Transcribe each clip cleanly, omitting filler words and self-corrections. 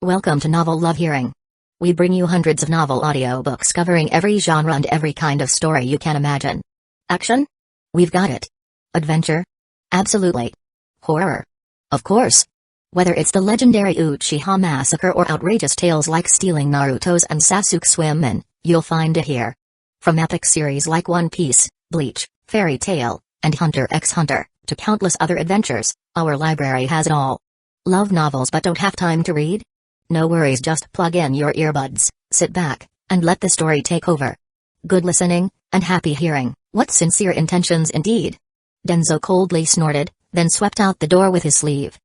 Welcome to Novel Love Hearing. We bring you hundreds of novel audiobooks covering every genre and every kind of story you can imagine. Action? We've got it. Adventure? Absolutely. Horror? Of course. Whether it's the legendary Uchiha massacre or outrageous tales like stealing Naruto's and Sasuke's women, you'll find it here. From epic series like One Piece, Bleach, Fairy Tail, and Hunter x Hunter, to countless other adventures, our library has it all. Love novels but don't have time to read? No worries, just plug in your earbuds, sit back, and let the story take over. Good listening, and happy hearing. What sincere intentions indeed. Denzo coldly snorted, then swept out the door with his sleeve.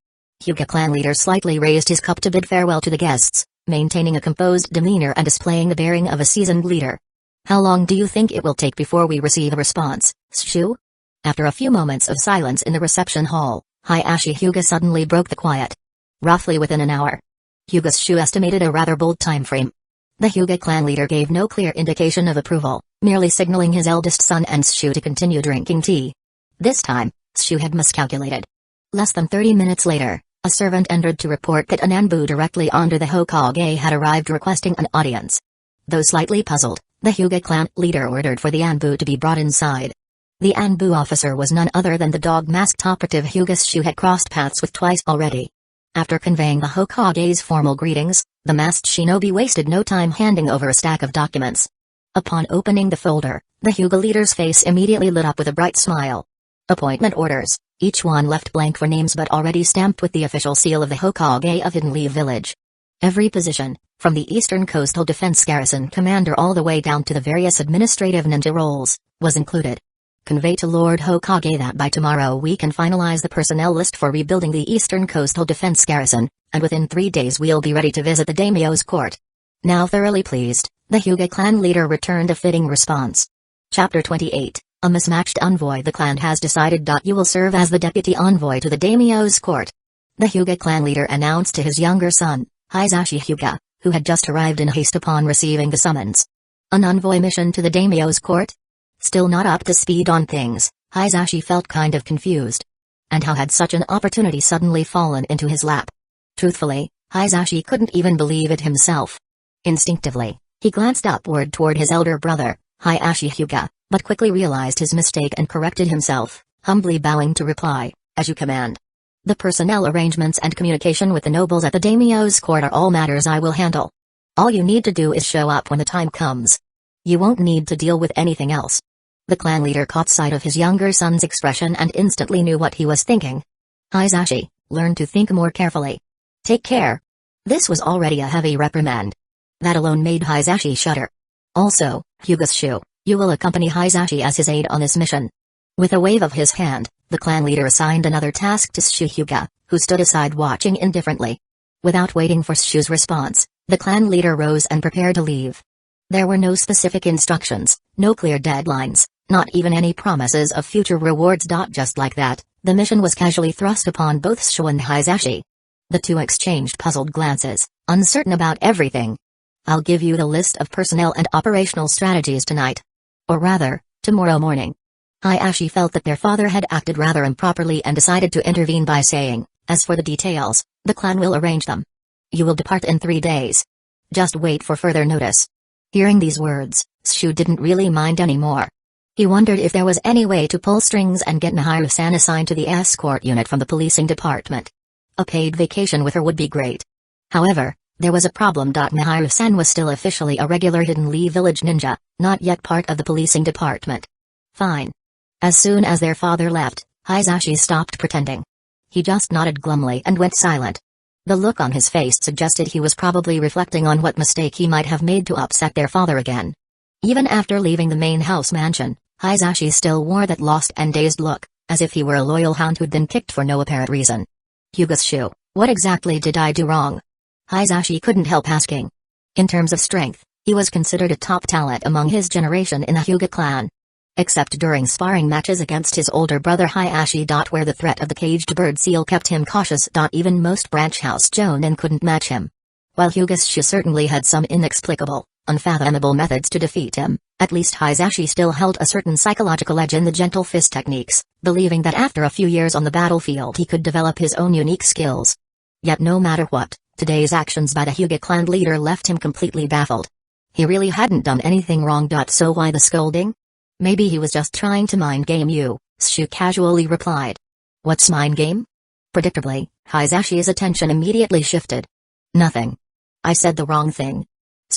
Hyuga clan leader slightly raised his cup to bid farewell to the guests, maintaining a composed demeanor and displaying the bearing of a seasoned leader. How long do you think it will take before we receive a response, Shu? After a few moments of silence in the reception hall, Hayashi Hyuga suddenly broke the quiet. Roughly within an hour. Hyuga's Shu estimated a rather bold time frame. The Hyuga clan leader gave no clear indication of approval, merely signaling his eldest son and Shu to continue drinking tea. This time, Shu had miscalculated. Less than 30 minutes later, a servant entered to report that an Anbu directly under the Hokage had arrived requesting an audience. Though slightly puzzled, the Hyuga clan leader ordered for the Anbu to be brought inside. The Anbu officer was none other than the dog-masked operative Hyuga Shu had crossed paths with twice already. After conveying the Hokage's formal greetings, the masked shinobi wasted no time handing over a stack of documents. Upon opening the folder, the Hyuga leader's face immediately lit up with a bright smile. Appointment orders, each one left blank for names but already stamped with the official seal of the Hokage of Hidden Leaf Village. Every position, from the Eastern Coastal Defense Garrison commander all the way down to the various administrative ninja roles, was included. Convey to Lord Hokage that by tomorrow we can finalize the personnel list for rebuilding the Eastern Coastal Defense Garrison, and within 3 days we'll be ready to visit the daimyo's court. Now thoroughly pleased, the Hyuga clan leader returned a fitting response. Chapter 28, A Mismatched Envoy. The clan has decided you will serve as the deputy envoy to the daimyo's court. The Hyuga clan leader announced to his younger son, Hisashi Hyuga, who had just arrived in haste upon receiving the summons. An envoy mission to the daimyo's court? Still not up to speed on things, Hisashi felt kind of confused. And how had such an opportunity suddenly fallen into his lap? Truthfully, Hisashi couldn't even believe it himself. Instinctively, he glanced upward toward his elder brother, Hayashi Hyuga, but quickly realized his mistake and corrected himself, humbly bowing to reply, "As you command. The personnel arrangements and communication with the nobles at the daimyo's court are all matters I will handle. All you need to do is show up when the time comes. You won't need to deal with anything else." The clan leader caught sight of his younger son's expression and instantly knew what he was thinking. Hisashi, learn to think more carefully. Take care. This was already a heavy reprimand. That alone made Hisashi shudder. Also, Hyuga Shu, you will accompany Hisashi as his aide on this mission. With a wave of his hand, the clan leader assigned another task to Shu Hyuga, who stood aside watching indifferently. Without waiting for Shu's response, the clan leader rose and prepared to leave. There were no specific instructions, no clear deadlines, not even any promises of future rewards. Just like that, the mission was casually thrust upon both Shu and Hisashi. The two exchanged puzzled glances, uncertain about everything. I'll give you the list of personnel and operational strategies tonight. Or rather, tomorrow morning. Hayashi felt that their father had acted rather improperly and decided to intervene by saying, "As for the details, the clan will arrange them. You will depart in 3 days. Just wait for further notice." Hearing these words, Shu didn't really mind anymore. He wondered if there was any way to pull strings and get Miharu-san assigned to the escort unit from the policing department. A paid vacation with her would be great. However, there was a problem. Miharu-san was still officially a regular Hidden Leaf Village ninja, not yet part of the policing department. Fine. As soon as their father left, Hisashi stopped pretending. He just nodded glumly and went silent. The look on his face suggested he was probably reflecting on what mistake he might have made to upset their father again. Even after leaving the main house mansion, Hisashi still wore that lost and dazed look, as if he were a loyal hound who'd been kicked for no apparent reason. Hyuga Shu, what exactly did I do wrong? Hisashi couldn't help asking. In terms of strength, he was considered a top talent among his generation in the Hyuga clan. Except during sparring matches against his older brother Hayashi. Where the threat of the caged bird seal kept him cautious. Even most branch house jonin couldn't match him. While Hyuga Shu certainly had some inexplicable, unfathomable methods to defeat him, at least Hisashi still held a certain psychological edge in the gentle fist techniques, believing that after a few years on the battlefield he could develop his own unique skills. Yet no matter what, Today's actions by the Hyuga clan leader left him completely baffled. He really hadn't done anything wrong. So why the scolding? Maybe he was just trying to mind game you, Shu casually replied. What's mind game? Predictably, Hisashi's attention immediately shifted. Nothing. I said the wrong thing.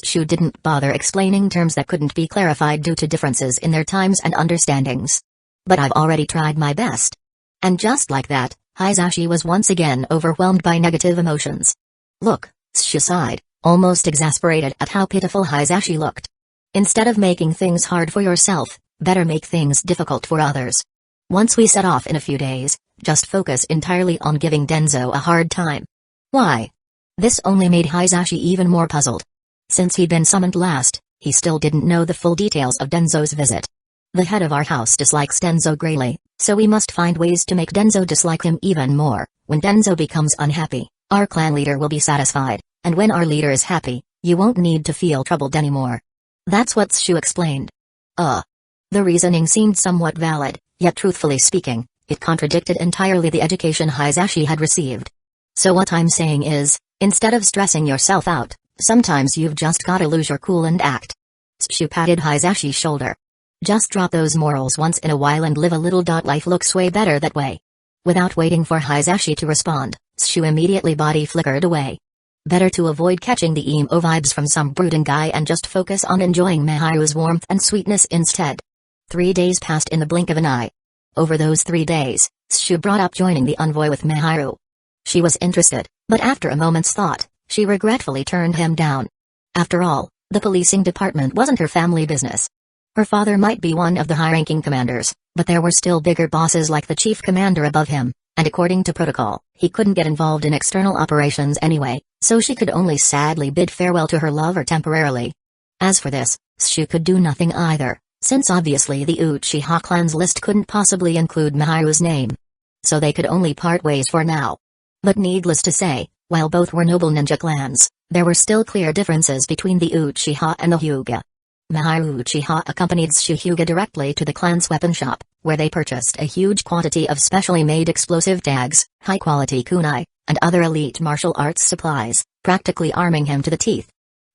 Shu didn't bother explaining terms that couldn't be clarified due to differences in their times and understandings. But I've already tried my best. And just like that, Hisashi was once again overwhelmed by negative emotions. Look, Shu sighed, almost exasperated at how pitiful Hisashi looked. Instead of making things hard for yourself, better make things difficult for others. Once we set off in a few days, just focus entirely on giving Denzo a hard time. Why? This only made Hisashi even more puzzled. Since he'd been summoned last, he still didn't know the full details of Denzo's visit. The head of our house dislikes Denzo greatly, so we must find ways to make Denzo dislike him even more. When Denzo becomes unhappy, our clan leader will be satisfied, and when our leader is happy, you won't need to feel troubled anymore. That's what Shu explained. The reasoning seemed somewhat valid, yet truthfully speaking, it contradicted entirely the education Hisashi had received. So what I'm saying is, instead of stressing yourself out, sometimes you've just gotta lose your cool and act. Shu patted Hisashi's shoulder. Just drop those morals once in a while and live a little. Life looks way better that way. Without waiting for Hisashi to respond, Shu immediately body flickered away. Better to avoid catching the emo vibes from some brooding guy and just focus on enjoying Miharu's warmth and sweetness instead. 3 days passed in the blink of an eye. Over those 3 days, Shu brought up joining the envoy with Miharu. She was interested, but after a moment's thought, she regretfully turned him down. After all, the policing department wasn't her family business. Her father might be one of the high-ranking commanders, but there were still bigger bosses like the chief commander above him, and according to protocol, he couldn't get involved in external operations anyway, so she could only sadly bid farewell to her lover temporarily. As for this, Shu could do nothing either, since obviously the Uchiha clan's list couldn't possibly include Miharu's name. So they could only part ways for now. But needless to say, while both were noble ninja clans, there were still clear differences between the Uchiha and the Hyuga. Miharu Uchiha accompanied Shu Hyuga directly to the clan's weapon shop, where they purchased a huge quantity of specially made explosive tags, high-quality kunai, and other elite martial arts supplies, practically arming him to the teeth.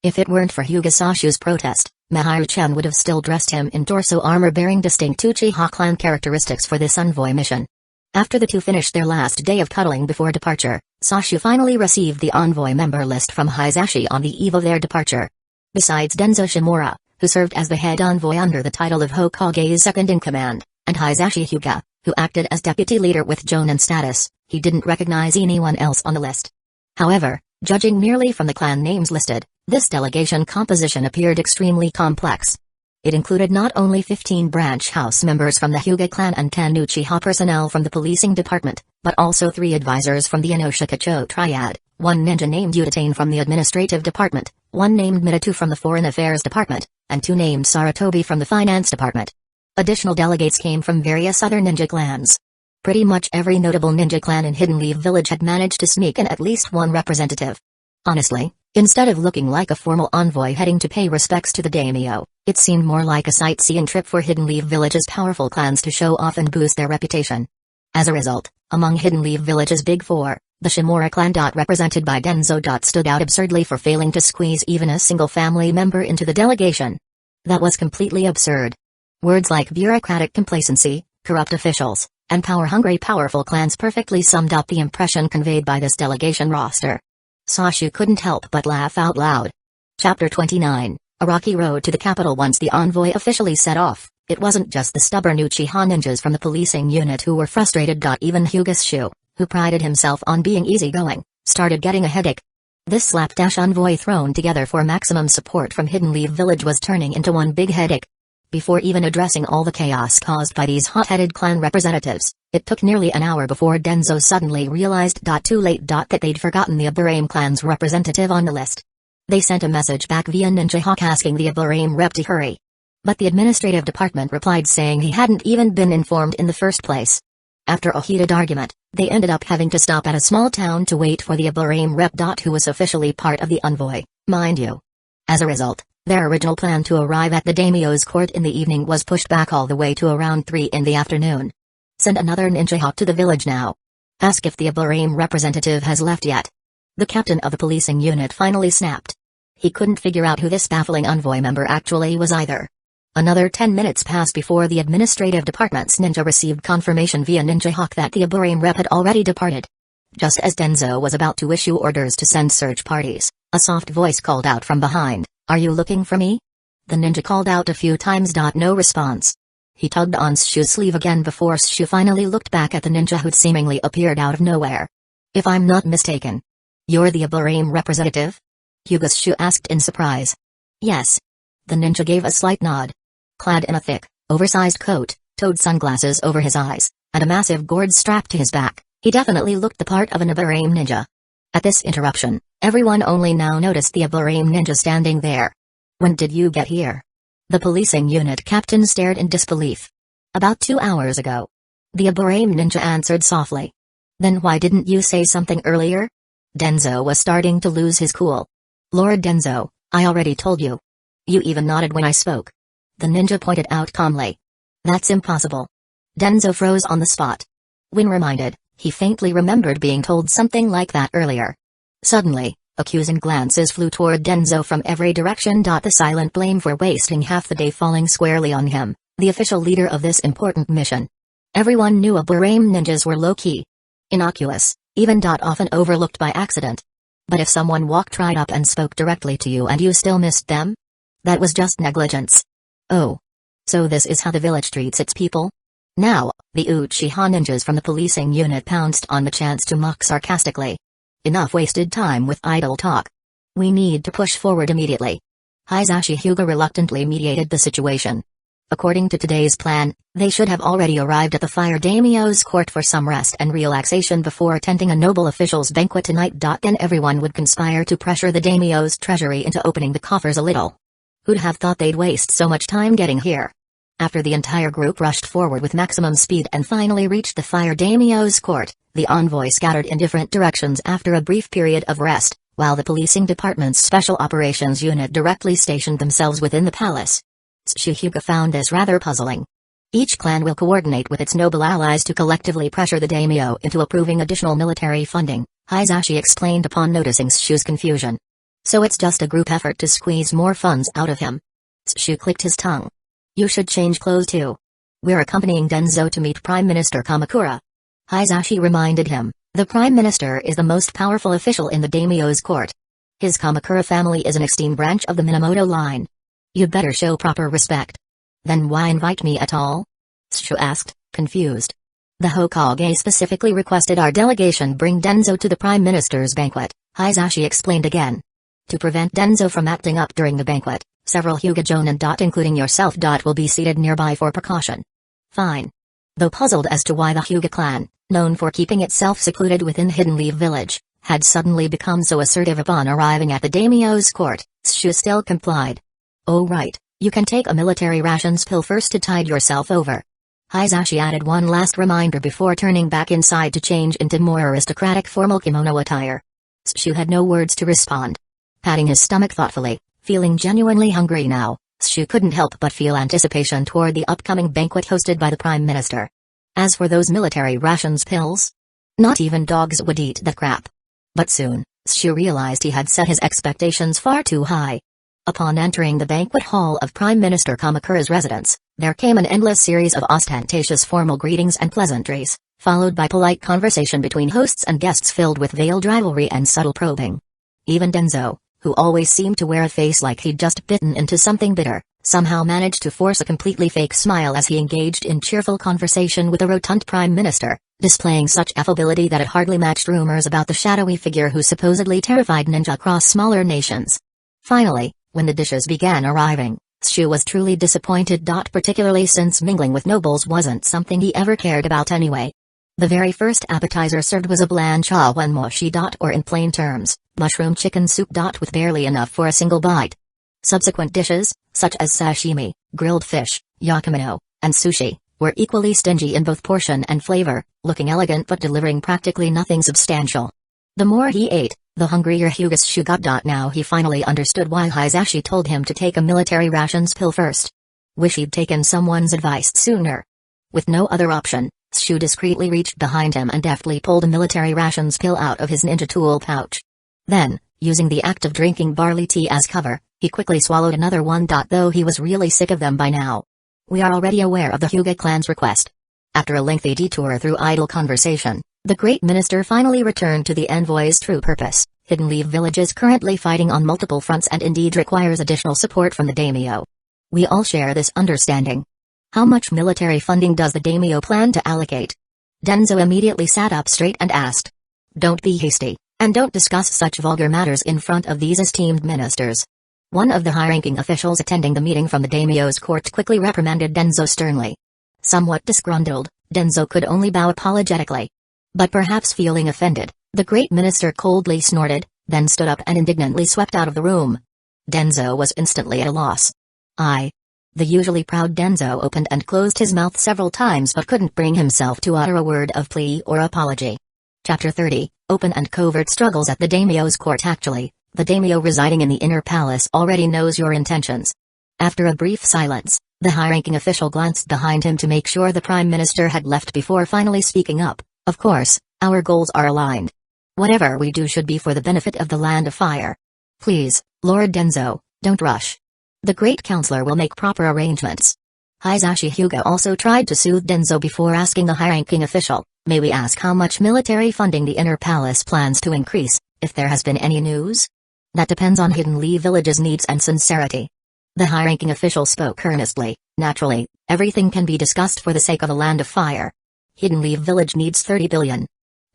If it weren't for Hyuga Sashu's protest, Miharu-chan would have still dressed him in torso armor bearing distinct Uchiha clan characteristics for this envoy mission. After the two finished their last day of cuddling before departure, Sashu finally received the envoy member list from Hisashi on the eve of their departure. Besides Denzo Shimura, who served as the head envoy under the title of Hokage's second-in-command, and Hisashi Hyuga, who acted as deputy leader with Jonin status, he didn't recognize anyone else on the list. However, judging merely from the clan names listed, this delegation composition appeared extremely complex. It included not only 15 branch house members from the Hyuga clan and 10 Uchiha personnel from the policing department, but also 3 advisors from the Inoshikacho triad, 1 ninja named Utatane from the administrative department, 1 named Midatu from the foreign affairs department, and 2 named Saratobi from the finance department. Additional delegates came from various other ninja clans. Pretty much every notable ninja clan in Hidden Leaf Village had managed to sneak in at least one representative. Honestly, instead of looking like a formal envoy heading to pay respects to the daimyo, it seemed more like a sightseeing trip for Hidden Leaf Village's powerful clans to show off and boost their reputation. As a result, among Hidden Leaf Village's big 4, the Shimura clan. Represented by Denzo. Stood out absurdly for failing to squeeze even a single family member into the delegation. That was completely absurd. Words like bureaucratic complacency, corrupt officials, and power-hungry powerful clans perfectly summed up the impression conveyed by this delegation roster. Sashu couldn't help but laugh out loud. Chapter 29, A Rocky Road to the Capital. Once the envoy officially set off, it wasn't just the stubborn Uchiha ninjas from the policing unit who were frustrated. Even Hyuga Shu, who prided himself on being easygoing, started getting a headache. This slapdash envoy thrown together for maximum support from Hidden Leaf Village was turning into one big headache. Before even addressing all the chaos caused by these hot-headed clan representatives, it took nearly an hour before Denzo suddenly realized too late that they'd forgotten the Aburame clan's representative on the list. They sent a message back via Ninja Hawk asking the Aburame rep to hurry. But the administrative department replied saying he hadn't even been informed in the first place. After a heated argument, they ended up having to stop at a small town to wait for the Aburame rep. Who was officially part of the envoy, mind you. As a result, their original plan to arrive at the daimyo's court in the evening was pushed back all the way to around 3 in the afternoon. Send another ninja hawk to the village now. Ask if the Aburame representative has left yet. The captain of the policing unit finally snapped. He couldn't figure out who this baffling envoy member actually was either. Another 10 minutes passed before the administrative department's ninja received confirmation via Ninja Hawk that the Aburim rep had already departed. Just as Denzo was about to issue orders to send search parties, a soft voice called out from behind, "Are you looking for me?" The ninja called out a few times. No response. He tugged on Shu's sleeve again before Shu finally looked back at the ninja who'd seemingly appeared out of nowhere. "If I'm not mistaken, you're the Aburim representative?" Hyuga Shu asked in surprise. "Yes." The ninja gave a slight nod. Clad in a thick, oversized coat, toed sunglasses over his eyes, and a massive gourd strapped to his back, he definitely looked the part of an Aburim ninja. At this interruption, everyone only now noticed the Aburim ninja standing there. "When did you get here?" The policing unit captain stared in disbelief. "About 2 hours ago." The Aburim ninja answered softly. "Then why didn't you say something earlier?" Denzo was starting to lose his cool. "Lord Denzo, I already told you. You even nodded when I spoke." The ninja pointed out calmly. "That's impossible." Denzo froze on the spot. When reminded, he faintly remembered being told something like that earlier. Suddenly, accusing glances flew toward Denzo from every direction. The silent blame for wasting half the day falling squarely on him, the official leader of this important mission. Everyone knew Aburim ninjas were low-key, innocuous, even often overlooked by accident. But if someone walked right up and spoke directly to you and you still missed them? That was just negligence. Oh. So this is how the village treats its people? Now, the Uchiha ninjas from the policing unit pounced on the chance to mock sarcastically. Enough wasted time with idle talk. We need to push forward immediately. Hisashi Hyuga reluctantly mediated the situation. According to today's plan, they should have already arrived at the Fire Daimyo's court for some rest and relaxation before attending a noble officials' banquet tonight. Then everyone would conspire to pressure the Daimyo's treasury into opening the coffers a little. Who'd have thought they'd waste so much time getting here? After the entire group rushed forward with maximum speed and finally reached the Fire Daimyo's court, the envoy scattered in different directions after a brief period of rest, while the policing department's special operations unit directly stationed themselves within the palace. Hyuga found this rather puzzling. Each clan will coordinate with its noble allies to collectively pressure the daimyo into approving additional military funding, Hisashi explained upon noticing Shu's confusion. So it's just a group effort to squeeze more funds out of him. Shu clicked his tongue. You should change clothes too. We're accompanying Denzo to meet Prime Minister Kamakura. Hisashi reminded him, the Prime Minister is the most powerful official in the daimyo's court. His Kamakura family is an esteemed branch of the Minamoto line. You'd better show proper respect. Then why invite me at all? Shu asked, confused. The Hokage specifically requested our delegation bring Denzo to the Prime Minister's banquet, Hisashi explained again. To prevent Denzo from acting up during the banquet, several Hyuga Jonin. Including yourself. Will be seated nearby for precaution. Fine. Though puzzled as to why the Hyuga clan, known for keeping itself secluded within Hidden Leaf Village, had suddenly become so assertive upon arriving at the daimyo's court, Shu still complied. Oh right, you can take a military rations pill first to tide yourself over. Hisashi added one last reminder before turning back inside to change into more aristocratic formal kimono attire. Shu had no words to respond. Patting his stomach thoughtfully, feeling genuinely hungry now, Shu couldn't help but feel anticipation toward the upcoming banquet hosted by the Prime Minister. As for those military rations pills, not even dogs would eat that crap. But soon, Shu realized he had set his expectations far too high. Upon entering the banquet hall of Prime Minister Kamakura's residence, there came an endless series of ostentatious formal greetings and pleasantries, followed by polite conversation between hosts and guests filled with veiled rivalry and subtle probing. Even Denzo, who always seemed to wear a face like he'd just bitten into something bitter, somehow managed to force a completely fake smile as he engaged in cheerful conversation with the rotund Prime Minister, displaying such affability that it hardly matched rumors about the shadowy figure who supposedly terrified ninja across smaller nations. Finally, when the dishes began arriving, Shu was truly disappointed. Particularly since mingling with nobles wasn't something he ever cared about anyway. The very first appetizer served was a bland chawan mochi. Or in plain terms, mushroom chicken soup. With barely enough for a single bite. Subsequent dishes, such as sashimi, grilled fish, yakimono, and sushi, were equally stingy in both portion and flavor, looking elegant but delivering practically nothing substantial. The more he ate, the hungrier Hyuga Shu got. Now he finally understood why Hisashi told him to take a military rations pill first. Wish he'd taken someone's advice sooner. With no other option, Shu discreetly reached behind him and deftly pulled a military rations pill out of his ninja tool pouch. Then, using the act of drinking barley tea as cover, he quickly swallowed another one. Though he was really sick of them by now. We are already aware of the Hyuga clan's request. After a lengthy detour through idle conversation, the great minister finally returned to the envoy's true purpose. Hidden Leaf Village is currently fighting on multiple fronts and indeed requires additional support from the daimyo. We all share this understanding. How much military funding does the daimyo plan to allocate? Denzo immediately sat up straight and asked. Don't be hasty, and don't discuss such vulgar matters in front of these esteemed ministers. One of the high-ranking officials attending the meeting from the daimyo's court quickly reprimanded Denzo sternly. Somewhat disgruntled, Denzo could only bow apologetically. But perhaps feeling offended, the great minister coldly snorted, then stood up and indignantly swept out of the room. Denzo was instantly at a loss. The usually proud Denzo opened and closed his mouth several times but couldn't bring himself to utter a word of plea or apology. Chapter 30, Open and Covert Struggles at the Daimyo's Court. Actually, the daimyo residing in the inner palace already knows your intentions. After a brief silence, the high-ranking official glanced behind him to make sure the Prime Minister had left before finally speaking up. Of course, our goals are aligned. Whatever we do should be for the benefit of the Land of Fire. Please, Lord Denzo, don't rush. The Great Counselor will make proper arrangements. Hisashi Hyuga also tried to soothe Denzo before asking the high-ranking official, may we ask how much military funding the inner palace plans to increase, if there has been any news? That depends on Hidden Leaf Village's needs and sincerity. The high-ranking official spoke earnestly. Naturally, everything can be discussed for the sake of the Land of Fire. Hidden Leaf Village needs 30 billion.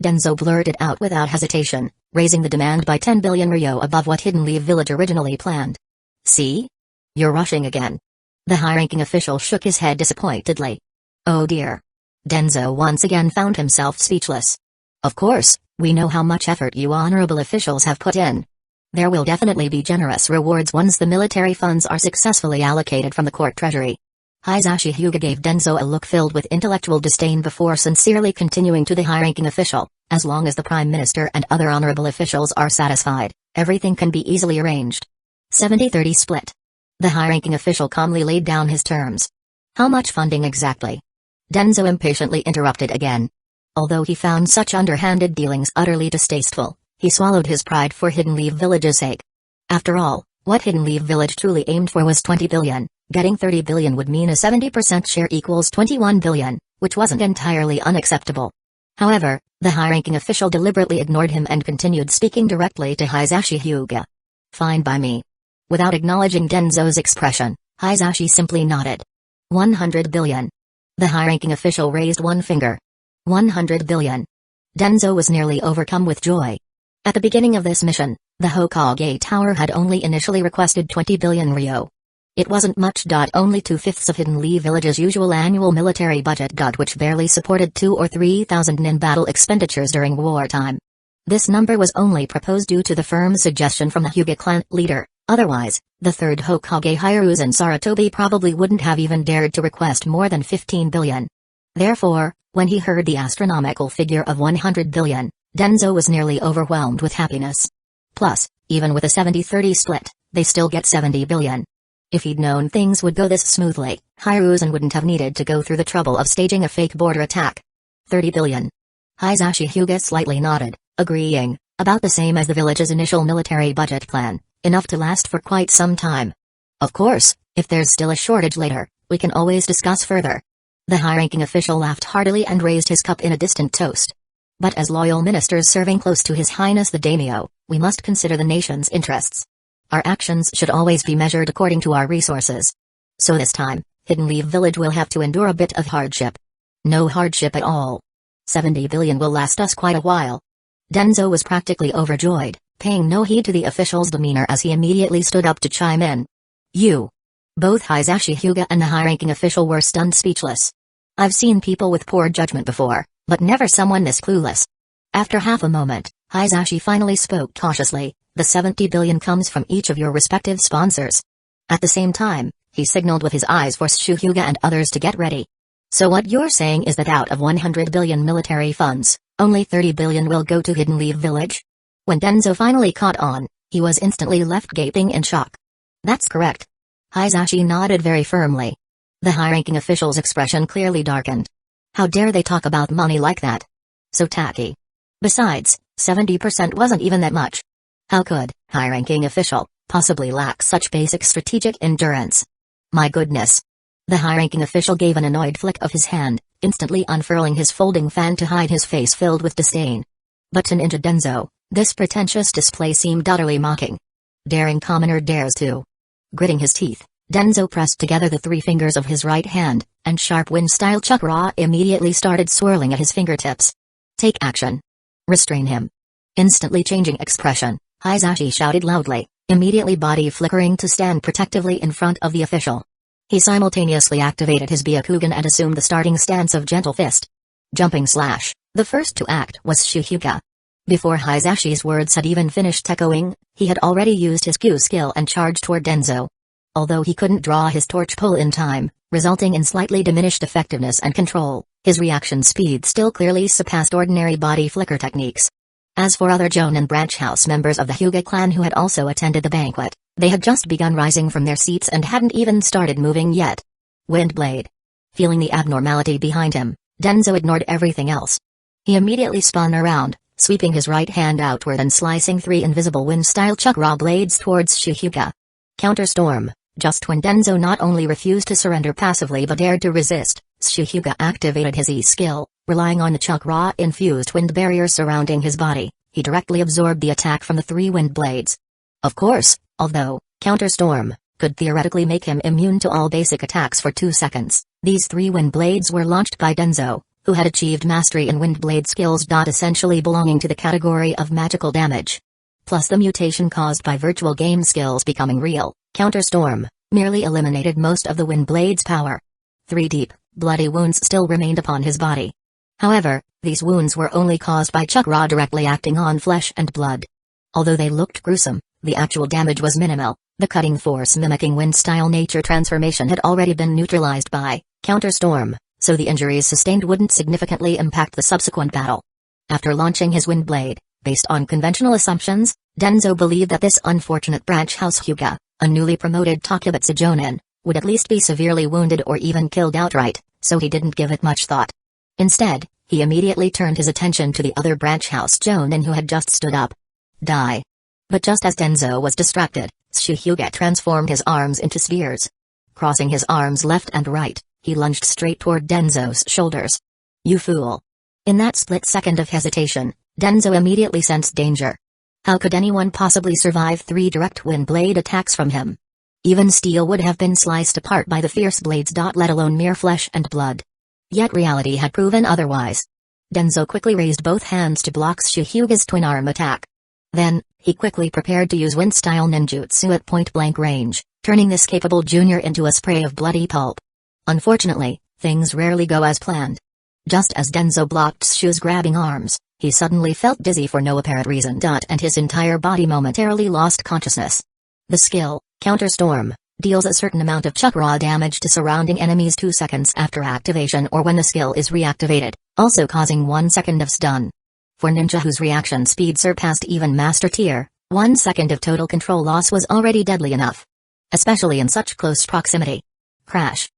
Denzo blurted out without hesitation, raising the demand by 10 billion ryo above what Hidden Leaf Village originally planned. See? You're rushing again. The high-ranking official shook his head disappointedly. Oh dear. Denzo once again found himself speechless. Of course, we know how much effort you honorable officials have put in. There will definitely be generous rewards once the military funds are successfully allocated from the court treasury. Hisashi Hyuga gave Denzo a look filled with intellectual disdain before sincerely continuing to the high-ranking official, as long as the Prime Minister and other honorable officials are satisfied, everything can be easily arranged. 70-30 split. The high-ranking official calmly laid down his terms. How much funding exactly? Denzo impatiently interrupted again. Although he found such underhanded dealings utterly distasteful, he swallowed his pride for Hidden Leaf Village's sake. After all, what Hidden Leaf Village truly aimed for was 20 billion. Getting 30 billion would mean a 70% share equals 21 billion, which wasn't entirely unacceptable. However, the high-ranking official deliberately ignored him and continued speaking directly to Hisashi Hyuga. Fine by me. Without acknowledging Denzo's expression, Hisashi simply nodded. 100 billion. The high-ranking official raised one finger. 100 billion. Denzo was nearly overcome with joy. At the beginning of this mission, the Hokage Tower had only initially requested 20 billion ryo. It wasn't much. Only 2/5 of Hidden Leaf Village's usual annual military budget. Which barely supported 2,000 or 3,000 nin battle expenditures during wartime. This number was only proposed due to the firm suggestion from the Hyuga clan leader. Otherwise, the third Hokage Hiruzen Sarutobi probably wouldn't have even dared to request more than 15 billion. Therefore, when he heard the astronomical figure of 100 billion, Denzo was nearly overwhelmed with happiness. Plus, even with a 70-30 split, they still get 70 billion. If he'd known things would go this smoothly, Hiruzen wouldn't have needed to go through the trouble of staging a fake border attack. 30 billion. Hisashi Hyuga slightly nodded, agreeing, about the same as the village's initial military budget plan. Enough to last for quite some time. Of course, if there's still a shortage later, we can always discuss further. The high-ranking official laughed heartily and raised his cup in a distant toast. But as loyal ministers serving close to His Highness the Daimyo, we must consider the nation's interests. Our actions should always be measured according to our resources. So this time, Hidden Leaf Village will have to endure a bit of hardship. No hardship at all. 70 billion will last us quite a while. Denzo was practically overjoyed, paying no heed to the official's demeanor as he immediately stood up to chime in. You. Both Hisashi Hyuga and the high-ranking official were stunned speechless. I've seen people with poor judgment before, but never someone this clueless. After half a moment, Hisashi finally spoke cautiously, the 70 billion comes from each of your respective sponsors. At the same time, he signaled with his eyes for Shu Hyuga and others to get ready. So what you're saying is that out of 100 billion military funds, only 30 billion will go to Hidden Leaf Village? When Denzo finally caught on, he was instantly left gaping in shock. That's correct. Hisashi nodded very firmly. The high-ranking official's expression clearly darkened. How dare they talk about money like that? So tacky. Besides, 70% wasn't even that much. How could high-ranking official possibly lack such basic strategic endurance? My goodness. The high-ranking official gave an annoyed flick of his hand, instantly unfurling his folding fan to hide his face filled with disdain. But to Ninja Denzo, this pretentious display seemed utterly mocking. Daring commoner dares to. Gritting his teeth, Denzo pressed together the 3 fingers of his right hand, and sharp wind-style chakra immediately started swirling at his fingertips. Take action. Restrain him. Instantly changing expression, Hisashi shouted loudly, immediately body flickering to stand protectively in front of the official. He simultaneously activated his Byakugan and assumed the starting stance of Gentle Fist. Jumping slash. The first to act was Hyuga. Before Hisashi's words had even finished echoing, he had already used his Q skill and charged toward Denzo. Although he couldn't draw his torch pull in time, resulting in slightly diminished effectiveness and control, his reaction speed still clearly surpassed ordinary body flicker techniques. As for other Jonin branch house members of the Hyuga clan who had also attended the banquet, they had just begun rising from their seats and hadn't even started moving yet. Windblade. Feeling the abnormality behind him, Denzo ignored everything else. He immediately spun around, sweeping his right hand outward and slicing 3 invisible wind-style chakra blades towards Hyuga. Counterstorm. Just when Denzo not only refused to surrender passively but dared to resist, Hyuga activated his E-skill, relying on the chakra-infused wind barrier surrounding his body. He directly absorbed the attack from the 3 wind blades. Of course, although Counterstorm could theoretically make him immune to all basic attacks for 2 seconds, these 3 wind blades were launched by Denzo, who had achieved mastery in wind blade skills. Essentially belonging to the category of magical damage. Plus the mutation caused by virtual game skills becoming real, Counterstorm merely eliminated most of the wind blade's power. 3 deep, bloody wounds still remained upon his body. However, these wounds were only caused by chakra directly acting on flesh and blood. Although they looked gruesome, the actual damage was minimal. The cutting force mimicking wind-style nature transformation had already been neutralized by Counterstorm, so the injuries sustained wouldn't significantly impact the subsequent battle. After launching his wind blade, based on conventional assumptions, Denzo believed that this unfortunate branch house Hyuga, a newly promoted Takebutsu Jonin, would at least be severely wounded or even killed outright, so he didn't give it much thought. Instead, he immediately turned his attention to the other branch house Jonin who had just stood up. Die. But just as Denzo was distracted, Hyuga transformed his arms into spheres. Crossing his arms left and right, he lunged straight toward Denzo's shoulders. You fool. In that split second of hesitation, Denzo immediately sensed danger. How could anyone possibly survive 3 direct wind blade attacks from him? Even steel would have been sliced apart by the fierce blades. Let alone mere flesh and blood. Yet reality had proven otherwise. Denzo quickly raised both hands to block Hyuga's twin arm attack. Then, he quickly prepared to use wind-style ninjutsu at point-blank range, turning this capable junior into a spray of bloody pulp. Unfortunately, things rarely go as planned. Just as Denzo blocked Shu's grabbing arms, he suddenly felt dizzy for no apparent reason. And his entire body momentarily lost consciousness. The skill, Counterstorm, deals a certain amount of chakra damage to surrounding enemies 2 seconds after activation or when the skill is reactivated, also causing 1 second of stun. For ninja whose reaction speed surpassed even master tier, 1 second of total control loss was already deadly enough. Especially in such close proximity. Crash.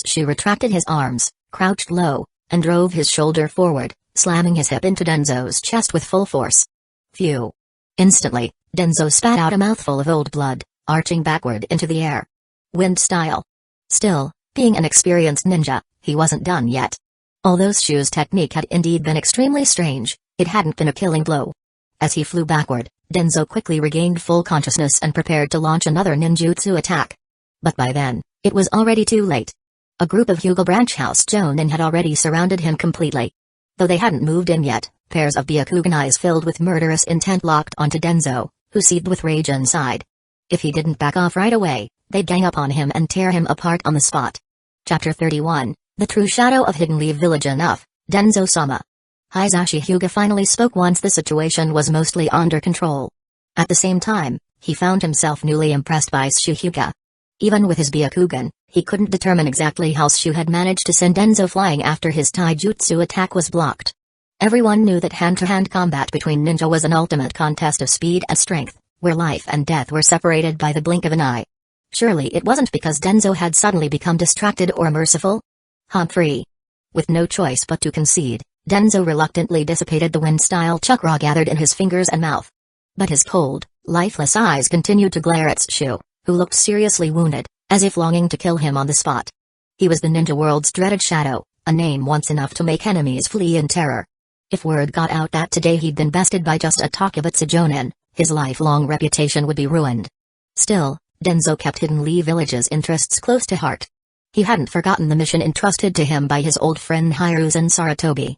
Shu retracted his arms, crouched low, and drove his shoulder forward, slamming his hip into Denzo's chest with full force. Phew. Instantly, Denzo spat out a mouthful of old blood, arching backward into the air. Wind style. Still, being an experienced ninja, he wasn't done yet. Although Shu's technique had indeed been extremely strange, it hadn't been a killing blow. As he flew backward, Denzo quickly regained full consciousness and prepared to launch another ninjutsu attack. But by then, it was already too late. A group of Hyuga branch house Jonin had already surrounded him completely. Though they hadn't moved in yet, pairs of Byakugan eyes filled with murderous intent locked onto Denzo, who seethed with rage inside. If he didn't back off right away, they'd gang up on him and tear him apart on the spot. Chapter 31, The True Shadow of Hidden Leaf Village. Enough, Denzo-sama. Hisashi Hyuga finally spoke once the situation was mostly under control. At the same time, he found himself newly impressed by Hyuga. Even with his Byakugan, he couldn't determine exactly how Shu had managed to send Denzo flying after his taijutsu attack was blocked. Everyone knew that hand-to-hand combat between ninja was an ultimate contest of speed and strength, where life and death were separated by the blink of an eye. Surely it wasn't because Denzo had suddenly become distracted or merciful? Humphrey. With no choice but to concede, Denzo reluctantly dissipated the wind-style chakra gathered in his fingers and mouth. But his cold, lifeless eyes continued to glare at Shu, who looked seriously wounded, as if longing to kill him on the spot. He was the ninja world's dreaded shadow, a name once enough to make enemies flee in terror. If word got out that today he'd been bested by just a Takebutsu Jonin, his lifelong reputation would be ruined. Still, Denzo kept Hidden Leaf Village's interests close to heart. He hadn't forgotten the mission entrusted to him by his old friend Hiruzen Saratobi.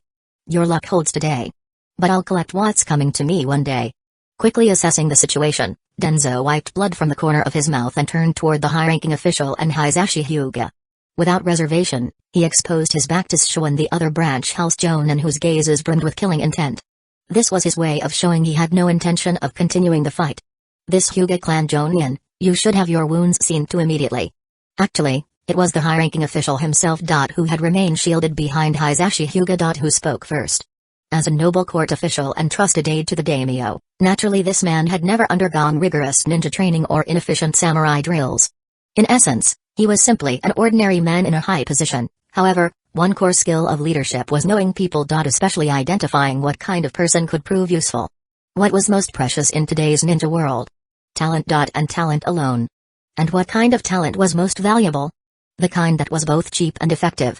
Your luck holds today. But I'll collect what's coming to me one day. Quickly assessing the situation, Denzo wiped blood from the corner of his mouth and turned toward the high-ranking official and Hisashi Hyuga. Without reservation, he exposed his back to Shu and the other branch house Jonin whose gazes brimmed with killing intent. This was his way of showing he had no intention of continuing the fight. This Hyuga clan Jonin, you should have your wounds seen to immediately. Actually, it was the high-ranking official himself who had remained shielded behind Hisashi Hyuga who spoke first. As a noble court official and trusted aide to the daimyo, naturally this man had never undergone rigorous ninja training or inefficient samurai drills. In essence, he was simply an ordinary man in a high position. However, one core skill of leadership was knowing people. Especially identifying what kind of person could prove useful. What was most precious in today's ninja world? Talent. And talent alone. And what kind of talent was most valuable? The kind that was both cheap and effective.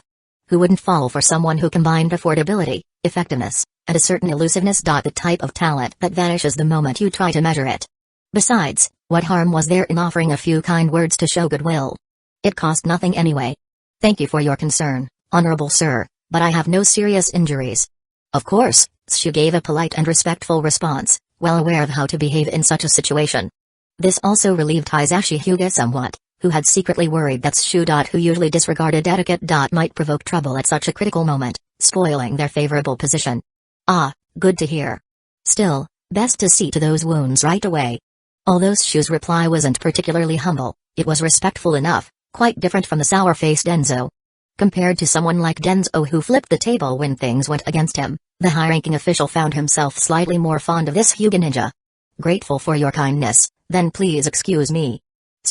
Who wouldn't fall for someone who combined affordability, effectiveness, and a certain elusiveness? The type of talent that vanishes the moment you try to measure it. Besides, what harm was there in offering a few kind words to show goodwill? It cost nothing anyway. Thank you for your concern, honorable sir, but I have no serious injuries. Of course, Shu gave a polite and respectful response, well aware of how to behave in such a situation. This also relieved Hisashi Hyuga somewhat, who had secretly worried that Shu, who usually disregarded etiquette, might provoke trouble at such a critical moment, spoiling their favorable position. Ah, good to hear. Still, best to see to those wounds right away. Although Shu's reply wasn't particularly humble, it was respectful enough, quite different from the sour-faced Denzo. Compared to someone like Denzo who flipped the table when things went against him, the high-ranking official found himself slightly more fond of this Hyuga ninja. Grateful for your kindness, then please excuse me.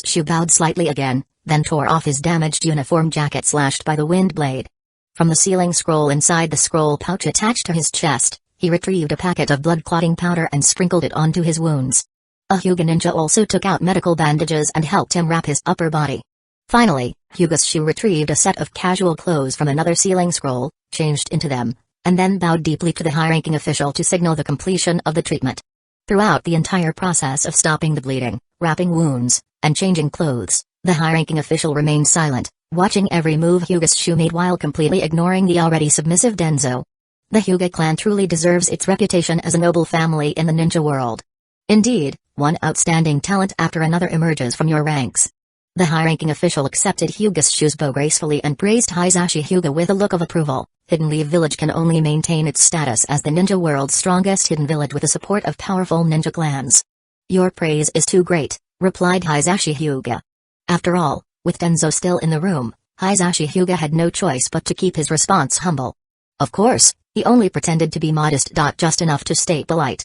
Shu bowed slightly again, then tore off his damaged uniform jacket slashed by the wind blade. From the sealing scroll inside the scroll pouch attached to his chest, he retrieved a packet of blood-clotting powder and sprinkled it onto his wounds. A Hyuga ninja also took out medical bandages and helped him wrap his upper body. Finally, Hyuga Shu retrieved a set of casual clothes from another sealing scroll, changed into them, and then bowed deeply to the high-ranking official to signal the completion of the treatment. Throughout the entire process of stopping the bleeding, wrapping wounds, and changing clothes, the high-ranking official remained silent, watching every move Hyuga Shu made while completely ignoring the already submissive Denzo. The Hyuga clan truly deserves its reputation as a noble family in the ninja world. Indeed, one outstanding talent after another emerges from your ranks. The high-ranking official accepted Hyuga Shu's bow gracefully and praised Hisashi Hyuga with a look of approval. Hidden Leaf Village can only maintain its status as the ninja world's strongest hidden village with the support of powerful ninja clans. Your praise is too great, replied Hisashi Hyuga. After all, with Denzo still in the room, Hisashi Hyuga had no choice but to keep his response humble. Of course, he only pretended to be modest. Just enough to stay polite.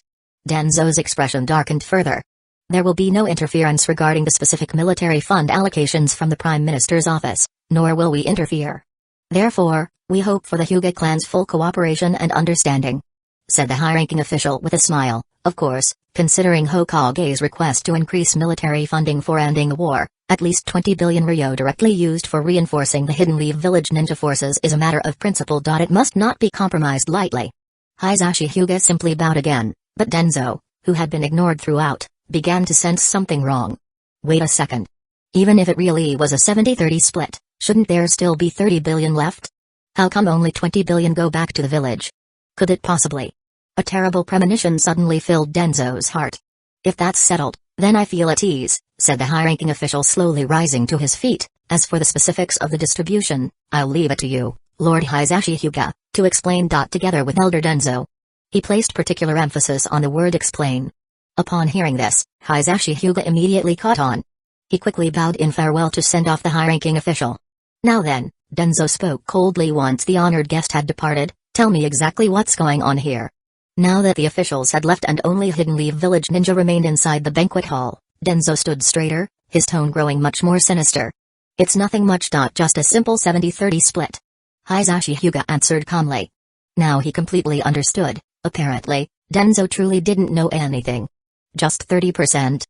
Denzo's expression darkened further. There will be no interference regarding the specific military fund allocations from the Prime Minister's office, nor will we interfere. Therefore, we hope for the Hyuga clan's full cooperation and understanding, said the high-ranking official with a smile. Of course, considering Hokage's request to increase military funding for ending the war, at least 20 billion ryo directly used for reinforcing the Hidden Leaf Village ninja forces is a matter of principle. It must not be compromised lightly. Hisashi Hyuga simply bowed again, but Denzo, who had been ignored throughout, began to sense something wrong. Wait a second. Even if it really was a 70-30 split, shouldn't there still be 30 billion left? How come only 20 billion go back to the village? Could it possibly? A terrible premonition suddenly filled Denzo's heart. If that's settled, then I feel at ease, said the high-ranking official slowly rising to his feet. As for the specifics of the distribution, I'll leave it to you, Lord Hisashi Hyuga, to explain. Together with Elder Denzo. He placed particular emphasis on the word explain. Upon hearing this, Hisashi Hyuga immediately caught on. He quickly bowed in farewell to send off the high-ranking official. Now then, Denzo spoke coldly once the honored guest had departed, tell me exactly what's going on here. Now that the officials had left and only Hidden Leaf Village ninja remained inside the banquet hall, Denzo stood straighter, his tone growing much more sinister. It's nothing much. Just a simple 70-30 split. Hisashi Hyuga answered calmly. Now he completely understood. Apparently, Denzo truly didn't know anything. Just 30%.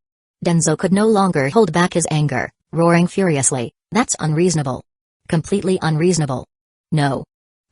Denzo could no longer hold back his anger, roaring furiously, "That's unreasonable. Completely unreasonable. No."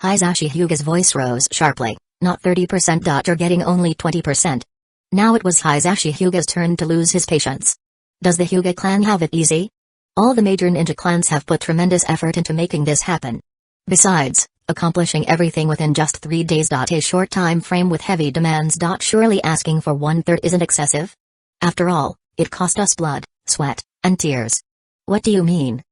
Hisashi Hyuga's voice rose sharply, "Not 30%. You're getting only 20%. Now it was Hisashi Hyuga's turn to lose his patience. Does the Hyuga clan have it easy? All the major ninja clans have put tremendous effort into making this happen. Besides, accomplishing everything within just 3 days. A short time frame with heavy demands. Surely asking for 1/3 isn't excessive? After all, it cost us blood, sweat, and tears." "What do you mean?"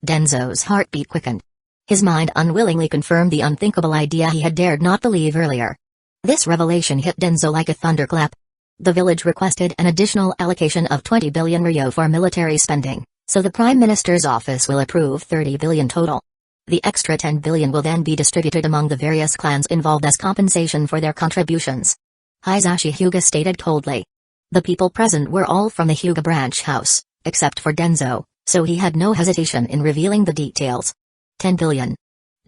Denzo's heartbeat quickened. His mind unwillingly confirmed the unthinkable idea he had dared not believe earlier. This revelation hit Denzo like a thunderclap. The village requested an additional allocation of 20 billion ryo for military spending, so the Prime Minister's office will approve 30 billion total. The extra 10 billion will then be distributed among the various clans involved as compensation for their contributions. Hisashi Hyuga stated coldly. The people present were all from the Hyuga branch house, except for Denzo, so he had no hesitation in revealing the details. 10 billion.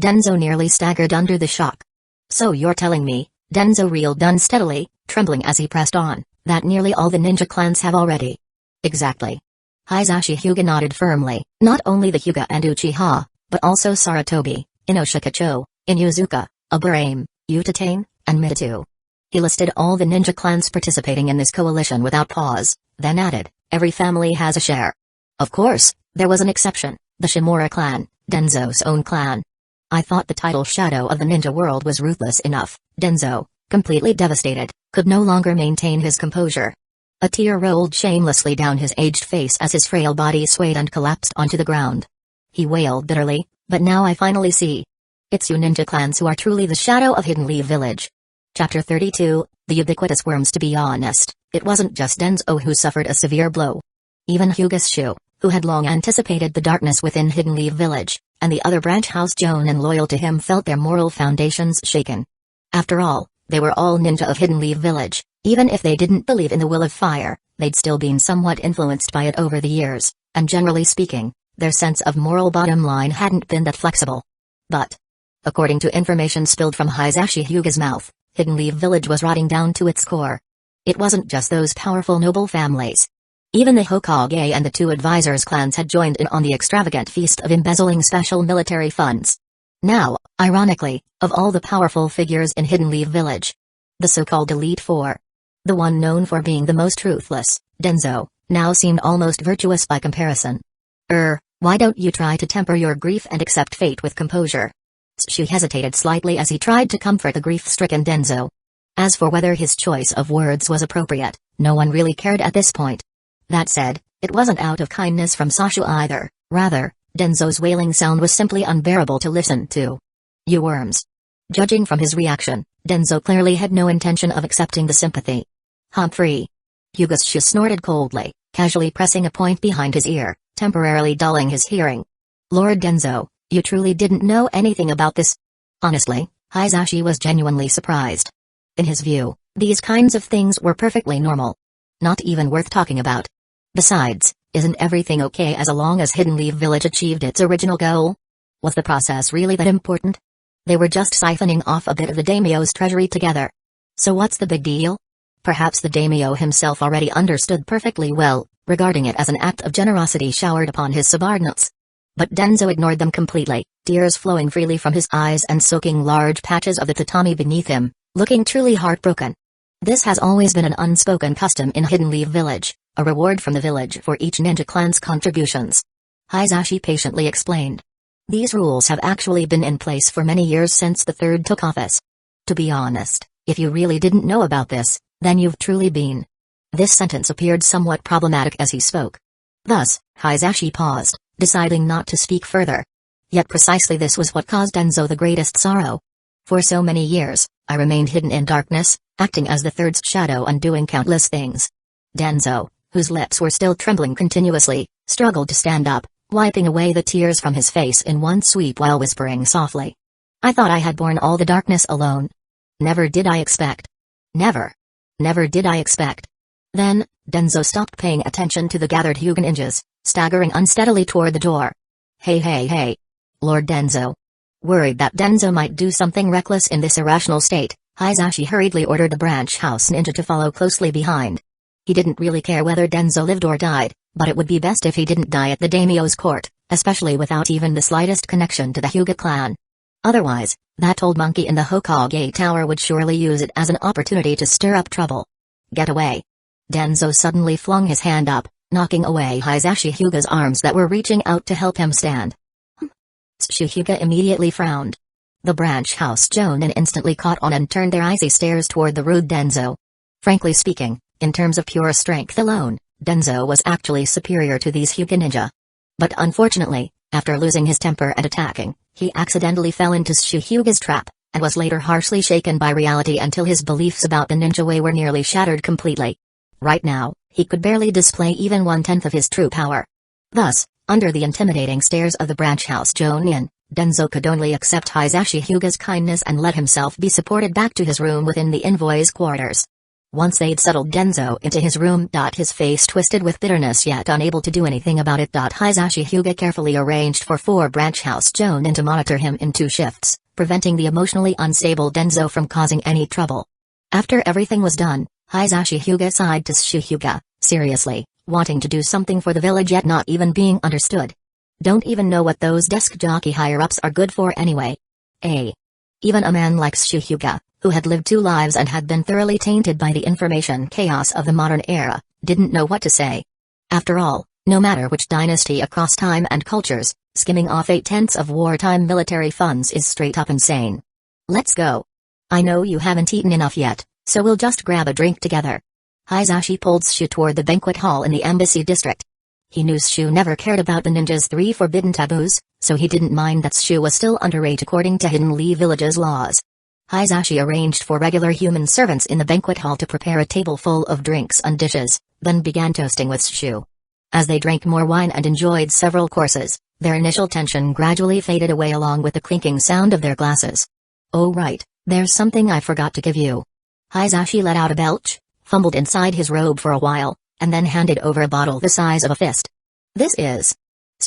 Denzo nearly staggered under the shock. "So you're telling me," Denzo reeled unsteadily, trembling as he pressed on, "that nearly all the ninja clans have already?" "Exactly." Hisashi Hyuga nodded firmly. "Not only the Hyuga and Uchiha, but also Sarutobi, Inoshikacho, Inuzuka, Aburame, Utatane, and Mitsu." He listed all the ninja clans participating in this coalition without pause, then added, "Every family has a share." Of course, there was an exception, the Shimura clan, Denzo's own clan. "I thought the title Shadow of the Ninja World was ruthless enough." Denzo, completely devastated, could no longer maintain his composure. A tear rolled shamelessly down his aged face as his frail body swayed and collapsed onto the ground. He wailed bitterly, "But now I finally see. It's you ninja clans who are truly the shadow of Hidden Leaf Village." Chapter 32, The Ubiquitous Worms. To be honest, it wasn't just Denzo who suffered a severe blow. Even Hyuga Shu, who had long anticipated the darkness within Hidden Leaf Village, and the other branch house Jonin loyal to him felt their moral foundations shaken. After all, they were all ninja of Hidden Leaf Village. Even if they didn't believe in the will of fire, they'd still been somewhat influenced by it over the years, and generally speaking, their sense of moral bottom line hadn't been that flexible. But, according to information spilled from Hisashi Hyuga's mouth, Hidden Leaf Village was rotting down to its core. It wasn't just those powerful noble families. Even the Hokage and the 2 advisors' clans had joined in on the extravagant feast of embezzling special military funds. Now, ironically, of all the powerful figures in Hidden Leaf Village, the so-called Elite Four, the one known for being the most ruthless, Denzo, now seemed almost virtuous by comparison. Why don't you try to temper your grief and accept fate with composure?" She hesitated slightly as he tried to comfort the grief-stricken Denzo. As for whether his choice of words was appropriate, no one really cared at this point. That said, it wasn't out of kindness from Sashu either, rather, Denzo's wailing sound was simply unbearable to listen to. "You worms." Judging from his reaction, Denzo clearly had no intention of accepting the sympathy. "Humphrey." Hyuga Shu snorted coldly, casually pressing a point behind his ear, temporarily dulling his hearing. "Lord Denzo, you truly didn't know anything about this?" Honestly, Hisashi was genuinely surprised. In his view, these kinds of things were perfectly normal. Not even worth talking about. Besides, isn't everything okay as long as Hidden Leaf Village achieved its original goal? Was the process really that important? They were just siphoning off a bit of the daimyo's treasury together. So what's the big deal? Perhaps the daimyo himself already understood perfectly well, regarding it as an act of generosity showered upon his subordinates. But Denzo ignored them completely, tears flowing freely from his eyes and soaking large patches of the tatami beneath him, looking truly heartbroken. This has always been an unspoken custom in Hidden Leaf Village, a reward from the village for each ninja clan's contributions. Hisashi patiently explained. These rules have actually been in place for many years since the third took office. To be honest, if you really didn't know about this, then you've truly been. This sentence appeared somewhat problematic as he spoke. Thus, Hisashi paused, deciding not to speak further. Yet precisely this was what caused Denzo the greatest sorrow. For so many years, I remained hidden in darkness, acting as the third's shadow and doing countless things. Denzo, whose lips were still trembling continuously, struggled to stand up, wiping away the tears from his face in one sweep while whispering softly. "I thought I had borne all the darkness alone. Never did I expect. Never did I expect." Then, Denzo stopped paying attention to the gathered Hyuga ninjas, staggering unsteadily toward the door. Hey, Lord Denzo." Worried that Denzo might do something reckless in this irrational state, Hisashi hurriedly ordered the branch house ninja to follow closely behind. He didn't really care whether Denzo lived or died, but it would be best if he didn't die at the daimyo's court, especially without even the slightest connection to the Hyuga clan. Otherwise, that old monkey in the Hokage Tower would surely use it as an opportunity to stir up trouble. Get away. Denzo suddenly flung his hand up, knocking away Hisashi Hyuga's arms that were reaching out to help him stand. Hyuga immediately frowned. The branch house Jonin instantly caught on and turned their icy stares toward the rude Denzo. Frankly speaking, in terms of pure strength alone, Denzo was actually superior to these Hyuga ninja. But unfortunately, after losing his temper and attacking, he accidentally fell into Hyuga's trap, and was later harshly shaken by reality until his beliefs about the ninja way were nearly shattered completely. Right now, he could barely display even 1/10 of his true power. Thus, under the intimidating stares of the branch house Jonin, Denzo could only accept Hisashi Hyuga's kindness and let himself be supported back to his room within the envoy's quarters. Once they'd settled Denzo into his room, his face twisted with bitterness yet unable to do anything about it. Hisashi Hyuga carefully arranged for 4 branch house Jonin to monitor him in 2 shifts, preventing the emotionally unstable Denzo from causing any trouble. After everything was done, Hisashi Hyuga sighed to Hyuga, seriously, wanting to do something for the village yet not even being understood. Don't even know what those desk jockey higher-ups are good for anyway. Even a man like Hyuga, who had lived 2 lives and had been thoroughly tainted by the information chaos of the modern era, didn't know what to say. After all, no matter which dynasty across time and cultures, skimming off 8/10 of wartime military funds is straight up insane. Let's go. I know you haven't eaten enough yet, so we'll just grab a drink together. Hisashi pulled Shu toward the banquet hall in the embassy district. He knew Shu never cared about the ninja's 3 forbidden taboos, so he didn't mind that Shu was still underage according to Hidden Lee Village's laws. Hisashi arranged for regular human servants in the banquet hall to prepare a table full of drinks and dishes, then began toasting with Shu. As they drank more wine and enjoyed several courses, their initial tension gradually faded away along with the clinking sound of their glasses. Oh right, there's something I forgot to give you. Hisashi let out a belch, fumbled inside his robe for a while, and then handed over a bottle the size of a fist. This is...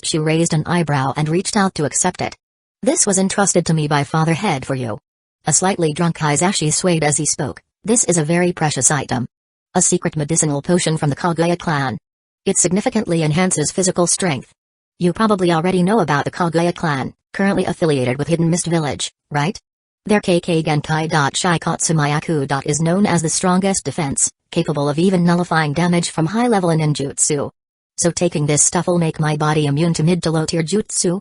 Shu raised an eyebrow and reached out to accept it. This was entrusted to me by Father Head for you. A slightly drunk Hisashi swayed as he spoke. This is a very precious item. A secret medicinal potion from the Kaguya clan. It significantly enhances physical strength. You probably already know about the Kaguya clan, currently affiliated with Hidden Mist Village, right? Their Kekkei Genkai Shikatsu Myaku is known as the strongest defense, capable of even nullifying damage from high-level ninjutsu. So taking this stuff'll make my body immune to mid to low-tier jutsu?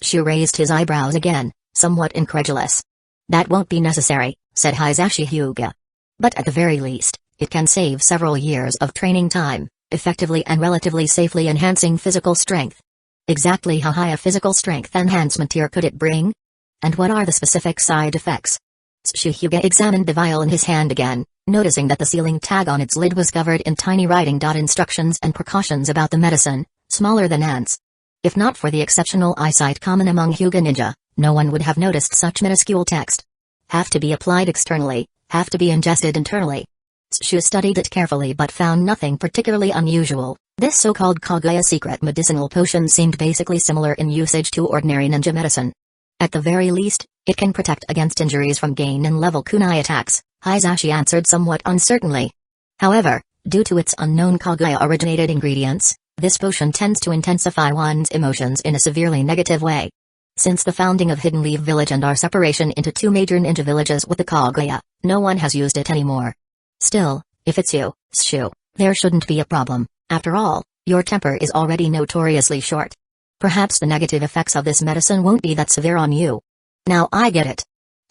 Shu raised his eyebrows again, somewhat incredulous. That won't be necessary, said Hisashi Hyuga. But at the very least, it can save several years of training time, effectively and relatively safely enhancing physical strength. Exactly how high a physical strength enhancement tier could it bring? And what are the specific side effects? Hyuga examined the vial in his hand again, noticing that the sealing tag on its lid was covered in tiny writing. Instructions and precautions about the medicine, smaller than ants. If not for the exceptional eyesight common among Hyuga ninja, no one would have noticed such minuscule text. Have to be applied externally, have to be ingested internally. Shu studied it carefully but found nothing particularly unusual. This so-called Kaguya secret medicinal potion seemed basically similar in usage to ordinary ninja medicine. At the very least, it can protect against injuries from gain-in-level kunai attacks, Hisashi answered somewhat uncertainly. However, due to its unknown Kaguya-originated ingredients, this potion tends to intensify one's emotions in a severely negative way. Since the founding of Hidden Leaf Village and our separation into 2 major ninja villages with the Kaguya, no one has used it anymore. Still, if it's you, Shu, there shouldn't be a problem. After all, your temper is already notoriously short. Perhaps the negative effects of this medicine won't be that severe on you. Now I get it.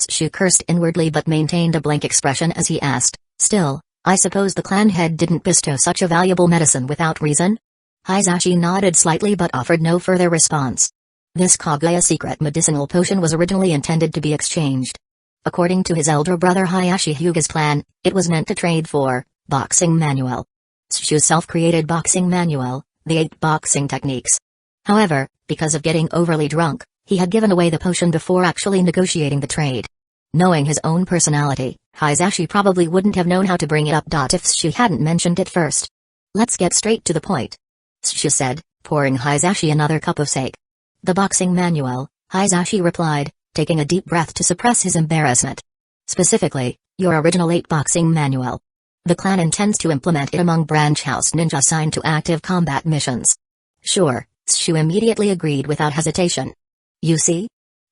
Shu cursed inwardly but maintained a blank expression as he asked, still, I suppose the clan head didn't bestow such a valuable medicine without reason? Hisashi nodded slightly but offered no further response. This Kaguya secret medicinal potion was originally intended to be exchanged. According to his elder brother Hisashi Hyuga's plan, it was meant to trade for boxing manual. Shu's self-created boxing manual, the 8 boxing techniques. However, because of getting overly drunk, he had given away the potion before actually negotiating the trade. Knowing his own personality, Hisashi probably wouldn't have known how to bring it up. If Shu hadn't mentioned it first. Let's get straight to the point, Shu said, pouring Hisashi another cup of sake. The boxing manual, Hisashi replied, taking a deep breath to suppress his embarrassment. Specifically, your original 8 boxing manual. The clan intends to implement it among branch house ninja assigned to active combat missions. Sure, Shu immediately agreed without hesitation. You see?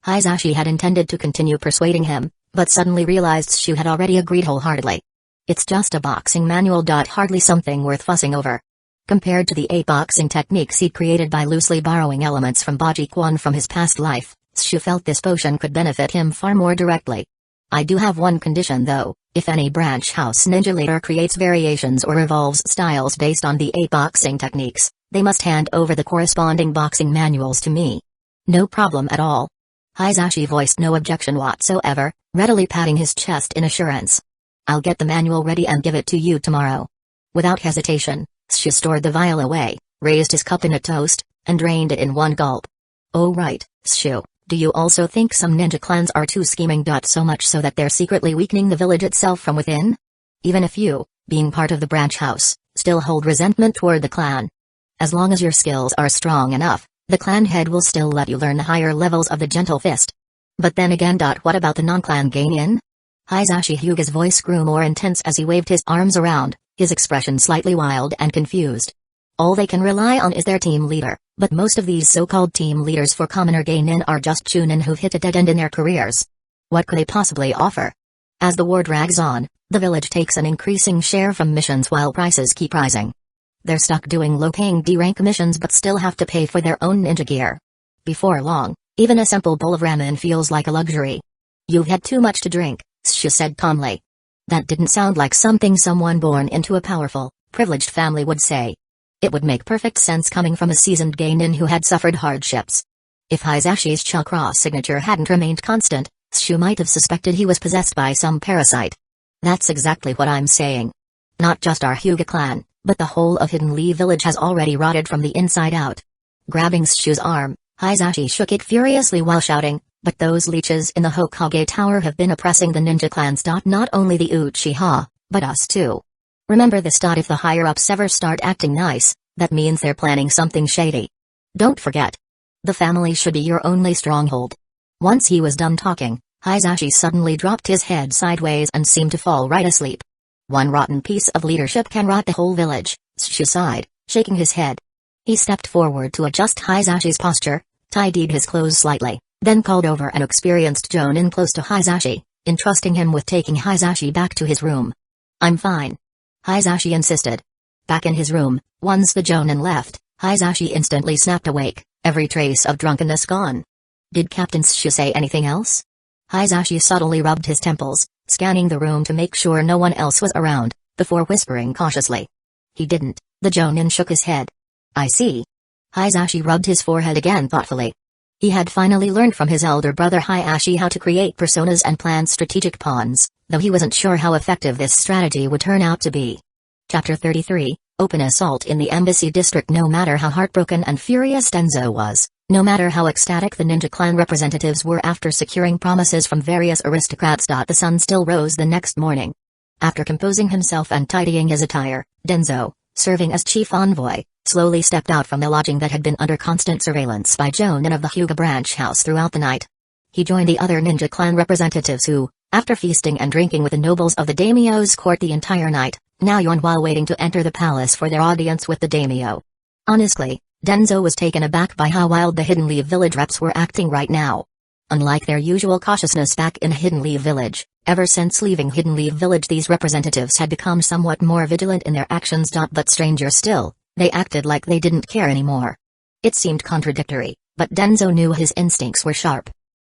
Hisashi had intended to continue persuading him, but suddenly realized Shu had already agreed wholeheartedly. It's just a boxing manual. Hardly something worth fussing over. Compared to the 8 boxing techniques he'd created by loosely borrowing elements from Baji Quan from his past life, Shu felt this potion could benefit him far more directly. I do have one condition though: if any branch house ninja later creates variations or evolves styles based on the 8 boxing techniques, they must hand over the corresponding boxing manuals to me. No problem at all. Hisashi voiced no objection whatsoever, readily patting his chest in assurance. I'll get the manual ready and give it to you tomorrow. Without hesitation, Shu stored the vial away, raised his cup in a toast, and drained it in one gulp. Oh right, Shu, do you also think some ninja clans are too scheming? So much so that they're secretly weakening the village itself from within? Even if you, being part of the branch house, still hold resentment toward the clan. As long as your skills are strong enough, the clan head will still let you learn the higher levels of the gentle fist. But then again, what about the non-clan Geinin? Hisashi Hyuga's voice grew more intense as he waved his arms around, his expression slightly wild and confused. All they can rely on is their team leader, but most of these so-called team leaders for commoner Geinin are just chunin who've hit a dead end in their careers. What could they possibly offer? As the war drags on, the village takes an increasing share from missions while prices keep rising. They're stuck doing low-paying D-rank missions but still have to pay for their own ninja gear. Before long, even a simple bowl of ramen feels like a luxury. You've had too much to drink, Shu said calmly. That didn't sound like something someone born into a powerful, privileged family would say. It would make perfect sense coming from a seasoned Geinin who had suffered hardships. If Hisashi's chakra signature hadn't remained constant, Shu might have suspected he was possessed by some parasite. That's exactly what I'm saying. Not just our Hyuga clan, but the whole of Hidden Lee village has already rotted from the inside out. Grabbing Shu's arm, Hisashi shook it furiously while shouting, but those leeches in the Hokage Tower have been oppressing the ninja clans. Not only the Uchiha, but us too. Remember this. If the higher-ups ever start acting nice, that means they're planning something shady. Don't forget. The family should be your only stronghold. Once he was done talking, Hisashi suddenly dropped his head sideways and seemed to fall right asleep. One rotten piece of leadership can rot the whole village, Shu sighed, shaking his head. He stepped forward to adjust Hisashi's posture, tidied his clothes slightly, then called over an experienced jonin close to Hisashi, entrusting him with taking Hisashi back to his room. I'm fine. Hisashi insisted. Back in his room, once the jonin left, Hisashi instantly snapped awake, every trace of drunkenness gone. Did Captain Shu say anything else? Hisashi subtly rubbed his temples, scanning the room to make sure no one else was around, before whispering cautiously. He didn't. The jonin shook his head. I see. Hisashi rubbed his forehead again thoughtfully. He had finally learned from his elder brother Hisashi how to create personas and plan strategic pawns, though he wasn't sure how effective this strategy would turn out to be. Chapter 33, Open Assault in the Embassy District. No matter how heartbroken and furious Denzo was, no matter how ecstatic the ninja clan representatives were after securing promises from various aristocrats, the sun still rose the next morning. After composing himself and tidying his attire, Denzo, serving as chief envoy, slowly stepped out from the lodging that had been under constant surveillance by jonin of the Hyuga branch house throughout the night. He joined the other ninja clan representatives who, after feasting and drinking with the nobles of the daimyo's court the entire night, now yawned while waiting to enter the palace for their audience with the daimyo. Honestly, Denzo was taken aback by how wild the Hidden Lee village reps were acting right now. Unlike their usual cautiousness back in Hidden Lee village, ever since leaving Hidden Lee village these representatives had become somewhat more vigilant in their actions. But stranger still, they acted like they didn't care anymore. It seemed contradictory, but Denzo knew his instincts were sharp.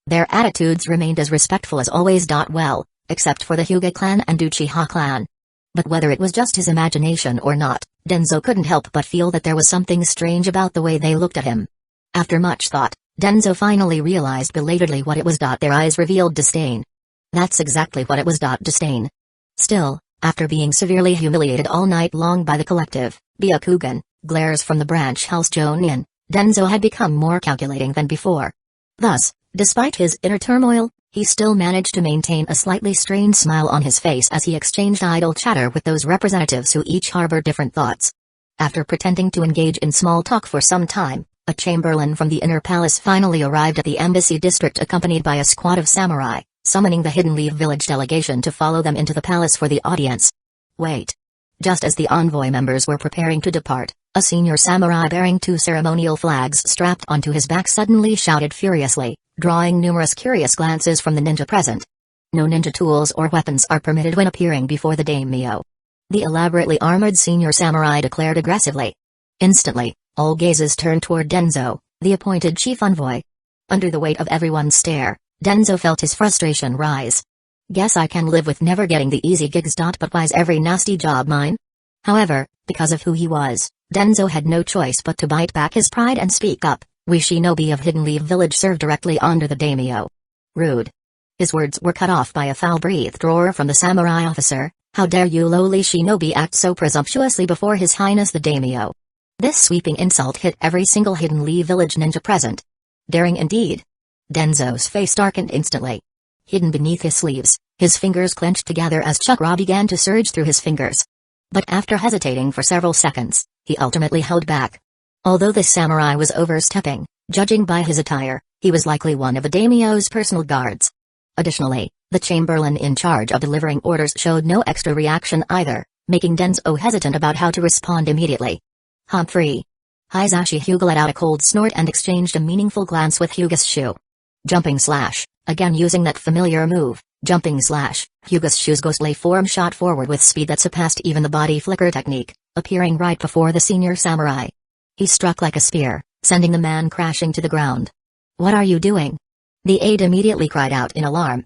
Their attitudes remained as respectful as always. Well, except for the Hyuga clan and Uchiha clan. But whether it was just his imagination or not, Denzo couldn't help but feel that there was something strange about the way they looked at him. After much thought, Denzo finally realized belatedly what it was. Their eyes revealed disdain. That's exactly what it was. Disdain. Still, after being severely humiliated all night long by the collective, Byakugan, glares from the branch house jonin, Denzo had become more calculating than before. Thus, despite his inner turmoil, he still managed to maintain a slightly strained smile on his face as he exchanged idle chatter with those representatives who each harbored different thoughts. After pretending to engage in small talk for some time, a chamberlain from the inner palace finally arrived at the embassy district accompanied by a squad of samurai, summoning the Hidden Lee village delegation to follow them into the palace for the audience. Wait. Just as the envoy members were preparing to depart, a senior samurai bearing 2 ceremonial flags strapped onto his back suddenly shouted furiously, drawing numerous curious glances from the ninja present. No ninja tools or weapons are permitted when appearing before the daimyo. The elaborately armored senior samurai declared aggressively. Instantly, all gazes turned toward Denzo, the appointed chief envoy. Under the weight of everyone's stare, Denzo felt his frustration rise. Guess I can live with never getting the easy gigs. But why's every nasty job mine? However, because of who he was, Denzo had no choice but to bite back his pride and speak up. We shinobi of Hidden Leaf Village serve directly under the daimyo. Rude. His words were cut off by a foul-breathed roar from the samurai officer. How dare you lowly shinobi act so presumptuously before His Highness the daimyo? This sweeping insult hit every single Hidden Leaf Village ninja present. Daring indeed. Denzo's face darkened instantly. Hidden beneath his sleeves, his fingers clenched together as chakra began to surge through his fingers. But after hesitating for several seconds, he ultimately held back. Although this samurai was overstepping, judging by his attire, he was likely one of the daimyo's personal guards. Additionally, the chamberlain in charge of delivering orders showed no extra reaction either, making Denzo hesitant about how to respond immediately. Humphrey. Hisashi Hyuga let out a cold snort and exchanged a meaningful glance with Hyuga's shoe. Jumping slash, again using that familiar move, jumping slash, Hyuga's shoe's ghostly form shot forward with speed that surpassed even the body flicker technique, appearing right before the senior samurai. He struck like a spear, sending the man crashing to the ground. What are you doing? The aide immediately cried out in alarm.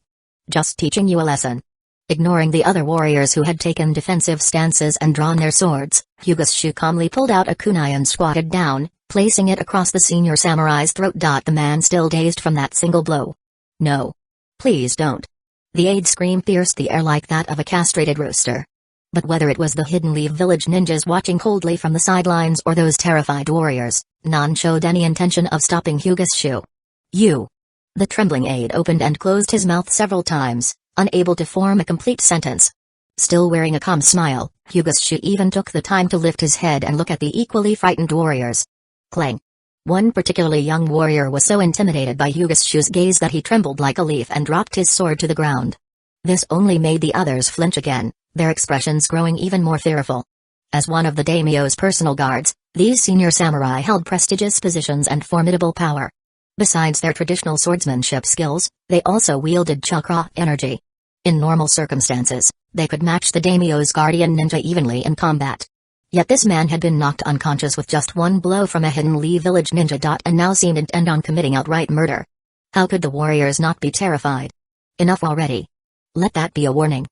Just teaching you a lesson. Ignoring the other warriors who had taken defensive stances and drawn their swords, Hyuga's shoe calmly pulled out a kunai and squatted down, placing it across the senior samurai's throat. The man still dazed from that single blow. No. Please don't. The aide scream pierced the air like that of a castrated rooster. But whether it was the Hidden Leaf Village ninjas watching coldly from the sidelines or those terrified warriors, none showed any intention of stopping Hyuga's shoe. You. The trembling aide opened and closed his mouth several times, unable to form a complete sentence. Still wearing a calm smile, Hyuga's shoe even took the time to lift his head and look at the equally frightened warriors. Clang. One particularly young warrior was so intimidated by Hyuga's shoe's gaze that he trembled like a leaf and dropped his sword to the ground. This only made the others flinch again, their expressions growing even more fearful. As one of the daimyo's personal guards, these senior samurai held prestigious positions and formidable power. Besides their traditional swordsmanship skills, they also wielded chakra energy. In normal circumstances, they could match the daimyo's guardian ninja evenly in combat. Yet this man had been knocked unconscious with just one blow from a Hidden Leaf Village ninja. And now seemed intent on committing outright murder. How could the warriors not be terrified? Enough already. Let that be a warning.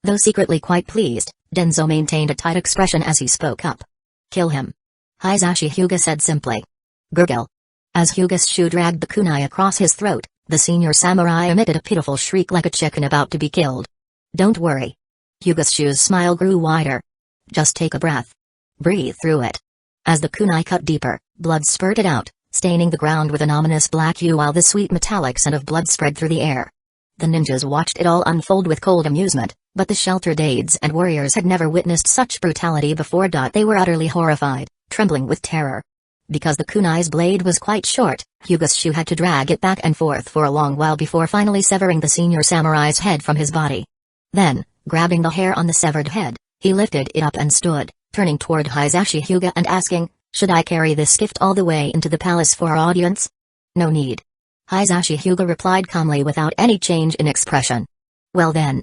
Though secretly quite pleased, Denzo maintained a tight expression as he spoke up. Kill him. Hisashi Hyuga said simply. Gurgle. As Hyuga's shoe dragged the kunai across his throat, the senior samurai emitted a pitiful shriek like a chicken about to be killed. Don't worry. Hyuga's shoe's smile grew wider. Just take a breath. Breathe through it. As the kunai cut deeper, blood spurted out, staining the ground with an ominous black hue while the sweet metallic scent of blood spread through the air. The ninjas watched it all unfold with cold amusement, but the sheltered aides and warriors had never witnessed such brutality before. They were utterly horrified, trembling with terror. Because the kunai's blade was quite short, Hyuga's shoe had to drag it back and forth for a long while before finally severing the senior samurai's head from his body. Then, grabbing the hair on the severed head, he lifted it up and stood, turning toward Hisashi Hyuga and asking, should I carry this gift all the way into the palace for audience? No need. Hisashi Hyuga replied calmly without any change in expression. Well then.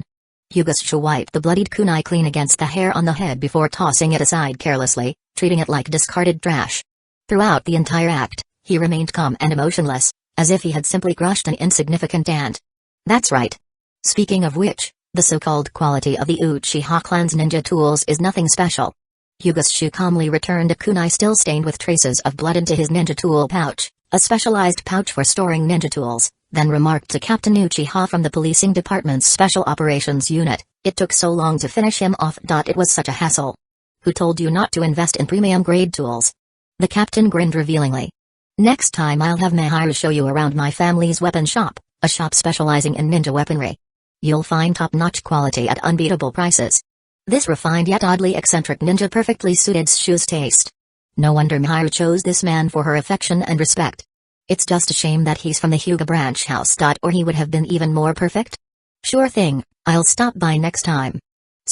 Hyuga's shoe wiped the bloodied kunai clean against the hair on the head before tossing it aside carelessly, treating it like discarded trash. Throughout the entire act, he remained calm and emotionless, as if he had simply crushed an insignificant ant. That's right. Speaking of which, the so-called quality of the Uchiha clan's ninja tools is nothing special. Hyuga's shoe calmly returned a kunai still stained with traces of blood into his ninja tool pouch, a specialized pouch for storing ninja tools, then remarked to Captain Uchiha from the policing department's special operations unit, it took so long to finish him off. It was such a hassle. Who told you not to invest in premium grade tools? The captain grinned revealingly. Next time I'll have Miharu show you around my family's weapon shop, a shop specializing in ninja weaponry. You'll find top-notch quality at unbeatable prices. This refined yet oddly eccentric ninja perfectly suited Shu's taste. No wonder Miharu chose this man for her affection and respect. It's just a shame that he's from the Hyuga branch house. Or he would have been even more perfect. Sure thing, I'll stop by next time.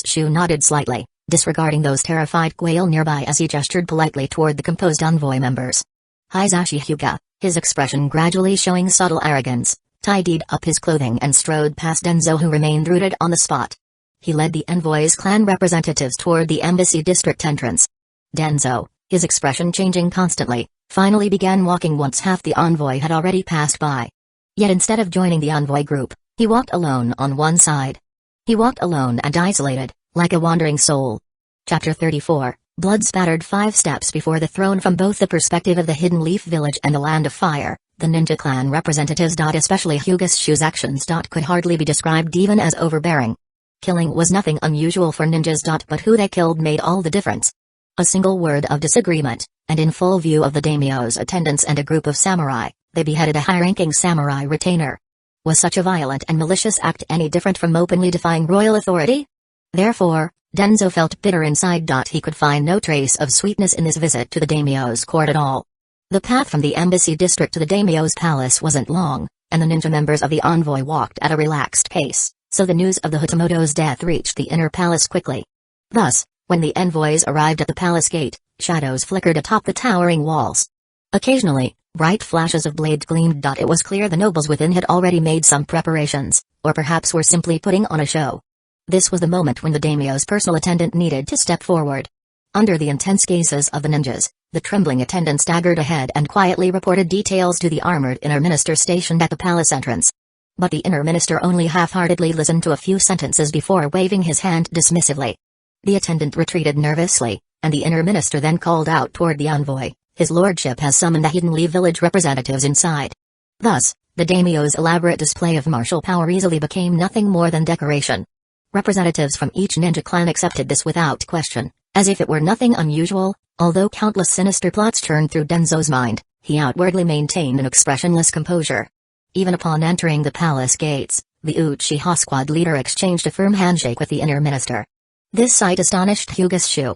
Shu nodded slightly, disregarding those terrified quail nearby as he gestured politely toward the composed envoy members. Hisashi Hyuga, his expression gradually showing subtle arrogance, tidied up his clothing and strode past Denzo, who remained rooted on the spot. He led the envoy's clan representatives toward the embassy district entrance. Denzo, his expression changing constantly, finally began walking once half the envoy had already passed by. Yet instead of joining the envoy group, he walked alone on one side. He walked alone and isolated, like a wandering soul. Chapter 34, Blood spattered 5 steps before the throne. From both the perspective of the Hidden Leaf Village and the Land of Fire, the ninja clan representatives, especially Hyuga Shu's actions, could hardly be described even as overbearing. Killing was nothing unusual for ninjas, but who they killed made all the difference. A single word of disagreement, and in full view of the daimyo's attendants and a group of samurai, they beheaded a high-ranking samurai retainer. Was such a violent and malicious act any different from openly defying royal authority? Therefore, Denzo felt bitter inside. He could find no trace of sweetness in this visit to the daimyo's court at all. The path from the embassy district to the daimyo's palace wasn't long, and the ninja members of the envoy walked at a relaxed pace, so the news of the Hatamoto's death reached the inner palace quickly. Thus, when the envoys arrived at the palace gate, shadows flickered atop the towering walls. Occasionally, bright flashes of blades gleamed. It was clear the nobles within had already made some preparations, or perhaps were simply putting on a show. This was the moment when the daimyo's personal attendant needed to step forward. Under the intense gazes of the ninjas, the trembling attendant staggered ahead and quietly reported details to the armored inner minister stationed at the palace entrance. But the inner minister only half-heartedly listened to a few sentences before waving his hand dismissively. The attendant retreated nervously, and the inner minister then called out toward the envoy, "His lordship has summoned the Hidden Leaf Village representatives inside." Thus, the daimyo's elaborate display of martial power easily became nothing more than decoration. Representatives from each ninja clan accepted this without question, as if it were nothing unusual. Although countless sinister plots churned through Denzo's mind, he outwardly maintained an expressionless composure. Even upon entering the palace gates, the Uchiha squad leader exchanged a firm handshake with the inner minister. This sight astonished Hyuga Shu.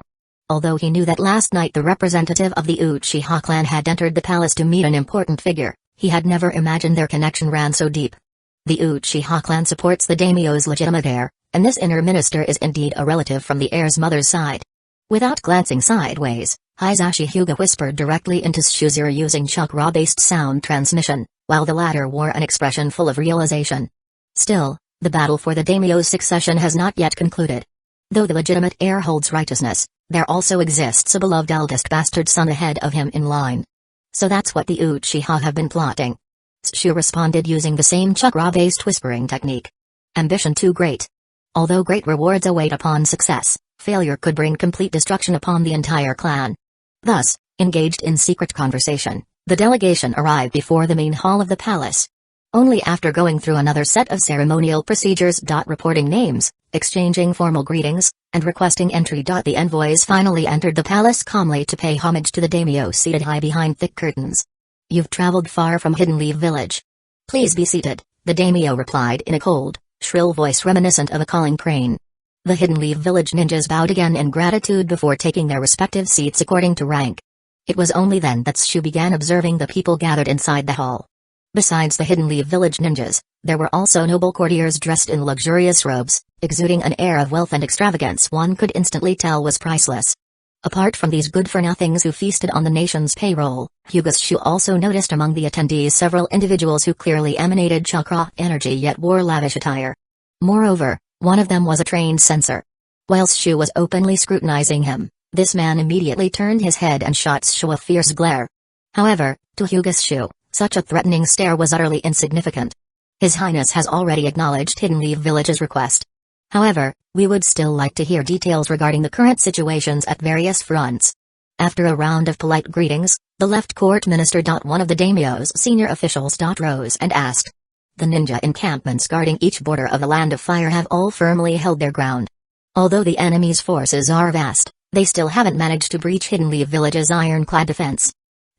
Although he knew that last night the representative of the Uchiha clan had entered the palace to meet an important figure, he had never imagined their connection ran so deep. The Uchiha clan supports the daimyo's legitimate heir, and this inner minister is indeed a relative from the heir's mother's side. Without glancing sideways, Hisashi Hyuga whispered directly into Shu's ear using chakra-based sound transmission, while the latter wore an expression full of realization. Still, the battle for the daimyo's succession has not yet concluded. Though the legitimate heir holds righteousness, there also exists a beloved eldest bastard son ahead of him in line. So that's what the Uchiha have been plotting. Shu responded using the same chakra-based whispering technique. Ambition too great. Although great rewards await upon success, failure could bring complete destruction upon the entire clan. Thus, engaged in secret conversation, the delegation arrived before the main hall of the palace. Only after going through another set of ceremonial procedures. Reporting names, exchanging formal greetings, and requesting entry. The envoys finally entered the palace calmly to pay homage to the daimyo seated high behind thick curtains. "You've traveled far from Hidden Leaf Village. Please be seated," the daimyo replied in a cold, shrill voice reminiscent of a calling crane. The Hidden Leaf Village ninjas bowed again in gratitude before taking their respective seats according to rank. It was only then that Shu began observing the people gathered inside the hall. Besides the Hidden Leaf Village ninjas, there were also noble courtiers dressed in luxurious robes, exuding an air of wealth and extravagance one could instantly tell was priceless. Apart from these good-for-nothings who feasted on the nation's payroll, Hyuga Shu also noticed among the attendees several individuals who clearly emanated chakra energy yet wore lavish attire. Moreover, one of them was a trained censor. Whilst Shu was openly scrutinizing him, this man immediately turned his head and shot Shu a fierce glare. However, to Hyuga Shu, such a threatening stare was utterly insignificant. His Highness has already acknowledged Hidden Leaf Village's request. However, we would still like to hear details regarding the current situations at various fronts. After a round of polite greetings, the left court minister. One of the daimyo's senior officials. Rose and asked. The ninja encampments guarding each border of the Land of Fire have all firmly held their ground. Although the enemy's forces are vast, they still haven't managed to breach Hidden Leaf Village's ironclad defense.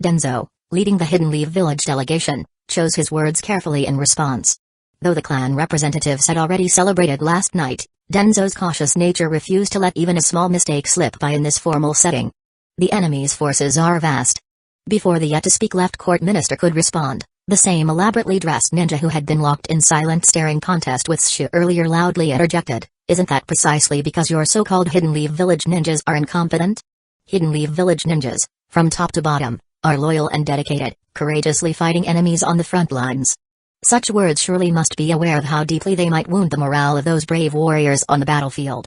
Denzo, leading the Hidden Leaf Village delegation, chose his words carefully in response. Though the clan representatives had already celebrated last night, Denzo's cautious nature refused to let even a small mistake slip by in this formal setting. The enemy's forces are vast. Before the yet-to-speak left court minister could respond, The same elaborately dressed ninja who had been locked in silent staring contest with Shu earlier loudly interjected, "Isn't that precisely because your so-called Hidden Leaf Village ninjas are incompetent? Hidden Leaf Village ninjas, from top to bottom, are loyal and dedicated, courageously fighting enemies on the front lines." Such words surely must be aware of how deeply they might wound the morale of those brave warriors on the battlefield.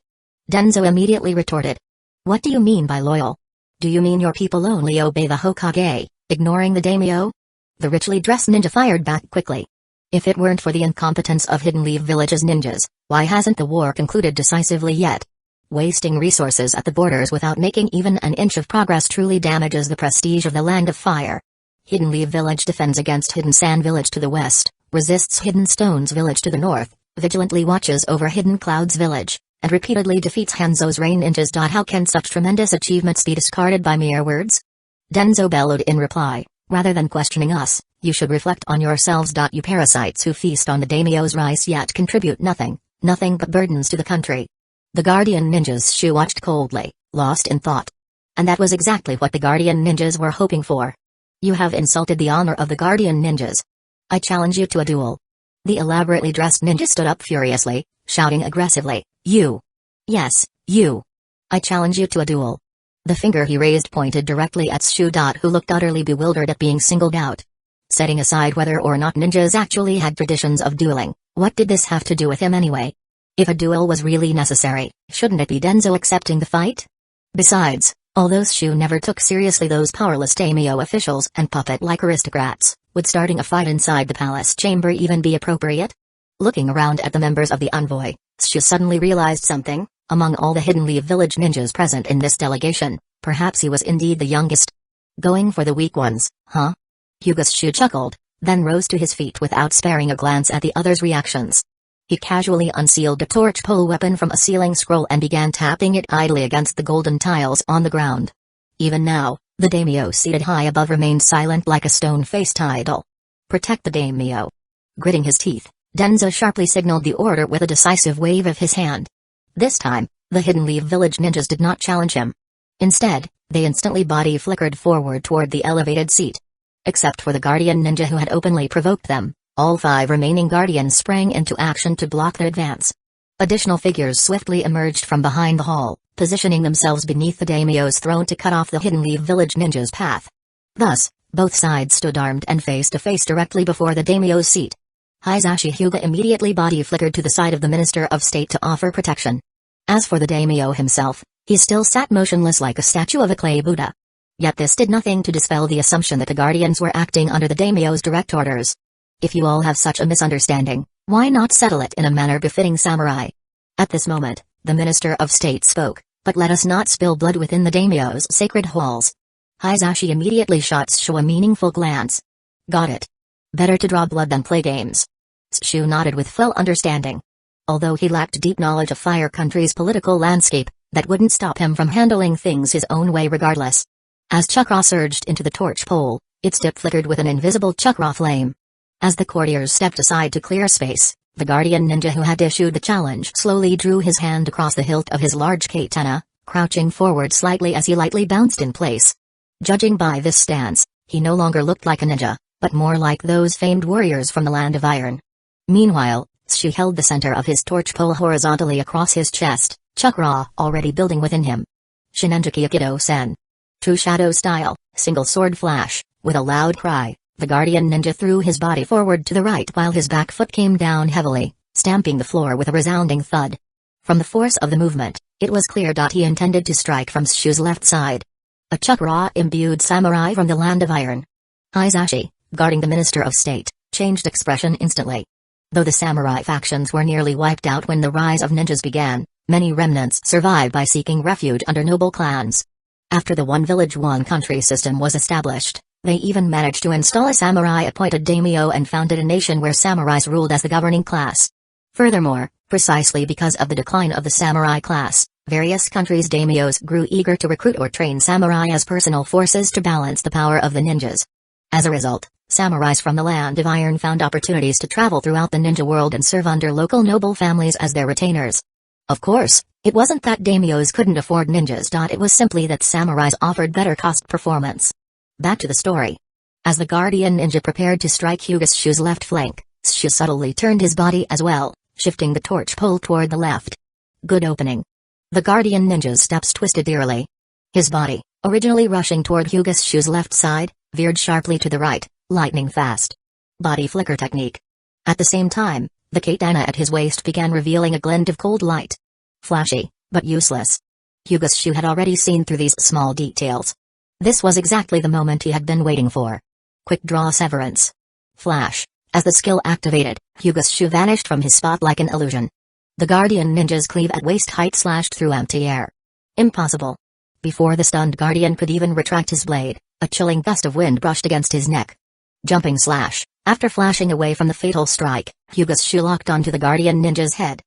Denzo immediately retorted. "What do you mean by loyal? Do you mean your people only obey the Hokage, ignoring the daimyo?" The richly dressed ninja fired back quickly. "If it weren't for the incompetence of Hidden Leaf Village's ninjas, why hasn't the war concluded decisively yet? Wasting resources at the borders without making even an inch of progress truly damages the prestige of the Land of Fire. Hidden Leaf Village defends against Hidden Sand Village to the west, resists Hidden Stones Village to the north, vigilantly watches over Hidden Clouds Village, and repeatedly defeats Hanzo's Rain Ninjas. How can such tremendous achievements be discarded by mere words?" Denzo bellowed in reply. "Rather than questioning us, you should reflect on yourselves. You parasites who feast on the daimyo's rice yet contribute nothing but burdens to the country." The Guardian Ninjas Shu watched coldly, lost in thought. And that was exactly what the Guardian Ninjas were hoping for. "You have insulted the honor of the Guardian Ninjas. I challenge you to a duel." The elaborately dressed ninja stood up furiously, shouting aggressively, "You! Yes, you! I challenge you to a duel." The finger he raised pointed directly at Shu. Who looked utterly bewildered at being singled out. Setting aside whether or not ninjas actually had traditions of dueling, what did this have to do with him anyway? If a duel was really necessary, shouldn't it be Denzo accepting the fight? Besides, although Shu never took seriously those powerless daimyo officials and puppet-like aristocrats, would starting a fight inside the palace chamber even be appropriate? Looking around at the members of the envoy, Shu suddenly realized something. Among all the Hidden Leaf Village ninjas present in this delegation, perhaps he was indeed the youngest. Going for the weak ones, huh? Hyuga Shu chuckled, then rose to his feet without sparing a glance at the others' reactions. He casually unsealed a torch pole weapon from a ceiling scroll and began tapping it idly against the golden tiles on the ground. Even now, the daimyo seated high above remained silent like a stone-faced idol. "Protect the daimyo." Gritting his teeth, Denzo sharply signaled the order with a decisive wave of his hand. This time, the Hidden Leaf Village ninjas did not challenge him. Instead, they instantly body flickered forward toward the elevated seat. Except for the Guardian Ninja who had openly provoked them, all 5 remaining Guardians sprang into action to block their advance. Additional figures swiftly emerged from behind the hall, positioning themselves beneath the daimyo's throne to cut off the Hidden Leaf Village ninjas' path. Thus, both sides stood armed and face to face directly before the daimyo's seat. Hisashi Hyuga immediately body flickered to the side of the Minister of State to offer protection. As for the daimyo himself, he still sat motionless like a statue of a clay Buddha. Yet this did nothing to dispel the assumption that the Guardians were acting under the daimyo's direct orders. If you all have such a misunderstanding, why not settle it in a manner befitting samurai? At this moment, the Minister of State spoke, "But let us not spill blood within the daimyo's sacred halls." Hisashi immediately shot Shu a meaningful glance. "Got it. Better to draw blood than play games." Shu nodded with full understanding. Although he lacked deep knowledge of Fire Country's political landscape, that wouldn't stop him from handling things his own way regardless. As chakra surged into the torch pole, its tip flickered with an invisible chakra flame. As the courtiers stepped aside to clear space, the Guardian Ninja who had issued the challenge slowly drew his hand across the hilt of his large katana, crouching forward slightly as he lightly bounced in place. Judging by this stance, he no longer looked like a ninja, but more like those famed warriors from the Land of Iron. Meanwhile, Shu held the center of his torch pole horizontally across his chest, chakra already building within him. Shinenjiki Aikido Sen. True shadow style, single sword flash. With a loud cry, the Guardian Ninja threw his body forward to the right while his back foot came down heavily, stamping the floor with a resounding thud. From the force of the movement, it was clear he intended to strike from Shu's left side. A chakra-imbued samurai from the Land of Iron. Hisashi, guarding the Minister of State, changed expression instantly. Though the samurai factions were nearly wiped out when the rise of ninjas began, many remnants survived by seeking refuge under noble clans. After the one village one country system was established, they even managed to install a samurai-appointed daimyo and founded a nation where samurais ruled as the governing class. Furthermore, precisely because of the decline of the samurai class, various countries' daimyos grew eager to recruit or train samurai as personal forces to balance the power of the ninjas. As a result, samurais from the Land of Iron found opportunities to travel throughout the ninja world and serve under local noble families as their retainers. Of course, it wasn't that daimyos couldn't afford ninjas. It was simply that samurais offered better cost performance. Back to the story. As the guardian ninja prepared to strike Hyuga's left flank, Shu subtly turned his body as well, shifting the torch pole toward the left. Good opening. The guardian ninja's steps twisted eerily. His body, originally rushing toward Hyuga's left side, veered sharply to the right, lightning fast. Body flicker technique. At the same time, the katana at his waist began revealing a glint of cold light. Flashy, but useless. Hyuga's had already seen through these small details. This was exactly the moment he had been waiting for. Quick draw severance. Flash. As the skill activated, Hyuga's vanished from his spot like an illusion. The guardian ninja's cleave at waist height slashed through empty air. Impossible. Before the stunned guardian could even retract his blade, a chilling gust of wind brushed against his neck. Jumping slash. After flashing away from the fatal strike, Hyuga's locked onto the guardian ninja's head.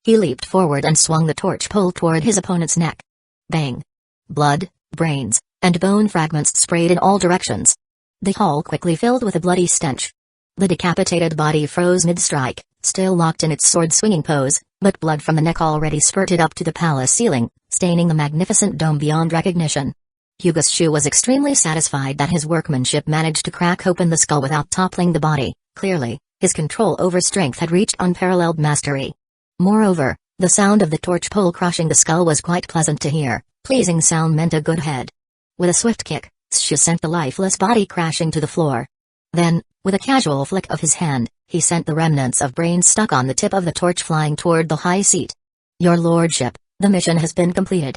He leaped forward and swung the torch pole toward his opponent's neck. Bang. Blood, brains, and bone fragments sprayed in all directions. The hall quickly filled with a bloody stench. The decapitated body froze mid-strike, still locked in its sword-swinging pose, but blood from the neck already spurted up to the palace ceiling, staining the magnificent dome beyond recognition. Hyuga's was extremely satisfied that his workmanship managed to crack open the skull without toppling the body. Clearly, his control over strength had reached unparalleled mastery. Moreover, the sound of the torch pole crushing the skull was quite pleasant to hear. Pleasing sound meant a good head. With a swift kick, Shu sent the lifeless body crashing to the floor. Then, with a casual flick of his hand, he sent the remnants of brains stuck on the tip of the torch flying toward the high seat. Your lordship, the mission has been completed.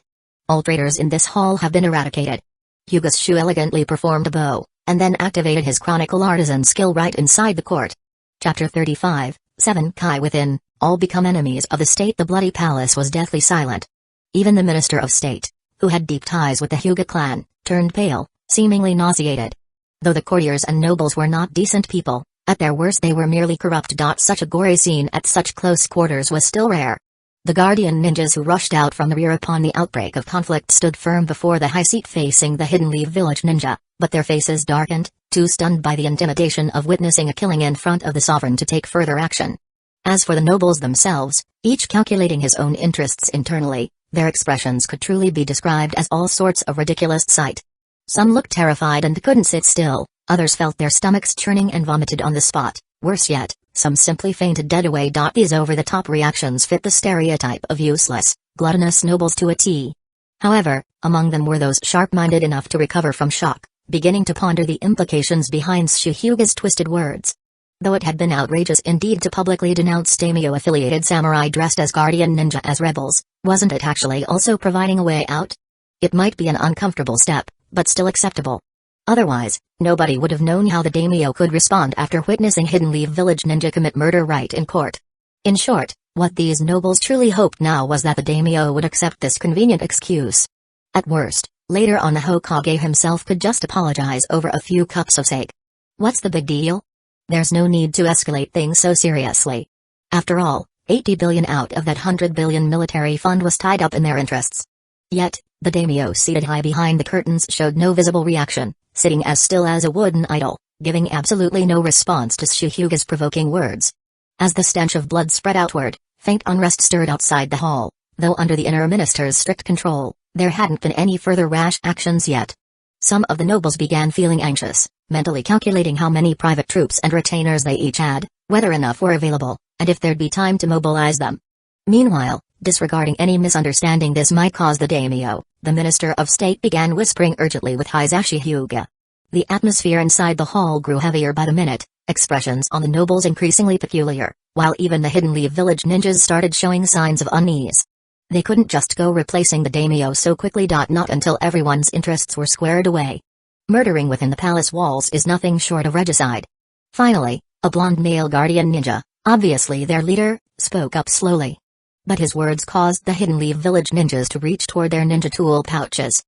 All traitors in this hall have been eradicated. Hyuga's elegantly performed a bow, and then activated his chronicle artisan skill right inside the court. Chapter 35, 7 Kai within, all become enemies of the state. The bloody palace was deathly silent. Even the minister of state, who had deep ties with the Hyuga clan, turned pale, seemingly nauseated. Though the courtiers and nobles were not decent people, at their worst they were merely corrupt. Such a gory scene at such close quarters was still rare. The guardian ninjas who rushed out from the rear upon the outbreak of conflict stood firm before the high seat facing the Hidden Leaf village ninja, but their faces darkened, too stunned by the intimidation of witnessing a killing in front of the sovereign to take further action. As for the nobles themselves, each calculating his own interests internally, their expressions could truly be described as all sorts of ridiculous sight. Some looked terrified and couldn't sit still, others felt their stomachs churning and vomited on the spot, worse yet, some simply fainted dead away. These over-the-top reactions fit the stereotype of useless, gluttonous nobles to a T. However, among them were those sharp-minded enough to recover from shock, beginning to ponder the implications behind Hyuga's twisted words. Though it had been outrageous indeed to publicly denounce daimyo-affiliated samurai dressed as guardian ninja as rebels, wasn't it actually also providing a way out? It might be an uncomfortable step, but still acceptable. Otherwise, nobody would have known how the daimyo could respond after witnessing Hidden Leaf village ninja commit murder right in court. In short, what these nobles truly hoped now was that the daimyo would accept this convenient excuse. At worst, later on the Hokage himself could just apologize over a few cups of sake. What's the big deal? There's no need to escalate things so seriously. After all, 80 billion out of that 100 billion military fund was tied up in their interests. Yet, the daimyo seated high behind the curtains showed no visible reaction, sitting as still as a wooden idol, giving absolutely no response to Hyuga's provoking words. As the stench of blood spread outward, faint unrest stirred outside the hall, though under the inner minister's strict control, there hadn't been any further rash actions yet. Some of the nobles began feeling anxious, mentally calculating how many private troops and retainers they each had, whether enough were available, and if there'd be time to mobilize them. Meanwhile, disregarding any misunderstanding this might cause the daimyo, the minister of state began whispering urgently with Hisashi Hyuga. The atmosphere inside the hall grew heavier by the minute, expressions on the nobles increasingly peculiar, while even the Hidden Leaf village ninjas started showing signs of unease. They couldn't just go replacing the daimyo so quickly. Not until everyone's interests were squared away. Murdering within the palace walls is nothing short of regicide. Finally, a blonde male guardian ninja, obviously their leader, spoke up slowly. But his words caused the Hidden Leaf village ninjas to reach toward their ninja tool pouches.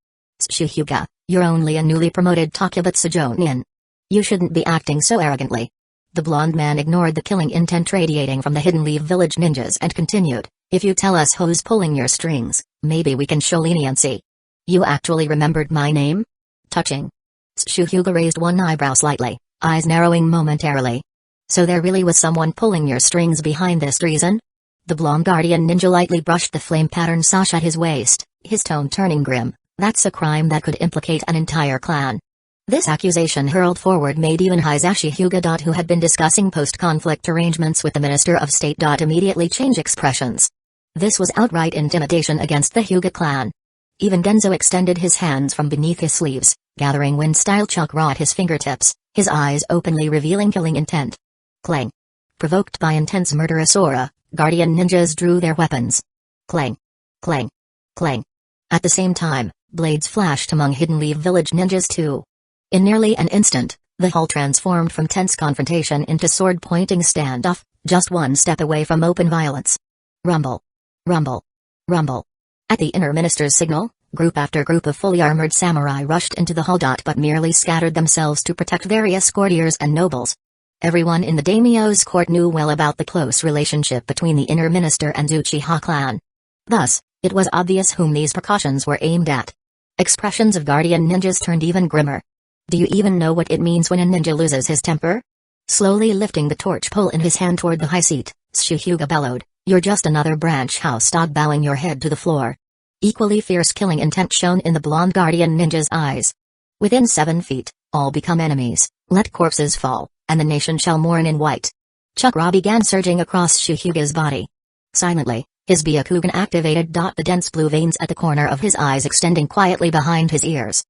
Hyuga, you're only a newly promoted Takebutsu Jonin. You shouldn't be acting so arrogantly. The blonde man ignored the killing intent radiating from the Hidden Leaf village ninjas and continued, if you tell us who's pulling your strings, maybe we can show leniency. You actually remembered my name? Touching. Hyuga raised one eyebrow slightly, eyes narrowing momentarily. So there really was someone pulling your strings behind this treason? The blonde guardian ninja lightly brushed the flame-patterned sash at his waist, his tone turning grim. That's a crime that could implicate an entire clan. This accusation hurled forward made even Hisashi Hyuga, who had been discussing post-conflict arrangements with the Minister of State, immediately change expressions. This was outright intimidation against the Hyuga clan. Even Genzo extended his hands from beneath his sleeves, gathering wind-style chakra at his fingertips, his eyes openly revealing killing intent. Clang. Provoked by intense murderous aura, guardian ninjas drew their weapons. Clang. Clang. Clang. At the same time, blades flashed among Hidden Leaf Village ninjas too. In nearly an instant, the hall transformed from tense confrontation into sword-pointing standoff, just one step away from open violence. Rumble. Rumble. Rumble. At the inner minister's signal, group after group of fully armored samurai rushed into the hall, but merely scattered themselves to protect various courtiers and nobles. Everyone in the daimyo's court knew well about the close relationship between the inner minister and Uchiha clan. Thus, it was obvious whom these precautions were aimed at. Expressions of guardian ninjas turned even grimmer. Do you even know what it means when a ninja loses his temper? Slowly lifting the torch pole in his hand toward the high seat, Hyuga bellowed, "You're just another branch house dog bowing your head to the floor." Equally fierce killing intent shone in the blonde guardian ninja's eyes. Within 7 feet, all become enemies, let corpses fall, and the nation shall mourn in white. Chakra began surging across Hyuga's body. Silently, his Byakugan activated. The dense blue veins at the corner of his eyes extending quietly behind his ears.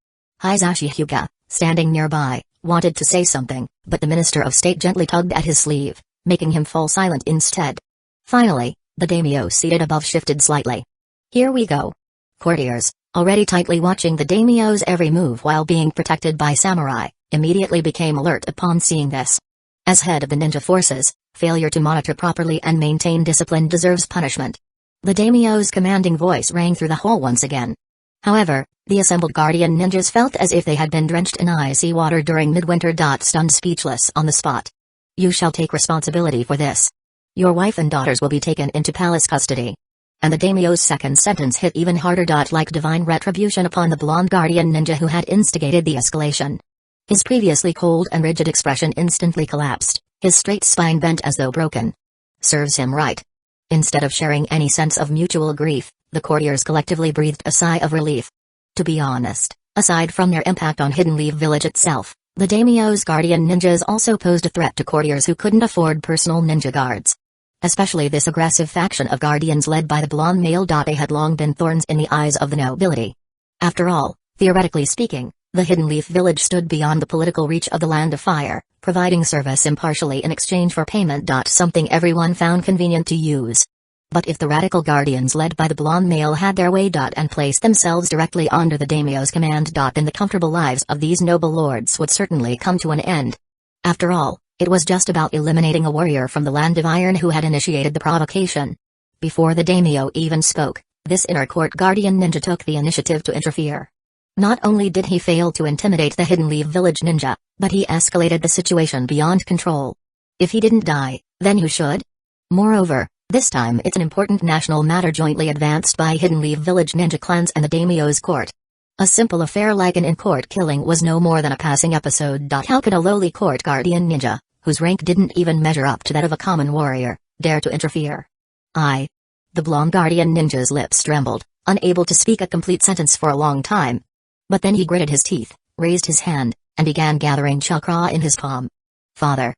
Hisashi Hyuga, standing nearby, wanted to say something, but the Minister of State gently tugged at his sleeve, making him fall silent instead. Finally, the daimyo seated above shifted slightly. Here we go. Courtiers, already tightly watching the daimyo's every move while being protected by samurai, immediately became alert upon seeing this. As head of the ninja forces, failure to monitor properly and maintain discipline deserves punishment. The daimyo's commanding voice rang through the hall once again. However, the assembled guardian ninjas felt as if they had been drenched in icy water during midwinter. Stunned speechless on the spot. You shall take responsibility for this. Your wife and daughters will be taken into palace custody. And the daimyo's second sentence hit even harder. Like divine retribution upon the blonde guardian ninja who had instigated the escalation. His previously cold and rigid expression instantly collapsed, his straight spine bent as though broken. Serves him right. Instead of sharing any sense of mutual grief, the courtiers collectively breathed a sigh of relief. To be honest, aside from their impact on Hidden Leaf Village itself, the daimyo's guardian ninjas also posed a threat to courtiers who couldn't afford personal ninja guards. Especially this aggressive faction of guardians led by the blonde male. They had long been thorns in the eyes of the nobility. After all, theoretically speaking, the Hidden Leaf Village stood beyond the political reach of the Land of Fire, providing service impartially in exchange for payment. Something everyone found convenient to use. But if the radical guardians led by the blonde male had their way. And placed themselves directly under the daimyo's command. Then the comfortable lives of these noble lords would certainly come to an end. After all, it was just about eliminating a warrior from the Land of Iron who had initiated the provocation. Before the daimyo even spoke, this inner court guardian ninja took the initiative to interfere. Not only did he fail to intimidate the Hidden Leaf Village ninja, but he escalated the situation beyond control. If he didn't die, then who should? Moreover, this time it's an important national matter jointly advanced by Hidden Leaf Village ninja clans and the daimyo's court. A simple affair like an in-court killing was no more than a passing episode. How could a lowly court guardian ninja, whose rank didn't even measure up to that of a common warrior, dare to interfere? The blonde guardian ninja's lips trembled, unable to speak a complete sentence for a long time. But then he gritted his teeth, raised his hand, and began gathering chakra in his palm. Father!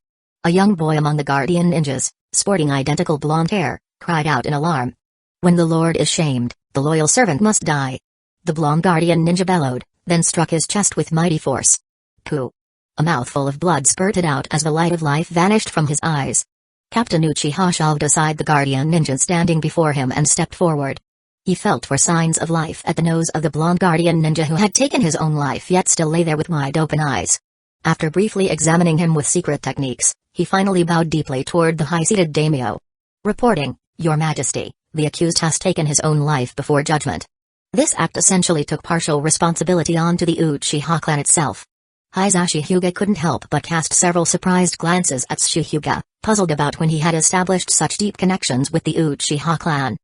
A young boy among the guardian ninjas, sporting identical blonde hair, cried out in alarm. When the lord is shamed, the loyal servant must die. The blonde guardian ninja bellowed, then struck his chest with mighty force. Pooh! A mouthful of blood spurted out as the light of life vanished from his eyes. Captain Uchiha shoved aside the guardian ninja standing before him and stepped forward. He felt for signs of life at the nose of the blonde guardian ninja who had taken his own life yet still lay there with wide open eyes. After briefly examining him with secret techniques, he finally bowed deeply toward the high-seated daimyo. Reporting, Your Majesty, the accused has taken his own life before judgment. This act essentially took partial responsibility onto the Uchiha clan itself. Hisashi Hyuga couldn't help but cast several surprised glances at Hyuga, puzzled about when he had established such deep connections with the Uchiha clan.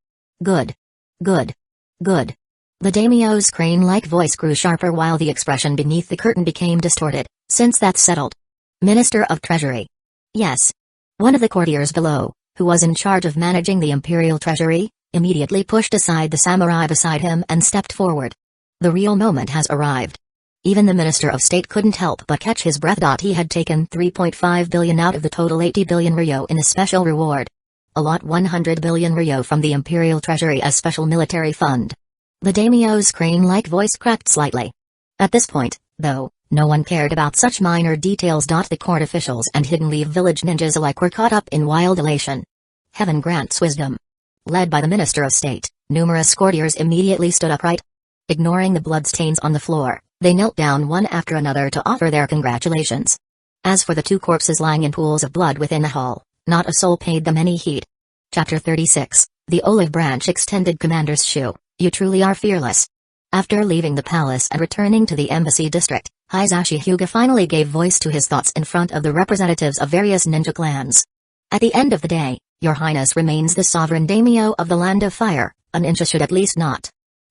Good. Good. Good. The daimyo's crane-like voice grew sharper while the expression beneath the curtain became distorted. Since that's settled. Minister of Treasury. Yes. One of the courtiers below, who was in charge of managing the imperial treasury, immediately pushed aside the samurai beside him and stepped forward. The real moment has arrived. Even the Minister of State couldn't help but catch his breath. He had taken 3.5 billion out of the total 80 billion ryo in a special reward. Allot 100 billion ryo from the Imperial Treasury as special military fund. The daimyo's crane-like voice cracked slightly. At this point, though, no one cared about such minor details. The court officials and Hidden Leaf Village ninjas alike were caught up in wild elation. Heaven grants wisdom. Led by the Minister of State, numerous courtiers immediately stood upright. Ignoring the bloodstains on the floor, they knelt down one after another to offer their congratulations. As for the two corpses lying in pools of blood within the hall, not a soul paid them any heed. Chapter 36, The Olive Branch Extended. Commander's Shu, you truly are fearless. After leaving the palace and returning to the embassy district, Hisashi Hyuga finally gave voice to his thoughts in front of the representatives of various ninja clans. At the end of the day, Your Highness remains the sovereign daimyo of the Land of Fire, a ninja should at least not.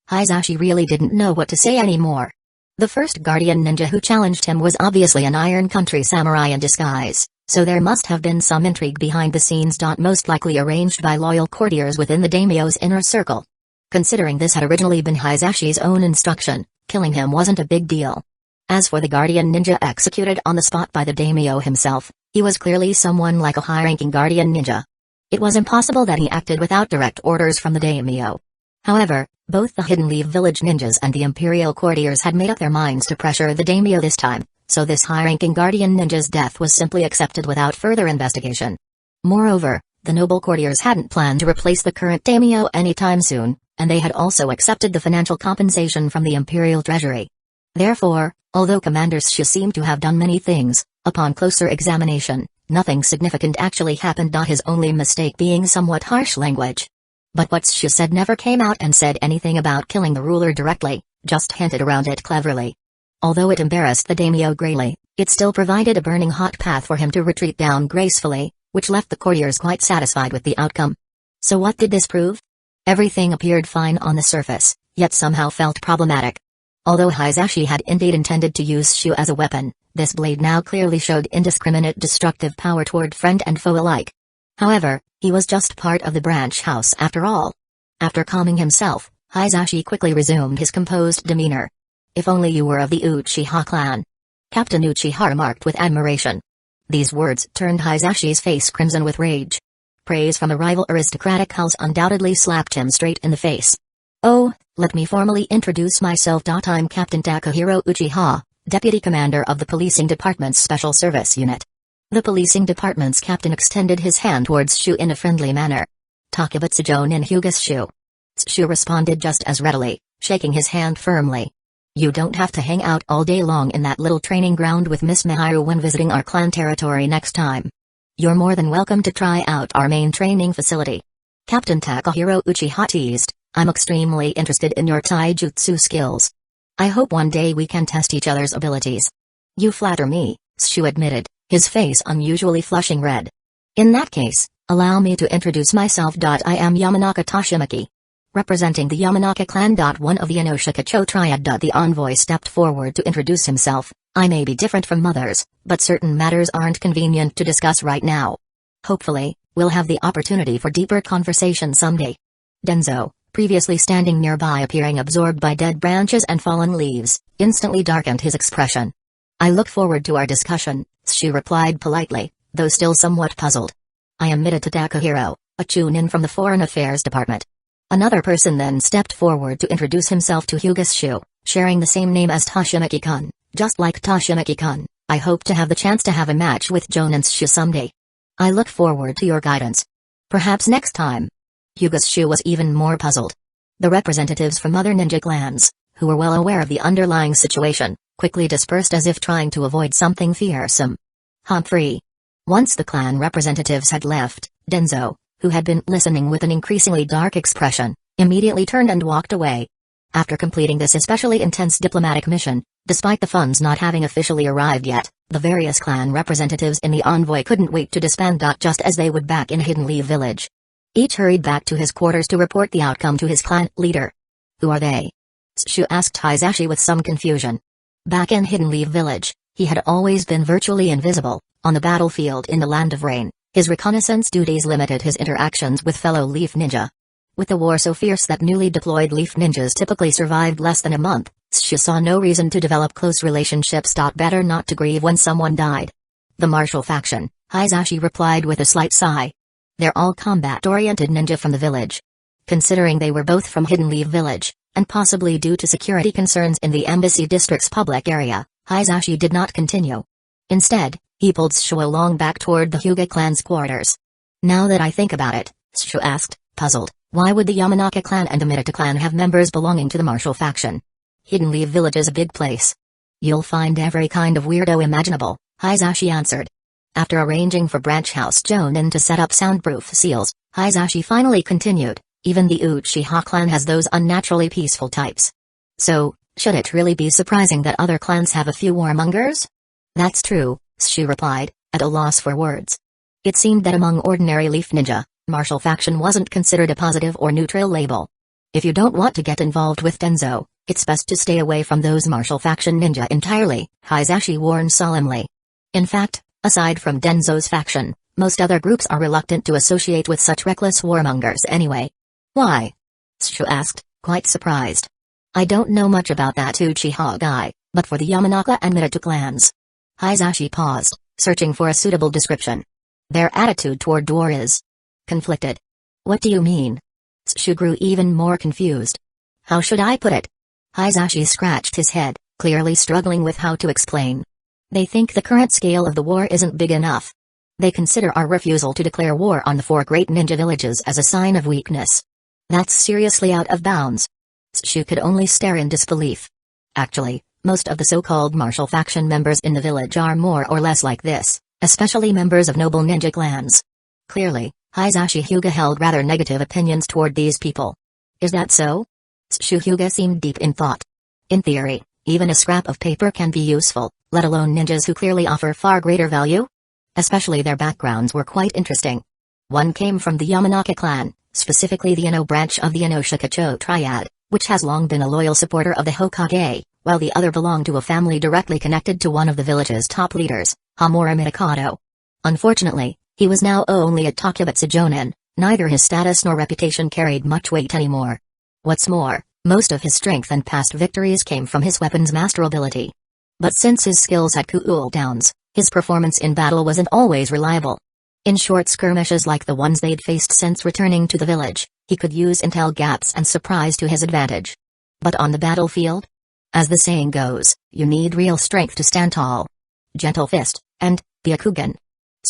Hisashi really didn't know what to say anymore. The first guardian ninja who challenged him was obviously an Iron Country samurai in disguise, so there must have been some intrigue behind the scenes. Most likely arranged by loyal courtiers within the daimyo's inner circle. Considering this had originally been Hisashi's own instruction, killing him wasn't a big deal. As for the guardian ninja executed on the spot by the daimyo himself, he was clearly someone like a high-ranking guardian ninja. It was impossible that he acted without direct orders from the daimyo. However, both the Hidden Leaf Village ninjas and the Imperial courtiers had made up their minds to pressure the daimyo this time, so this high-ranking guardian ninja's death was simply accepted without further investigation. Moreover, the noble courtiers hadn't planned to replace the current daimyo anytime soon, and they had also accepted the financial compensation from the Imperial Treasury. Therefore, although Commander Shu seemed to have done many things, upon closer examination, nothing significant actually happened. His only mistake being somewhat harsh language. But what Shu said never came out and said anything about killing the ruler directly, just hinted around it cleverly. Although it embarrassed the daimyo greatly, it still provided a burning hot path for him to retreat down gracefully, which left the courtiers quite satisfied with the outcome. So what did this prove? Everything appeared fine on the surface, yet somehow felt problematic. Although Hisashi had indeed intended to use Shu as a weapon, this blade now clearly showed indiscriminate destructive power toward friend and foe alike. However, he was just part of the branch house after all. After calming himself, Hisashi quickly resumed his composed demeanor. If only you were of the Uchiha clan. Captain Uchiha remarked with admiration. These words turned Hisashi's face crimson with rage. Praise from a rival aristocratic house undoubtedly slapped him straight in the face. Oh, let me formally introduce myself. I'm Captain Takahiro Uchiha, Deputy Commander of the Policing Department's Special Service Unit. The Policing Department's captain extended his hand towards Shu in a friendly manner. Takabutsu Jonin Hyuga's Shu. Shu responded just as readily, shaking his hand firmly. You don't have to hang out all day long in that little training ground with Miss Miharu when visiting our clan territory next time. You're more than welcome to try out our main training facility. Captain Takahiro Uchiha teased, I'm extremely interested in your taijutsu skills. I hope one day we can test each other's abilities. You flatter me, Shu admitted, his face unusually flushing red. In that case, allow me to introduce myself. I am Yamanaka Toshimaki. Representing the Yamanaka clan. One of the Inoshikacho triad. The envoy stepped forward to introduce himself. I may be different from others, but certain matters aren't convenient to discuss right now. Hopefully, we'll have the opportunity for deeper conversation someday. Denzo, previously standing nearby appearing absorbed by dead branches and fallen leaves, instantly darkened his expression. I look forward to our discussion, Shu replied politely, though still somewhat puzzled. I am Midata Takahiro, a chunin from the Foreign Affairs Department. Another person then stepped forward to introduce himself to Hyuga's Shu, sharing the same name as Toshimaki-kun. Just like Toshimaki-kun, I hope to have the chance to have a match with Jonin's Shu someday. I look forward to your guidance. Perhaps next time. Hyuga's Shu was even more puzzled. The representatives from other ninja clans, who were well aware of the underlying situation, quickly dispersed as if trying to avoid something fearsome. Humphrey. Once the clan representatives had left, Denzo, who had been listening with an increasingly dark expression, immediately turned and walked away. After completing this especially intense diplomatic mission, despite the funds not having officially arrived yet, the various clan representatives in the envoy couldn't wait to disband. Just as they would back in Hidden Leaf Village. Each hurried back to his quarters to report the outcome to his clan leader. Who are they? Shu asked Hisashi with some confusion. Back in Hidden Leaf Village, he had always been virtually invisible. On the battlefield in the Land of Rain, his reconnaissance duties limited his interactions with fellow Leaf Ninja. With the war so fierce that newly deployed Leaf Ninjas typically survived less than a month, She saw no reason to develop close relationships. Better not to grieve when someone died. The martial faction, Hisashi replied with a slight sigh. They're all combat-oriented ninja from the village. Considering they were both from Hidden Leaf Village, and possibly due to security concerns in the Embassy District's public area, Hisashi did not continue. Instead, he pulled Shu along back toward the Hyuga clan's quarters. Now that I think about it, Shu asked, puzzled, why would the Yamanaka clan and the Minato clan have members belonging to the martial faction? Hidden Leaf Village is a big place. You'll find every kind of weirdo imaginable, Hisashi answered. After arranging for Branch House Jonin to set up soundproof seals, Hisashi finally continued, even the Uchiha clan has those unnaturally peaceful types. So, should it really be surprising that other clans have a few warmongers? That's true, Shu replied, at a loss for words. It seemed that among ordinary leaf ninja, martial faction wasn't considered a positive or neutral label. If you don't want to get involved with Denzo, it's best to stay away from those martial faction ninja entirely, Hisashi warned solemnly. In fact, aside from Denzo's faction, most other groups are reluctant to associate with such reckless warmongers anyway. Why? Shu asked, quite surprised. I don't know much about that Uchiha guy, but for the Yamanaka and Minato clans. Hisashi paused, searching for a suitable description. Their attitude toward war is conflicted. What do you mean? Shu grew even more confused. How should I put it? Hisashi scratched his head, clearly struggling with how to explain. They think the current scale of the war isn't big enough. They consider our refusal to declare war on the 4 great ninja villages as a sign of weakness. That's seriously out of bounds. Shu could only stare in disbelief. Actually, most of the so-called martial faction members in the village are more or less like this, especially members of noble ninja clans. Clearly, Hisashi Hyuga held rather negative opinions toward these people. Is that so? Shu Hyuga seemed deep in thought. In theory, even a scrap of paper can be useful, let alone ninjas who clearly offer far greater value? Especially their backgrounds were quite interesting. One came from the Yamanaka clan, specifically the Ino branch of the Inoshikacho triad, which has long been a loyal supporter of the Hokage, while the other belonged to a family directly connected to one of the village's top leaders, Hamura Mitakato. Unfortunately, he was now only a Takebutsu Jonin, neither his status nor reputation carried much weight anymore. What's more, most of his strength and past victories came from his weapons master ability. But since his skills had cooled downs, his performance in battle wasn't always reliable. In short skirmishes like the ones they'd faced since returning to the village, he could use intel gaps and surprise to his advantage. But on the battlefield? As the saying goes, you need real strength to stand tall. Gentle fist, and Byakugan.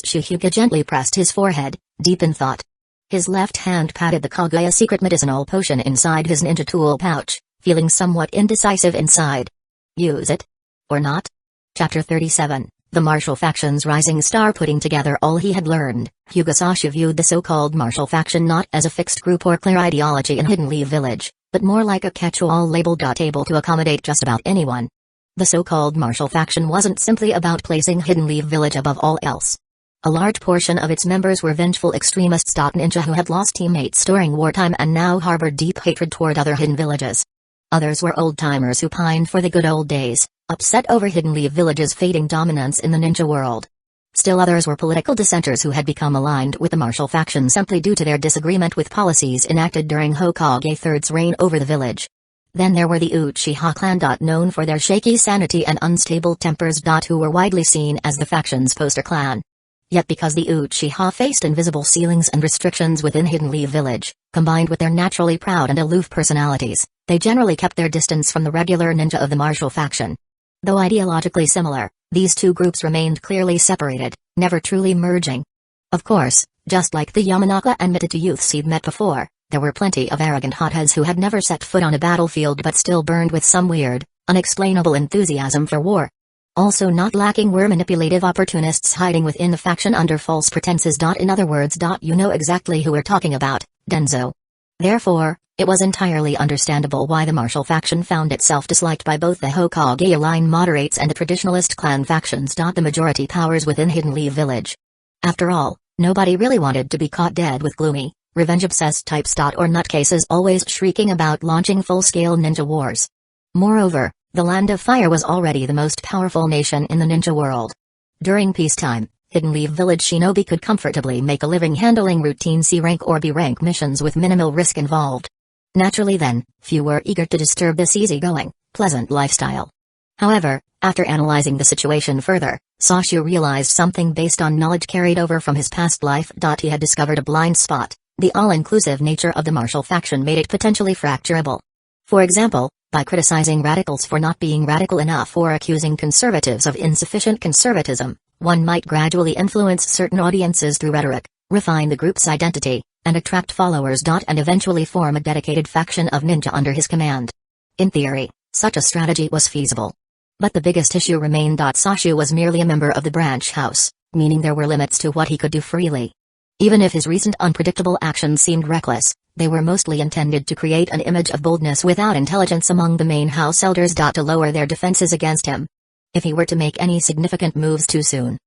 Shu Hyuga gently pressed his forehead, deep in thought. His left hand patted the Kaguya secret medicinal potion inside his ninja tool pouch, feeling somewhat indecisive inside. Use it? Or not? Chapter 37, The Martial Faction's Rising Star. Putting together all he had learned, Hyuga Sasha viewed the so-called martial faction not as a fixed group or clear ideology in Hidden Leaf Village, but more like a catch-all label able to accommodate just about anyone. The so-called martial faction wasn't simply about placing Hidden Leaf Village above all else. A large portion of its members were vengeful extremists. Ninja who had lost teammates during wartime and now harbored deep hatred toward other hidden villages. Others were old-timers who pined for the good old days, upset over Hidden Leaf Village's fading dominance in the ninja world. Still others were political dissenters who had become aligned with the martial faction simply due to their disagreement with policies enacted during Hokage III's reign over the village. Then there were the Uchiha clan. Known for their shaky sanity and unstable tempers. Who were widely seen as the faction's poster clan. Yet because the Uchiha faced invisible ceilings and restrictions within Hidden Leaf Village, combined with their naturally proud and aloof personalities, they generally kept their distance from the regular ninja of the martial faction. Though ideologically similar, these two groups remained clearly separated, never truly merging. Of course, just like the Yamanaka and Minato youths he'd met before, there were plenty of arrogant hotheads who had never set foot on a battlefield but still burned with some weird, unexplainable enthusiasm for war. Also not lacking were manipulative opportunists hiding within the faction under false pretenses. In other words, you know exactly who we're talking about, Denzo. Therefore, it was entirely understandable why the martial faction found itself disliked by both the Hokage line moderates and the traditionalist clan factions. The majority powers within Hidden Leaf Village. After all, nobody really wanted to be caught dead with gloomy, revenge-obsessed types. Or nutcases always shrieking about launching full-scale ninja wars. Moreover, the Land of Fire was already the most powerful nation in the ninja world. During peacetime, Hidden Leaf Village shinobi could comfortably make a living handling routine C-rank or B-rank missions with minimal risk involved. Naturally then, few were eager to disturb this easygoing, pleasant lifestyle. However, after analyzing the situation further, Sashu realized something based on knowledge carried over from his past life. He had discovered a blind spot. The all-inclusive nature of the martial faction made it potentially fracturable. For example, by criticizing radicals for not being radical enough or accusing conservatives of insufficient conservatism, one might gradually influence certain audiences through rhetoric, refine the group's identity, and attract followers. And eventually form a dedicated faction of ninja under his command. In theory, such a strategy was feasible. But the biggest issue remained. Sashu was merely a member of the branch house, meaning there were limits to what he could do freely. Even if his recent unpredictable actions seemed reckless, they were mostly intended to create an image of boldness without intelligence among the main house elders. To lower their defenses against him. If he were to make any significant moves too soon.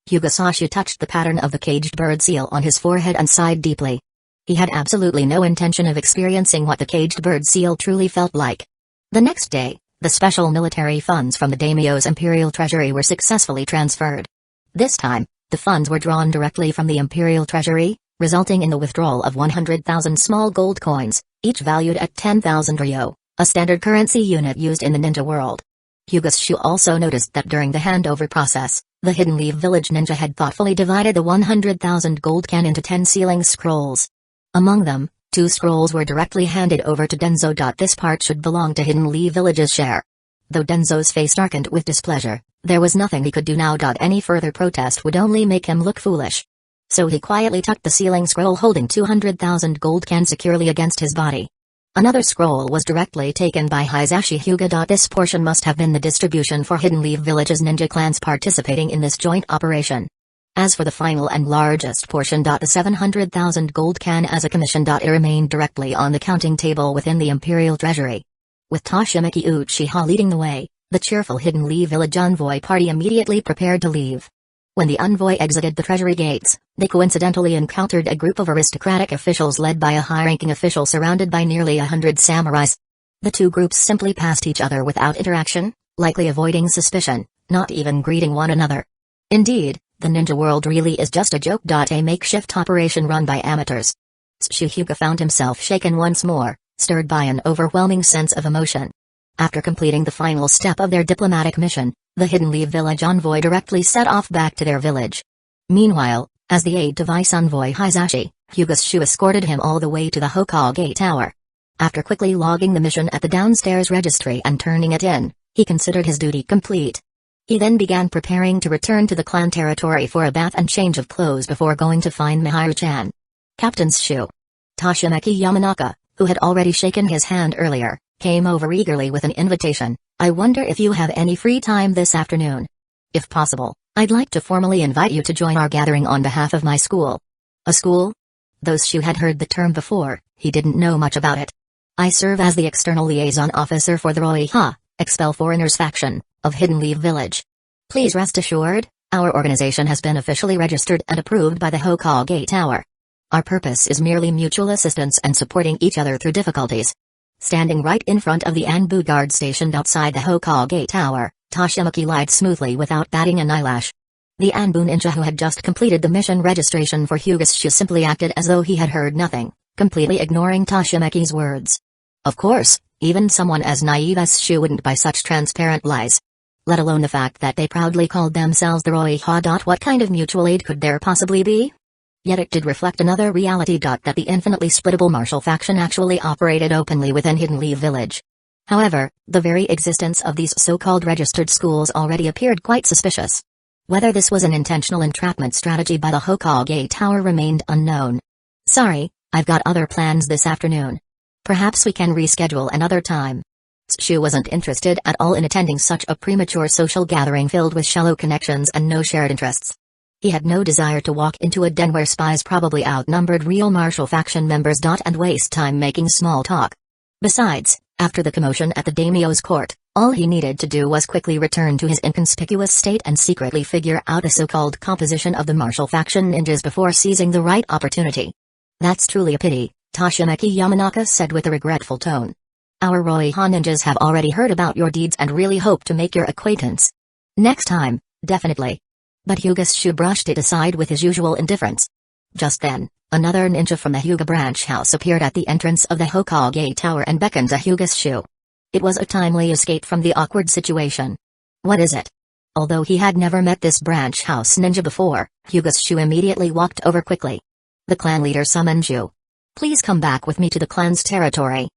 Hyuga Sashu touched the pattern of the caged bird seal on his forehead and sighed deeply. He had absolutely no intention of experiencing what the caged bird seal truly felt like. The next day, the special military funds from the daimyo's imperial treasury were successfully transferred. This time, the funds were drawn directly from the imperial treasury, resulting in the withdrawal of 100,000 small gold coins, each valued at 10,000 ryo, a standard currency unit used in the ninja world. Hyuga Shu also noticed that during the handover process, the Hidden Leaf Village ninja had thoughtfully divided the 100,000 gold can into 10 sealing scrolls. Among them, 2 scrolls were directly handed over to Denzo. This part should belong to Hidden Leaf Village's share. Though Denzo's face darkened with displeasure, there was nothing he could do now. Any further protest would only make him look foolish. So he quietly tucked the sealing scroll holding 200,000 gold can securely against his body. Another scroll was directly taken by Hisashi Hyuga. This portion must have been the distribution for Hidden Leaf Village's ninja clans participating in this joint operation. As for the final and largest portion, the 700,000 gold can as a commission, it remained directly on the counting table within the Imperial Treasury. With Toshimiki Uchiha leading the way, the cheerful Hidden Leaf Village envoy party immediately prepared to leave. When the envoy exited the treasury gates, they coincidentally encountered a group of aristocratic officials led by a high-ranking official surrounded by nearly 100 samurais. The two groups simply passed each other without interaction, likely avoiding suspicion, not even greeting one another. Indeed, the ninja world really is just a joke. A makeshift operation run by amateurs. Hyuga found himself shaken once more, stirred by an overwhelming sense of emotion. After completing the final step of their diplomatic mission, the Hidden Leaf Village envoy directly set off back to their village. Meanwhile, as the aide to Vice Envoy Hisashi, Hyuga Shu escorted him all the way to the Hokage Tower. After quickly logging the mission at the downstairs registry and turning it in, he considered his duty complete. He then began preparing to return to the clan territory for a bath and change of clothes before going to find Miharu-chan. Captain Shu. Toshimeki Yamanaka, who had already shaken his hand earlier, came over eagerly with an invitation. I wonder if you have any free time this afternoon. If possible, I'd like to formally invite you to join our gathering on behalf of my school. A school? Though Shu had heard the term before, he didn't know much about it. I serve as the external liaison officer for the Roiha, Expel Foreigners faction, of Hidden Leaf Village. Please rest assured, our organization has been officially registered and approved by the Hokage Tower. Our purpose is merely mutual assistance and supporting each other through difficulties. Standing right in front of the Anbu guard stationed outside the Hokage Tower, Toshimiki lied smoothly without batting an eyelash. The Anbu ninja who had just completed the mission registration for Hyuga Shu simply acted as though he had heard nothing, completely ignoring Toshimiki's words. Of course, even someone as naive as Shu wouldn't buy such transparent lies. Let alone the fact that they proudly called themselves the Roiha. What kind of mutual aid could there possibly be? Yet it did reflect another reality. That the infinitely splittable martial faction actually operated openly within Hidden Leaf Village. However, the very existence of these so-called registered schools already appeared quite suspicious. Whether this was an intentional entrapment strategy by the Hokage Tower remained unknown. Sorry, I've got other plans this afternoon. Perhaps we can reschedule another time. Shu wasn't interested at all in attending such a premature social gathering filled with shallow connections and no shared interests. He had no desire to walk into a den where spies probably outnumbered real martial faction members. And waste time making small talk. Besides, after the commotion at the daimyo's court, all he needed to do was quickly return to his inconspicuous state and secretly figure out a so-called composition of the martial faction ninjas before seizing the right opportunity. That's truly a pity, Toshimeki Yamanaka said with a regretful tone. Our Roiha ninjas have already heard about your deeds and really hope to make your acquaintance. Next time, definitely. But Hyuga Shu brushed it aside with his usual indifference. Just then, another ninja from the Hyuga branch house appeared at the entrance of the Hokage Tower and beckoned to Hyuga Shu. It was a timely escape from the awkward situation. What is it? Although he had never met this branch house ninja before, Hyuga immediately walked over quickly. The clan leader summoned you. Please come back with me to the clan's territory.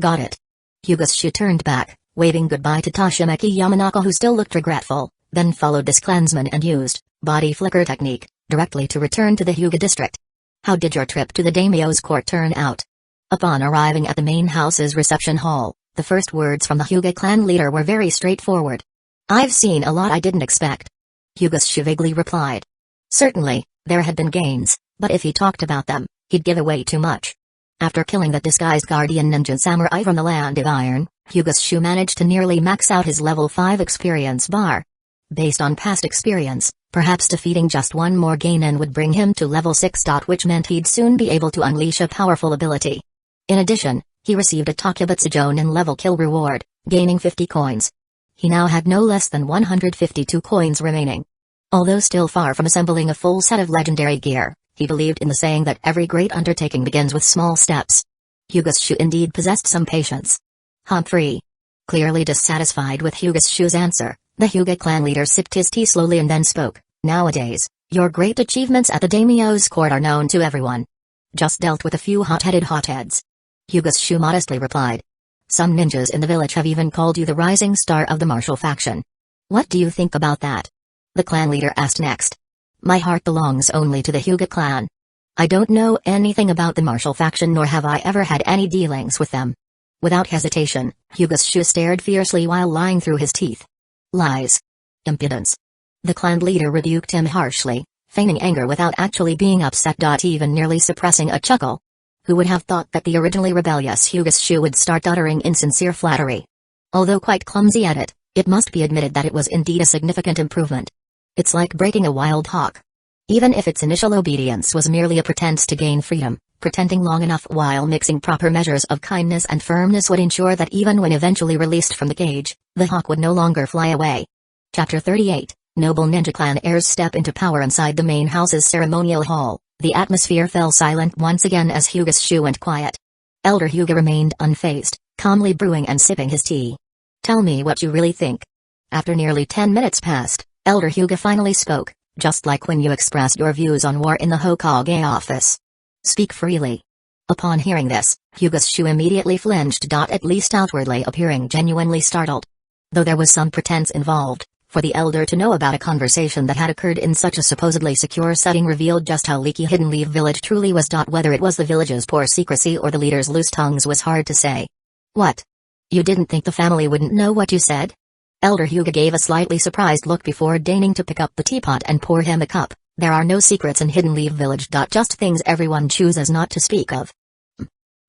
Got it. Hyuga turned back, waving goodbye to Toshimeki Yamanaka, who still looked regretful, then followed this clansman and used body flicker technique directly to return to the Hyuga district. How did your trip to the daimyo's court turn out? Upon arriving at the main house's reception hall, the first words from the Hyuga clan leader were very straightforward. I've seen a lot I didn't expect. Hyuga vaguely replied. Certainly, there had been gains, but if he talked about them, he'd give away too much. After killing that disguised guardian ninja samurai from the land of iron, Hyuga managed to nearly max out his level 5 experience bar. Based on past experience, perhaps defeating just one more Geinin would bring him to level 6. Which meant he'd soon be able to unleash a powerful ability. In addition, he received a Takebutsu Jonin level kill reward, gaining 50 coins. He now had no less than 152 coins remaining. Although still far from assembling a full set of legendary gear, he believed in the saying that every great undertaking begins with small steps. Hyuga indeed possessed some patience. Humphrey. Clearly dissatisfied with Hyuga's answer, the Hyuga clan leader sipped his tea slowly and then spoke. Nowadays, your great achievements at the daimyo's court are known to everyone. Just dealt with a few hotheads. Hyuga modestly replied. Some ninjas in the village have even called you the rising star of the martial faction. What do you think about that? The clan leader asked next. My heart belongs only to the Hyuga clan. I don't know anything about the martial faction, nor have I ever had any dealings with them. Without hesitation, Hyuga stared fiercely while lying through his teeth. Lies. Impudence. The clan leader rebuked him harshly, feigning anger without actually being upset. Even nearly suppressing a chuckle. Who would have thought that the originally rebellious Hyuga would start uttering insincere flattery? Although quite clumsy at it, it must be admitted that it was indeed a significant improvement. It's like breaking a wild hawk. Even if its initial obedience was merely a pretense to gain freedom, pretending long enough while mixing proper measures of kindness and firmness would ensure that even when eventually released from the cage, the hawk would no longer fly away. Chapter 38, Noble Ninja Clan heirs step into power inside the main house's ceremonial hall. The atmosphere fell silent once again as Hyuga went quiet. Elder Hyuga remained unfazed, calmly brewing and sipping his tea. Tell me what you really think. After nearly 10 minutes passed, Elder Hyuga finally spoke, just like when you expressed your views on war in the Hokage office. Speak freely. Upon hearing this, Hyuga immediately flinched. At least outwardly appearing genuinely startled. Though there was some pretense involved, for the elder to know about a conversation that had occurred in such a supposedly secure setting revealed just how leaky Hidden Leaf Village truly was. Whether it was the village's poor secrecy or the leader's loose tongues was hard to say. What? You didn't think the family wouldn't know what you said? Elder Hyuga gave a slightly surprised look before deigning to pick up the teapot and pour him a cup. There are no secrets in Hidden Leaf Village. Just things everyone chooses not to speak of.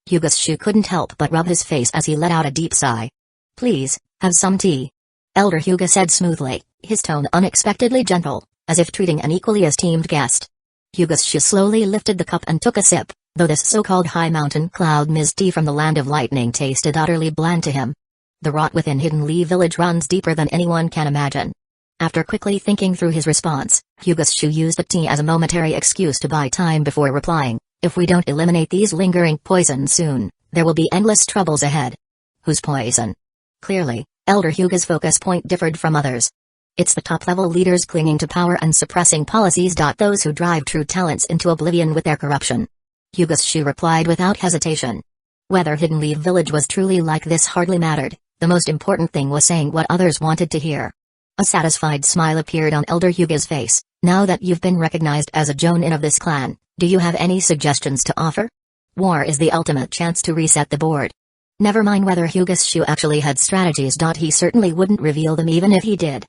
Hyuga couldn't help but rub his face as he let out a deep sigh. Please, have some tea. Elder Hyuga said smoothly, his tone unexpectedly gentle, as if treating an equally esteemed guest. Hyuga slowly lifted the cup and took a sip, though this so-called high mountain cloud mist tea from the land of lightning tasted utterly bland to him. The rot within Hidden Leaf Village runs deeper than anyone can imagine. After quickly thinking through his response, Hyuga used the tea as a momentary excuse to buy time before replying. If we don't eliminate these lingering poisons soon, there will be endless troubles ahead. Whose poison? Clearly, Elder Hyuga's focus point differed from others. It's the top-level leaders clinging to power and suppressing policies. Those who drive true talents into oblivion with their corruption. Hyuga replied without hesitation. Whether Hidden Leaf Village was truly like this hardly mattered, the most important thing was saying what others wanted to hear. A satisfied smile appeared on Elder Hyuga's face. Now that you've been recognized as a jonin of this clan, do you have any suggestions to offer? War is the ultimate chance to reset the board. Never mind whether Hyuga actually had strategies. He certainly wouldn't reveal them even if he did.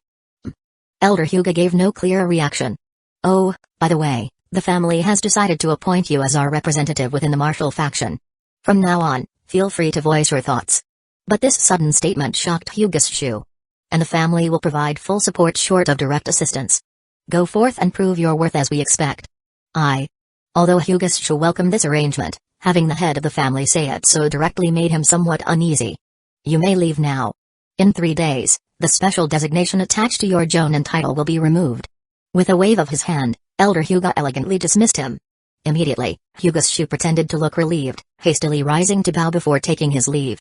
Elder Hyuga gave no clear reaction. Oh, by the way, the family has decided to appoint you as our representative within the martial faction. From now on, feel free to voice your thoughts. But this sudden statement shocked Hyuga. And the family will provide full support short of direct assistance. Go forth and prove your worth as we expect. Although Hyuga welcomed this arrangement, having the head of the family say it so directly made him somewhat uneasy. You may leave now. In 3 days, the special designation attached to your jonin title will be removed. With a wave of his hand, Elder Hyuga elegantly dismissed him. Immediately, Hyuga pretended to look relieved, hastily rising to bow before taking his leave.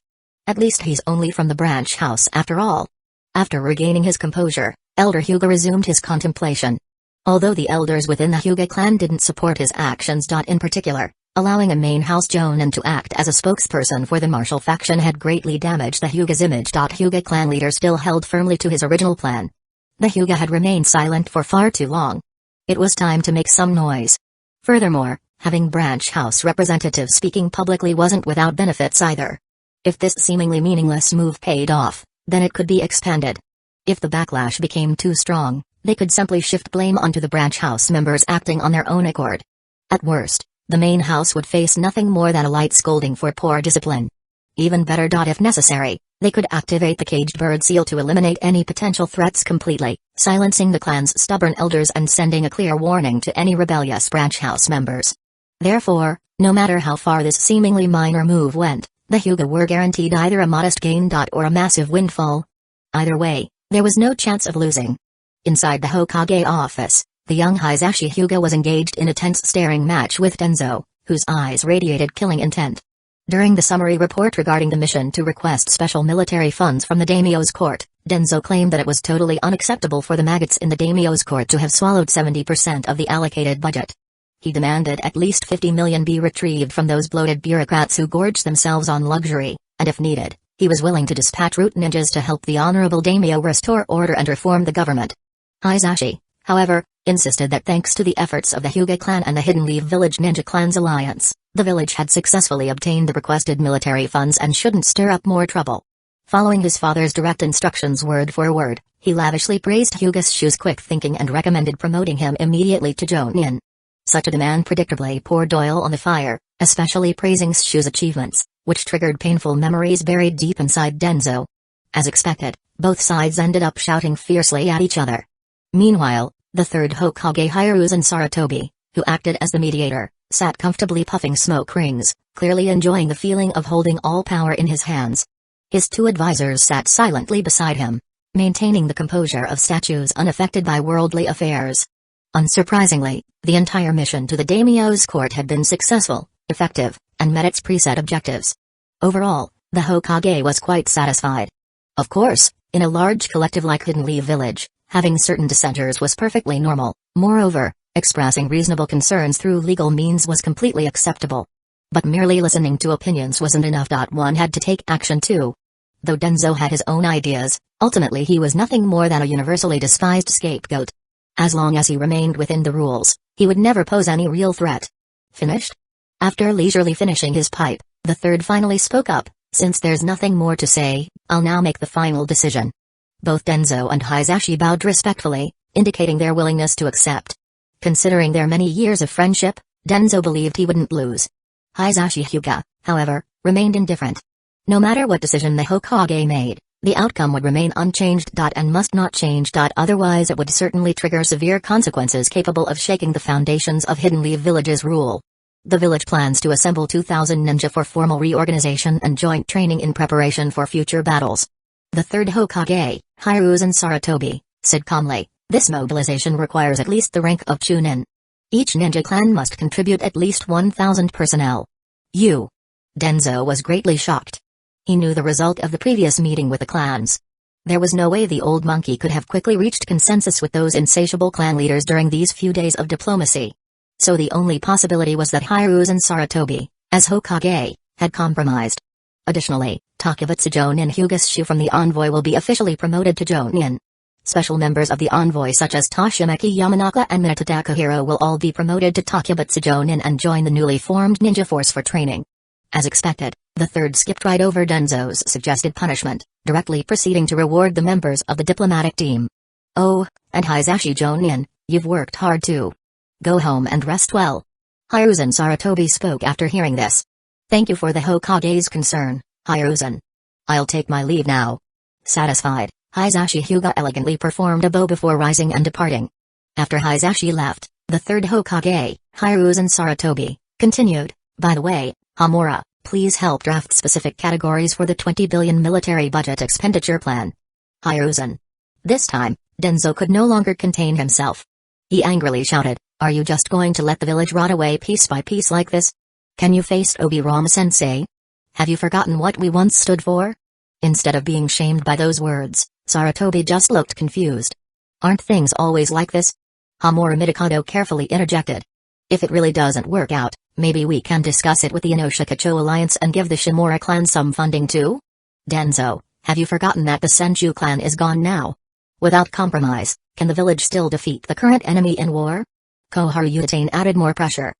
At least he's only from the branch house after all. After regaining his composure, Elder Hyuga resumed his contemplation. Although the elders within the Hyuga clan didn't support his actions. In particular, allowing a main house Jonin to act as a spokesperson for the martial faction had greatly damaged the Hyuga's image. Hyuga clan leader still held firmly to his original plan. The Hyuga had remained silent for far too long. It was time to make some noise. Furthermore, having branch house representatives speaking publicly wasn't without benefits either. If this seemingly meaningless move paid off, then it could be expanded. If the backlash became too strong, they could simply shift blame onto the branch house members acting on their own accord. At worst, the main house would face nothing more than a light scolding for poor discipline. Even better. If necessary, they could activate the caged bird seal to eliminate any potential threats completely, silencing the clan's stubborn elders and sending a clear warning to any rebellious branch house members. Therefore, no matter how far this seemingly minor move went, the Hyuga were guaranteed either a modest gain. Or a massive windfall. Either way, there was no chance of losing. Inside the Hokage office, the young Hisashi Hyuga was engaged in a tense staring match with Denzo, whose eyes radiated killing intent. During the summary report regarding the mission to request special military funds from the daimyo's court, Denzo claimed that it was totally unacceptable for the maggots in the daimyo's court to have swallowed 70% of the allocated budget. He demanded at least 50 million be retrieved from those bloated bureaucrats who gorged themselves on luxury, and if needed, he was willing to dispatch root ninjas to help the honorable daimyo restore order and reform the government. Hisashi, however, insisted that thanks to the efforts of the Hyuga clan and the Hidden Leaf Village Ninja Clan's alliance, the village had successfully obtained the requested military funds and shouldn't stir up more trouble. Following his father's direct instructions word for word, he lavishly praised Hyuga's Shu's quick thinking and recommended promoting him immediately to Jonin. Such a demand predictably poured oil on the fire, especially praising Shu's achievements, which triggered painful memories buried deep inside Denzo. As expected, both sides ended up shouting fiercely at each other. Meanwhile, the third Hokage Hiruzen Sarutobi, who acted as the mediator, sat comfortably puffing smoke rings, clearly enjoying the feeling of holding all power in his hands. His two advisors sat silently beside him, maintaining the composure of statues unaffected by worldly affairs. Unsurprisingly, the entire mission to the daimyo's court had been successful, effective, and met its preset objectives. Overall, the Hokage was quite satisfied. Of course, in a large collective like Hidden Leaf Village, having certain dissenters was perfectly normal. Moreover, expressing reasonable concerns through legal means was completely acceptable. But merely listening to opinions wasn't enough. One had to take action too. Though Denzo had his own ideas, ultimately he was nothing more than a universally despised scapegoat. As long as he remained within the rules, he would never pose any real threat. Finished? After leisurely finishing his pipe, the third finally spoke up. Since there's nothing more to say, I'll now make the final decision. Both Denzo and Hisashi bowed respectfully, indicating their willingness to accept. Considering their many years of friendship, Denzo believed he wouldn't lose. Hisashi Hyuga, however, remained indifferent. No matter what decision the Hokage made, the outcome would remain unchanged. And must not change. Otherwise it would certainly trigger severe consequences capable of shaking the foundations of Hidden Leaf Village's rule. The village plans to assemble 2,000 ninja for formal reorganization and joint training in preparation for future battles. The third Hokage, Hiruzen Sarutobi, said calmly, this mobilization requires at least the rank of Chunin. Each ninja clan must contribute at least 1,000 personnel. Denzo was greatly shocked. He knew the result of the previous meeting with the clans. There was no way the old monkey could have quickly reached consensus with those insatiable clan leaders during these few days of diplomacy. So the only possibility was that Hiruzen Sarutobi, as Hokage, had compromised. Additionally, Takebutsu Jonin Hyuga's Shu from the envoy will be officially promoted to Jonin. Special members of the envoy such as Toshimeki Yamanaka and Minato Takahiro will all be promoted to Takebutsu Jonin and join the newly formed ninja force for training. As expected, the third skipped right over Denzo's suggested punishment, directly proceeding to reward the members of the diplomatic team. Oh, and Hisashi Jonin, you've worked hard too. Go home and rest well. Hiruzen Sarutobi spoke after hearing this. Thank you for the Hokage's concern, Hiruzen. I'll take my leave now. Satisfied, Hisashi Hyuga elegantly performed a bow before rising and departing. After Hisashi left, the third Hokage, Hiruzen Sarutobi, continued, by the way, Hamura, please help draft specific categories for the 20 billion military budget expenditure plan. Hiruzen. This time, Denzo could no longer contain himself. He angrily shouted, are you just going to let the village rot away piece by piece like this? Can you face Obi-Rama-sensei? Have you forgotten what we once stood for? Instead of being shamed by those words, Sarutobi just looked confused. Aren't things always like this? Hamura Mikado carefully interjected. If it really doesn't work out, maybe we can discuss it with the Inoshikacho Alliance and give the Shimura clan some funding too? Denzo, have you forgotten that the Senju clan is gone now? Without compromise, can the village still defeat the current enemy in war? Koharu Utain added more pressure.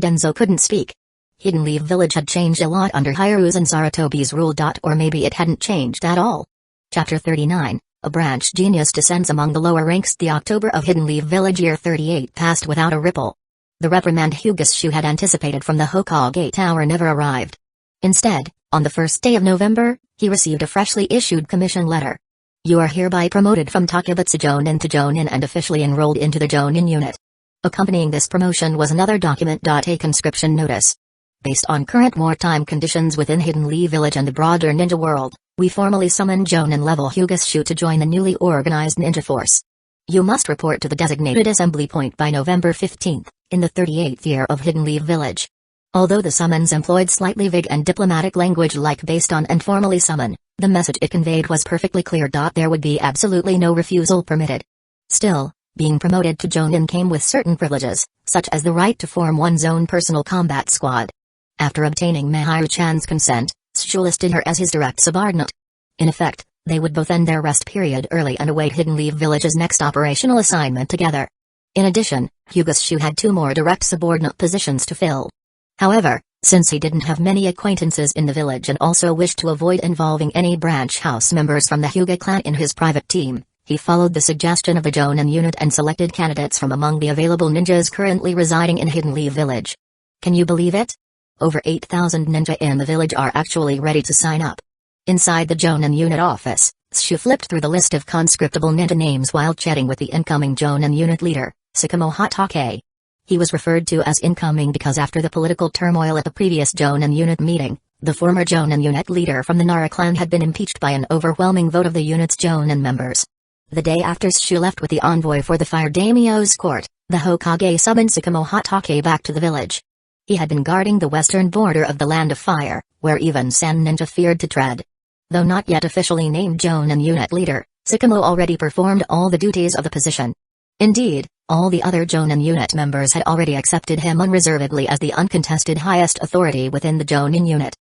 Denzo couldn't speak. Hidden Leaf Village had changed a lot under Hiru's and Sarutobi's rule. Or maybe it hadn't changed at all. Chapter 39, A Branch Genius Descends Among the Lower Ranks. The October of Hidden Leaf Village year 38 passed without a ripple. The reprimand Hyuga had anticipated from the Hokage Tower never arrived. Instead, on the first day of November, he received a freshly issued commission letter. You are hereby promoted from Takebutsu Jonin to Jonin and officially enrolled into the Jonin unit. Accompanying this promotion was another document. A conscription notice. Based on current wartime conditions within Hidden Leaf Village and the broader ninja world, we formally summon Jonin-level Hyuga to join the newly organized ninja force. You must report to the designated assembly point by November 15th, in the 38th year of Hidden Leaf Village. Although the summons employed slightly vague and diplomatic language like based on and formally summon, the message it conveyed was perfectly clear. There would be absolutely no refusal permitted. Still, being promoted to Jonin came with certain privileges, such as the right to form one's own personal combat squad. After obtaining Mahiru-chan's consent, Shu listed her as his direct subordinate. In effect, they would both end their rest period early and await Hidden Leaf Village's next operational assignment together. In addition, Hyuga had 2 more direct subordinate positions to fill. However, since he didn't have many acquaintances in the village and also wished to avoid involving any branch house members from the Hyuga clan in his private team, he followed the suggestion of the Jonin unit and selected candidates from among the available ninjas currently residing in Hidden Leaf Village. Can you believe it? Over 8,000 ninja in the village are actually ready to sign up. Inside the Jonin unit office, Shu flipped through the list of conscriptable ninja names while chatting with the incoming Jonin unit leader, Sakamo Hatake. He was referred to as incoming because after the political turmoil at the previous Jonin unit meeting, the former Jonin unit leader from the Nara clan had been impeached by an overwhelming vote of the unit's Jonin members. The day after Shu left with the envoy for the Fire Daimyo's court, the Hokage summoned Sakamo Hatake back to the village. He had been guarding the western border of the Land of Fire, where even Sen Ninja feared to tread. Though not yet officially named Jonin unit leader, Sakamo already performed all the duties of the position. Indeed, all the other Jonin unit members had already accepted him unreservedly as the uncontested highest authority within the Jonin unit.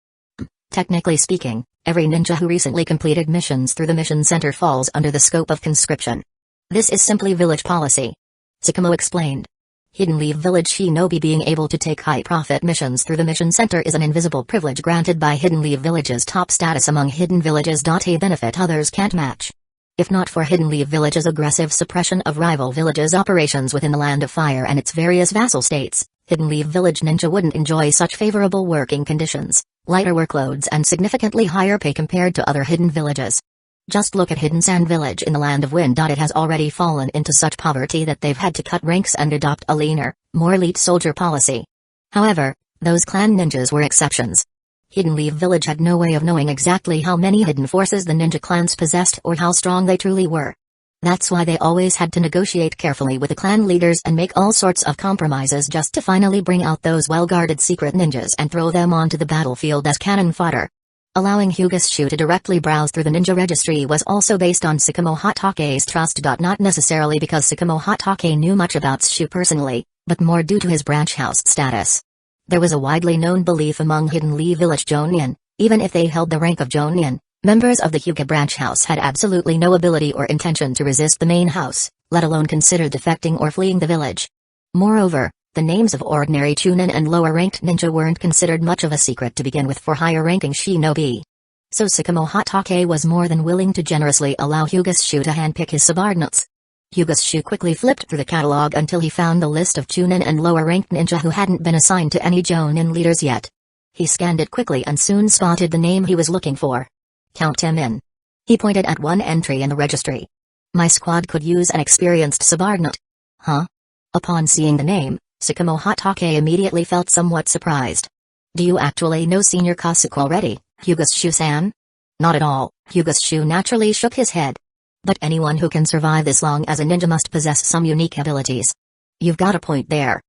Technically speaking, every ninja who recently completed missions through the mission center falls under the scope of conscription. This is simply village policy. Sakamo explained. Hidden Leaf Village shinobi being able to take high-profit missions through the mission center is an invisible privilege granted by Hidden Leaf Village's top status among hidden villages. A benefit others can't match. If not for Hidden Leaf Village's aggressive suppression of rival villages' operations within the Land of Fire and its various vassal states, Hidden Leaf Village ninja wouldn't enjoy such favorable working conditions, lighter workloads and significantly higher pay compared to other hidden villages. Just look at Hidden Sand Village in the Land of Wind. It has already fallen into such poverty that they've had to cut ranks and adopt a leaner, more elite soldier policy. However, those clan ninjas were exceptions. Hidden Leaf Village had no way of knowing exactly how many hidden forces the ninja clans possessed or how strong they truly were. That's why they always had to negotiate carefully with the clan leaders and make all sorts of compromises just to finally bring out those well-guarded secret ninjas and throw them onto the battlefield as cannon fodder. Allowing Hyuga to directly browse through the ninja registry was also based on Sakamo Hatake's trust. Not necessarily because Sakamo Hatake knew much about Shu personally, but more due to his branch house status. There was a widely known belief among Hidden Leaf Village Jonin, even if they held the rank of Jonin, members of the Hyuga branch house had absolutely no ability or intention to resist the main house, let alone consider defecting or fleeing the village. Moreover, the names of ordinary chunin and lower-ranked ninja weren't considered much of a secret to begin with for higher-ranking shinobi. So Sakamo Hatake was more than willing to generously allow Hyuga to handpick his subordinates. Hyuga quickly flipped through the catalog until he found the list of chunin and lower-ranked ninja who hadn't been assigned to any Jonin leaders yet. He scanned it quickly and soon spotted the name he was looking for. Count him in. He pointed at one entry in the registry. My squad could use an experienced subordinate. Huh? Upon seeing the name, Sakamo Hatake immediately felt somewhat surprised. Do you actually know Senior Kasuke already, Hyuga-san? Not at all, Hyuga naturally shook his head. But anyone who can survive this long as a ninja must possess some unique abilities. You've got a point there.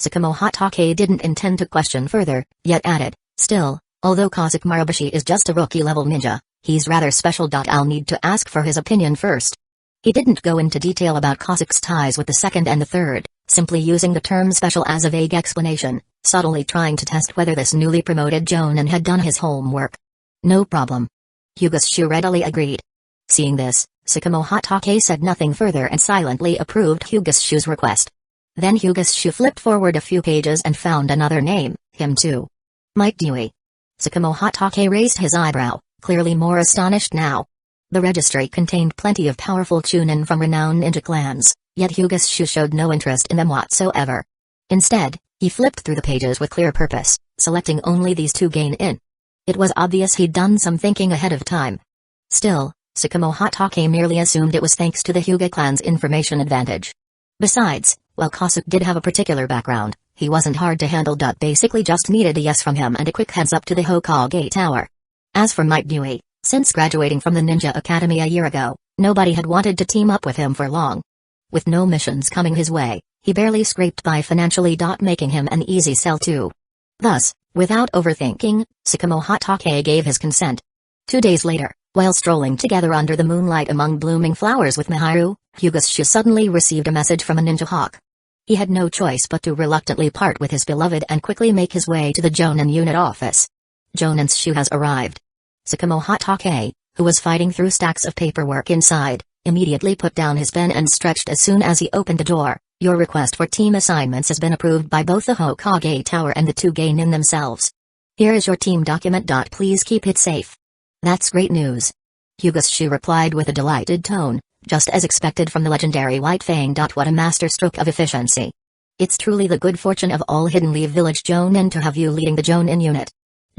Sakamo Hatake didn't intend to question further, yet added, still, Although Kozuki Marubushi is just a rookie-level ninja, he's rather special. I'll need to ask for his opinion first. He didn't go into detail about Kozuki's ties with the second and the third, simply using the term special as a vague explanation, subtly trying to test whether this newly promoted jonin had done his homework. No problem. Hyuga readily agreed. Seeing this, Tsukumo Hatake said nothing further and silently approved Hyuga's request. Then Hyuga flipped forward a few pages and found another name, him too. Might Dewey. Tsukumo Hatake raised his eyebrow, clearly more astonished now. The registry contained plenty of powerful chunin from renowned ninja clans, yet Hyuga showed no interest in them whatsoever. Instead, he flipped through the pages with clear purpose, selecting only these two gain-in. It was obvious he'd done some thinking ahead of time. Still, Tsukumo Hatake merely assumed it was thanks to the Hyuga clan's information advantage. Besides, while Kozuki did have a particular background, he wasn't hard to handle. Basically just needed a yes from him and a quick heads up to the Hokage Tower. As for Might Dewey, since graduating from the Ninja Academy a year ago, nobody had wanted to team up with him for long. With no missions coming his way, he barely scraped by financially. Making him an easy sell too. Thus, without overthinking, Tsukumo Hatake gave his consent. 2 days later, while strolling together under the moonlight among blooming flowers with Miharu, Hyuga suddenly received a message from a ninja hawk. He had no choice but to reluctantly part with his beloved and quickly make his way to the Jonin unit office. Jonin's shoe has arrived. Tsukumo Hatake, who was fighting through stacks of paperwork inside, immediately put down his pen and stretched as soon as he opened the door. Your request for team assignments has been approved by both the Hokage Tower and the two geinin themselves. Here is your team document. Please keep it safe. That's great news. Hyuga replied with a delighted tone, just as expected from the legendary White Fang. What a masterstroke of efficiency. It's truly the good fortune of all Hidden Leaf Village Jonin to have you leading the Jonin unit.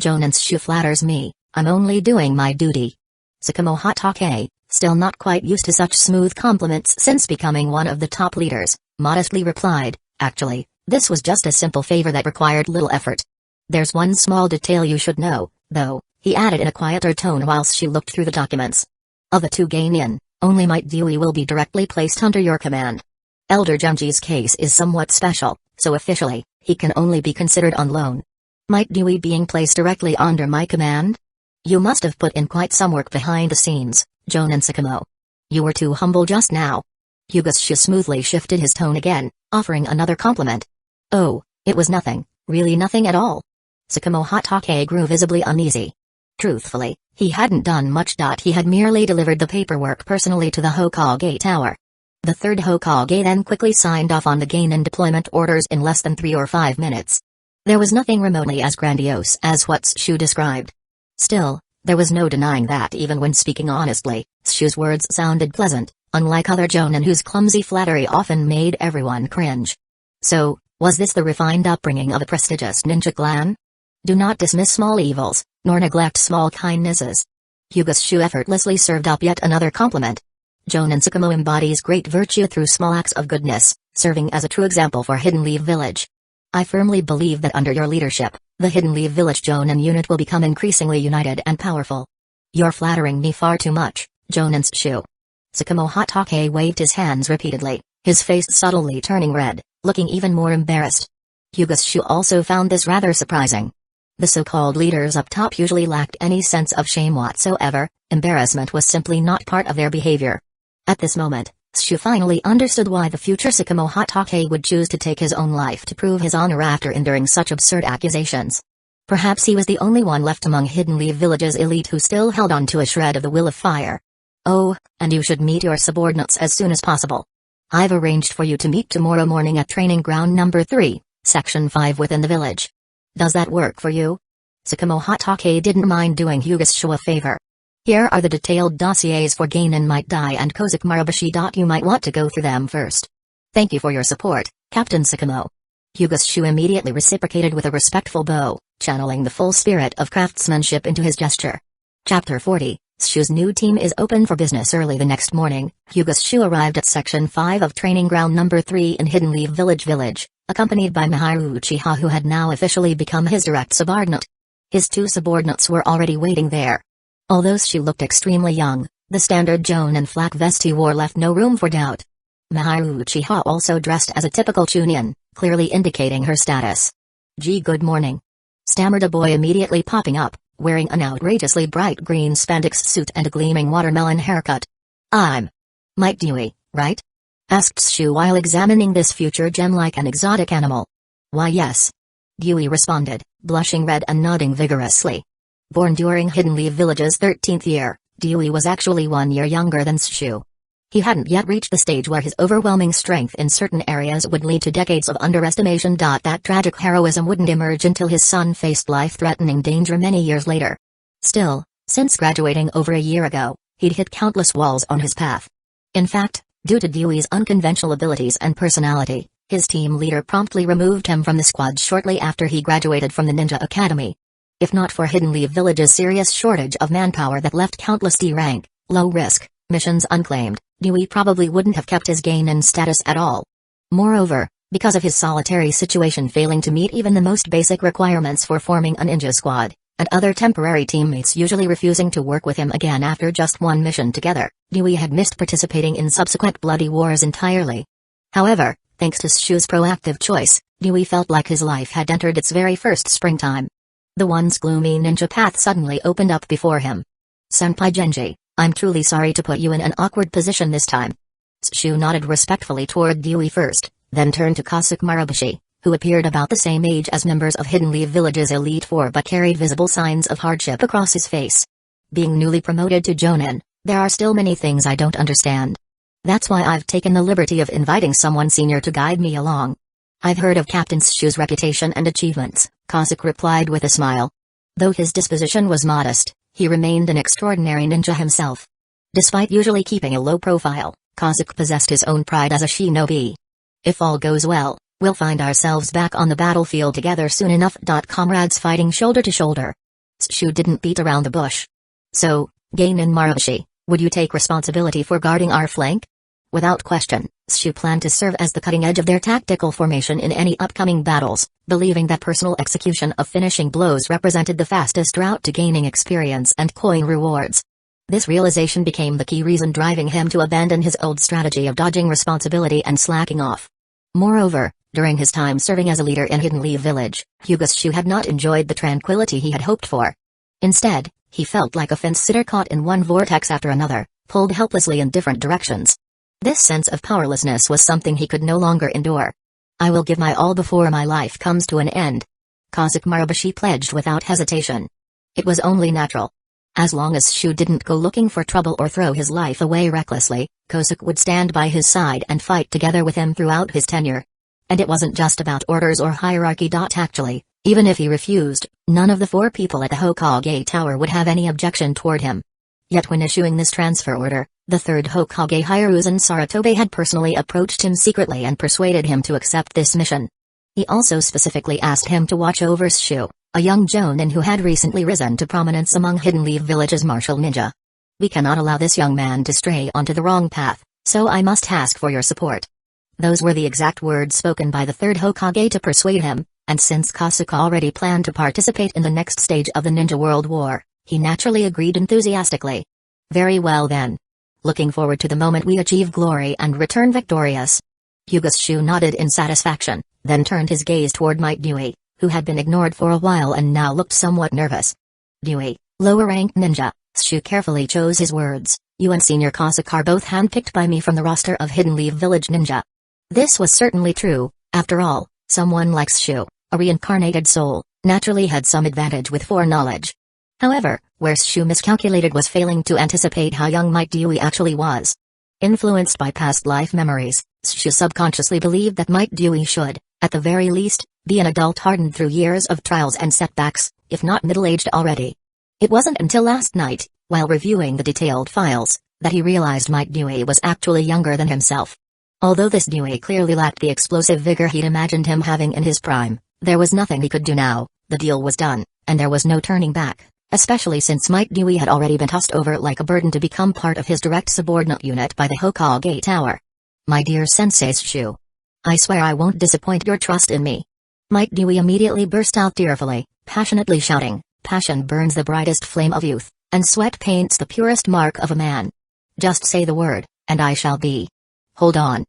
Jonin's shoe flatters me, I'm only doing my duty. Tsukumo Hatake, still not quite used to such smooth compliments since becoming one of the top leaders, modestly replied, actually, this was just a simple favor that required little effort. There's one small detail you should know, though, he added in a quieter tone whilst she looked through the documents. Of the two geinin, only Might Dewey will be directly placed under your command. Elder Genji's case is somewhat special, so officially, he can only be considered on loan. Might Dewey being placed directly under my command? You must have put in quite some work behind the scenes, Jonin Tsukumo. You were too humble just now. Hyuga smoothly shifted his tone again, offering another compliment. Oh, it was nothing, really nothing at all. Tsukumo Hatake grew visibly uneasy. Truthfully, he hadn't done much. He had merely delivered the paperwork personally to the Hokage Tower. The third Hokage then quickly signed off on the geinin deployment orders in less than 3 or 5 minutes. There was nothing remotely as grandiose as what Shu described. Still, there was no denying that even when speaking honestly, Shu's words sounded pleasant, unlike other jonin whose clumsy flattery often made everyone cringe. So, was this the refined upbringing of a prestigious ninja clan? Do not dismiss small evils, nor neglect small kindnesses. Hyuga effortlessly served up yet another compliment. Jonin Tsukumo embodies great virtue through small acts of goodness, serving as a true example for Hidden Leaf Village. I firmly believe that under your leadership, the Hidden Leaf Village Jonin unit will become increasingly united and powerful. You're flattering me far too much, Jonin's Shu. Tsukumo Hatake waved his hands repeatedly, his face subtly turning red, looking even more embarrassed. Hyuga Shu also found this rather surprising. The so-called leaders up top usually lacked any sense of shame whatsoever, embarrassment was simply not part of their behavior. At this moment, Shu finally understood why the future Tsukumo Hatake would choose to take his own life to prove his honor after enduring such absurd accusations. Perhaps he was the only one left among Hidden Leaf Village's elite who still held on to a shred of the will of fire. Oh, and you should meet your subordinates as soon as possible. I've arranged for you to meet tomorrow morning at training ground number 3, section 5 within the village. Does that work for you? Tsukumo Hatake didn't mind doing Hyuga a favor. Here are the detailed dossiers for geinin Might Dai and Kozuki Marubushi. You might want to go through them first. Thank you for your support, Captain Tsukumo. Hyuga immediately reciprocated with a respectful bow, channeling the full spirit of craftsmanship into his gesture. Chapter 40, Shu's new team is open for business. Early the next morning, Hyuga arrived at Section 5 of Training Ground Number 3 in Hidden Leaf Village, accompanied by Miharu Uchiha, who had now officially become his direct subordinate. His 2 subordinates were already waiting there. Although she looked extremely young, the standard jonin flak vest he wore left no room for doubt. Miharu Uchiha also dressed as a typical chunin, clearly indicating her status. Good morning. stammered a boy immediately popping up, wearing an outrageously bright green spandex suit and a gleaming watermelon haircut. "I'm Mike Dewey, right?" asked Shu while examining this future gem like an exotic animal. "Why yes," Dewey responded, blushing red and nodding vigorously. Born during Hidden Leaf Village's 13th year, Dewey was actually 1 year younger than Shu. He hadn't yet reached the stage where his overwhelming strength in certain areas would lead to decades of underestimation. That tragic heroism wouldn't emerge until his son faced life-threatening danger many years later. Still, since graduating over a year ago, he'd hit countless walls on his path. In fact, due to Dewey's unconventional abilities and personality, his team leader promptly removed him from the squad shortly after he graduated from the Ninja Academy. If not for Hidden Leaf Village's serious shortage of manpower that left countless D-rank, low-risk missions unclaimed, Dewey probably wouldn't have kept his gain status at all. Moreover, because of his solitary situation failing to meet even the most basic requirements for forming a ninja squad, and other temporary teammates usually refusing to work with him again after just one mission together, Dewey had missed participating in subsequent bloody wars entirely. However, thanks to Shu's proactive choice, Dewey felt like his life had entered its very first springtime. The once gloomy ninja path suddenly opened up before him. "Senpai Genji, I'm truly sorry to put you in an awkward position this time." Shu nodded respectfully toward Dewey first, then turned to Kasuke Marabushi, who appeared about the same age as members of Hidden Leaf Village's Elite Four but carried visible signs of hardship across his face. "Being newly promoted to Jonin, there are still many things I don't understand. That's why I've taken the liberty of inviting someone senior to guide me along." "I've heard of Captain Shu's reputation and achievements," Kasuke replied with a smile. Though his disposition was modest, he remained an extraordinary ninja himself. Despite usually keeping a low profile, Kasuke possessed his own pride as a shinobi. "If all goes well, we'll find ourselves back on the battlefield together soon enough. Comrades fighting shoulder to shoulder." Shu didn't beat around the bush. "So, Gainin Marabushi, would you take responsibility for guarding our flank?" Without question, Shu planned to serve as the cutting edge of their tactical formation in any upcoming battles, believing that personal execution of finishing blows represented the fastest route to gaining experience and coin rewards. This realization became the key reason driving him to abandon his old strategy of dodging responsibility and slacking off. Moreover, during his time serving as a leader in Hidden Leaf Village, Hyuga Shu had not enjoyed the tranquility he had hoped for. Instead, he felt like a fence-sitter caught in one vortex after another, pulled helplessly in different directions. This sense of powerlessness was something he could no longer endure. "I will give my all before my life comes to an end," Kasuke Marabushi pledged without hesitation. It was only natural. As long as Shu didn't go looking for trouble or throw his life away recklessly, Kasuke would stand by his side and fight together with him throughout his tenure. And it wasn't just about orders or hierarchy. Actually, even if he refused, none of the 4 people at the Hokage Tower would have any objection toward him. Yet when issuing this transfer order, the 3rd Hokage Hiruzen Sarutobe had personally approached him secretly and persuaded him to accept this mission. He also specifically asked him to watch over Shu, a young jonin who had recently risen to prominence among Hidden Leaf Village's martial ninja. "We cannot allow this young man to stray onto the wrong path, so I must ask for your support." Those were the exact words spoken by the 3rd Hokage to persuade him, and since Kasuke already planned to participate in the next stage of the Ninja World War, he naturally agreed enthusiastically. "Very well then. Looking forward to the moment we achieve glory and return victorious." Hyuga Shu nodded in satisfaction, then turned his gaze toward Mike Dewey, who had been ignored for a while and now looked somewhat nervous. "Dewey, lower-ranked ninja," Shu carefully chose his words, "you and Senior Kasuke are both handpicked by me from the roster of Hidden Leaf Village Ninja." This was certainly true. After all, someone like Shu, a reincarnated soul, naturally had some advantage with foreknowledge. However, where Shu miscalculated was failing to anticipate how young Mike Dewey actually was. Influenced by past life memories, Shu subconsciously believed that Mike Dewey should, at the very least, be an adult hardened through years of trials and setbacks, if not middle-aged already. It wasn't until last night, while reviewing the detailed files, that he realized Mike Dewey was actually younger than himself. Although this Dewey clearly lacked the explosive vigor he'd imagined him having in his prime, there was nothing he could do now. The deal was done, and there was no turning back, especially since Mike Dewey had already been tossed over like a burden to become part of his direct subordinate unit by the Hokage Tower. "My dear Sensei Shu, I swear I won't disappoint your trust in me." Mike Dewey immediately burst out tearfully, passionately shouting, "Passion burns the brightest flame of youth, and sweat paints the purest mark of a man. Just say the word, and I shall be." "Hold on."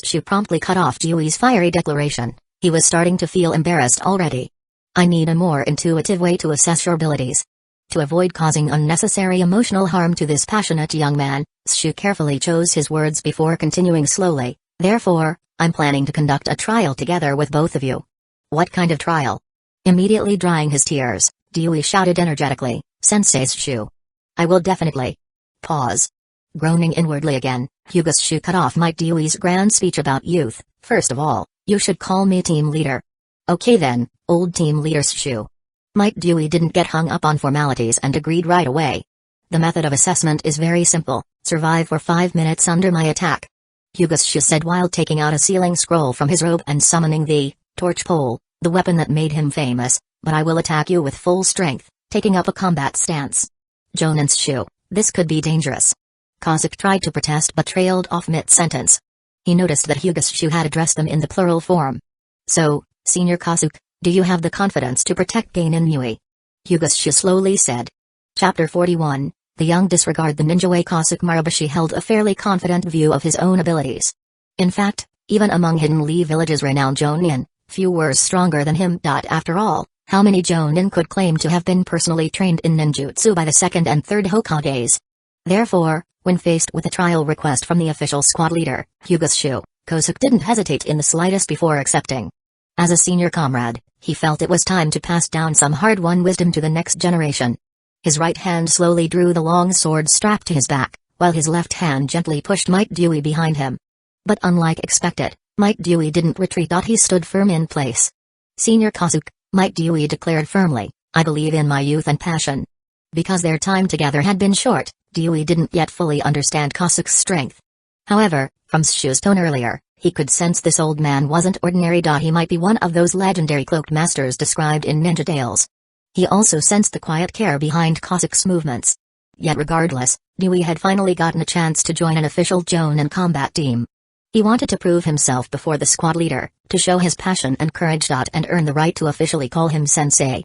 Shu promptly cut off Dewey's fiery declaration. He was starting to feel embarrassed already. I need a more intuitive way to assess your abilities. To avoid causing unnecessary emotional harm to this passionate young man, Shu carefully chose his words before continuing slowly. Therefore, I'm planning to conduct a trial together with both of you. What kind of trial? Immediately drying his tears, Dewey shouted energetically, Sensei Shu. I will definitely. Pause. Groaning inwardly again, Hyuga's Shu cut off Mike Dewey's grand speech about youth. First of all, you should call me team leader. Okay then, old team leader Shu. Mike Dewey didn't get hung up on formalities and agreed right away. The method of assessment is very simple, survive for 5 minutes under my attack. Hyuga Shu said while taking out a sealing scroll from his robe and summoning the torch pole, the weapon that made him famous, but I will attack you with full strength, taking up a combat stance. Jonin Shu, this could be dangerous. Kazuk tried to protest but trailed off mid-sentence. He noticed that Hyuga Shu had addressed them in the plural form. So, Senior Kazuk, do you have the confidence to protect Gainin Yui? Hyuga Shu slowly said. Chapter 41, The Young Disregard the Ninja Way. Kazuk Marabushi held a fairly confident view of his own abilities. In fact, even among Hidden Lee Village's renowned Jonin, few were stronger than him. After all, how many Jonin could claim to have been personally trained in ninjutsu by the second and third Hokages? Therefore, when faced with a trial request from the official squad leader, Hyuga Shu, Kazuk didn't hesitate in the slightest before accepting. As a senior comrade, he felt it was time to pass down some hard-won wisdom to the next generation. His right hand slowly drew the long sword strapped to his back, while his left hand gently pushed Mike Dewey behind him. But unlike expected, Mike Dewey didn't retreat. He stood firm in place. Senior Kazuk, Mike Dewey declared firmly, I believe in my youth and passion. Because their time together had been short, Dewey didn't yet fully understand Kazuk's strength. However, from Shu's tone earlier, he could sense this old man wasn't ordinary. He might be one of those legendary cloaked masters described in ninja tales. He also sensed the quiet care behind Kazuk's movements. Yet regardless, Dewey had finally gotten a chance to join an official Jonin combat team. He wanted to prove himself before the squad leader, to show his passion and courage. And earn the right to officially call him sensei.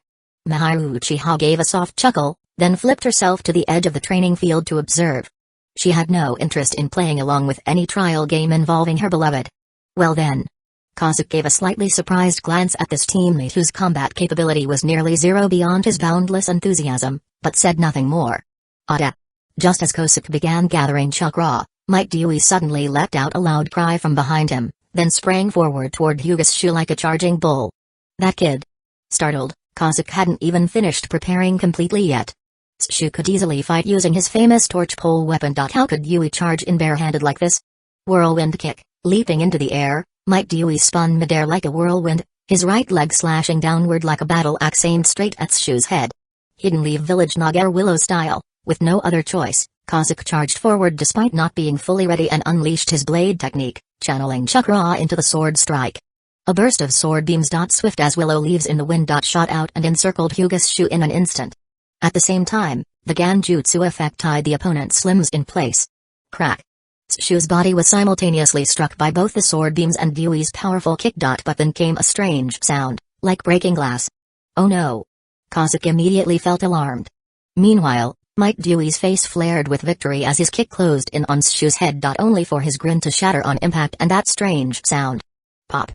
Mahiru Uchiha gave a soft chuckle, then flipped herself to the edge of the training field to observe. She had no interest in playing along with any trial game involving her beloved. Well then. Kazuk gave a slightly surprised glance at this teammate whose combat capability was nearly zero beyond his boundless enthusiasm, but said nothing more. Ada. Just as Kazuk began gathering chakra, Mike Dewey suddenly let out a loud cry from behind him, then sprang forward toward Hyuga Shu like a charging bull. That kid. Startled, Kazuk hadn't even finished preparing completely yet. Shu could easily fight using his famous torch pole weapon. How could Dewey charge in barehanded like this? Whirlwind kick. Leaping into the air, Mike Dewey spun midair like a whirlwind, his right leg slashing downward like a battle axe aimed straight at Shu's head. Hidden Leaf Village Nagar Willow style, with no other choice, Kazuk charged forward despite not being fully ready and unleashed his blade technique, channeling chakra into the sword strike. A burst of sword beams. Swift as willow leaves in the wind. Shot out and encircled Hyuga Shu in an instant. At the same time, the Ganjutsu effect tied the opponent's limbs in place. Crack. Shu's body was simultaneously struck by both the sword beams and Dewey's powerful kick. But then came a strange sound, like breaking glass. Oh no. Kazuk immediately felt alarmed. Meanwhile, Mike Dewey's face flared with victory as his kick closed in on Shu's head. Only for his grin to shatter on impact and that strange sound. Pop.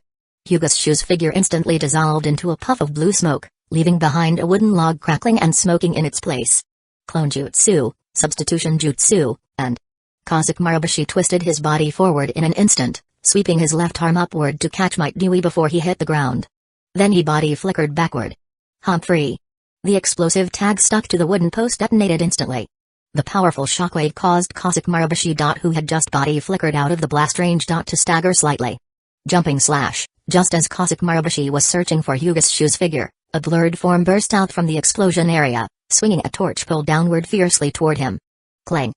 Hyuga Shu's figure instantly dissolved into a puff of blue smoke, leaving behind a wooden log crackling and smoking in its place. Clone Jutsu, Substitution Jutsu, and Kazuk Marabushi twisted his body forward in an instant, sweeping his left arm upward to catch Mike Dewey before he hit the ground. Then he body flickered backward. Humphrey. The explosive tag stuck to the wooden post detonated instantly. The powerful shockwave caused Kazuk Marabushi, who had just body flickered out of the blast range, to stagger slightly. Jumping slash. Just as Kazuk Marabushi was searching for Hyuga Shu's figure, a blurred form burst out from the explosion area, swinging a torch pole downward fiercely toward him. Clang.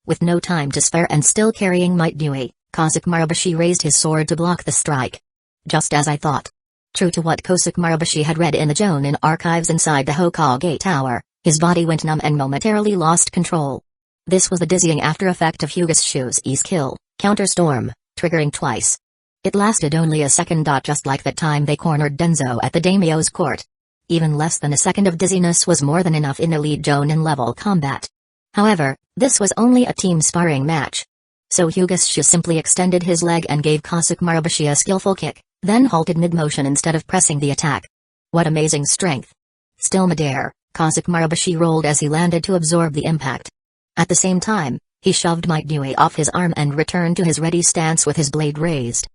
With no time to spare and still carrying Mike Dewey, Kazuk Marabushi raised his sword to block the strike. Just as I thought. True to what Kazuk Marabushi had read in the Jonin archives inside the Hokage Tower, his body went numb and momentarily lost control. This was the dizzying after effect of Hyuga Shu's E-skill, Counter Storm, triggering twice. It lasted only a second. Just like that time they cornered Denzo at the daimyo's court. Even less than a second of dizziness was more than enough in elite Jonin level combat. However, this was only a team sparring match. So Hyuga Shu simply extended his leg and gave Kazuk Marabushi a skillful kick, then halted mid-motion instead of pressing the attack. What amazing strength! Still midair, Kazakh Marubushi rolled as he landed to absorb the impact. At the same time, he shoved Might Dewey off his arm and returned to his ready stance with his blade raised.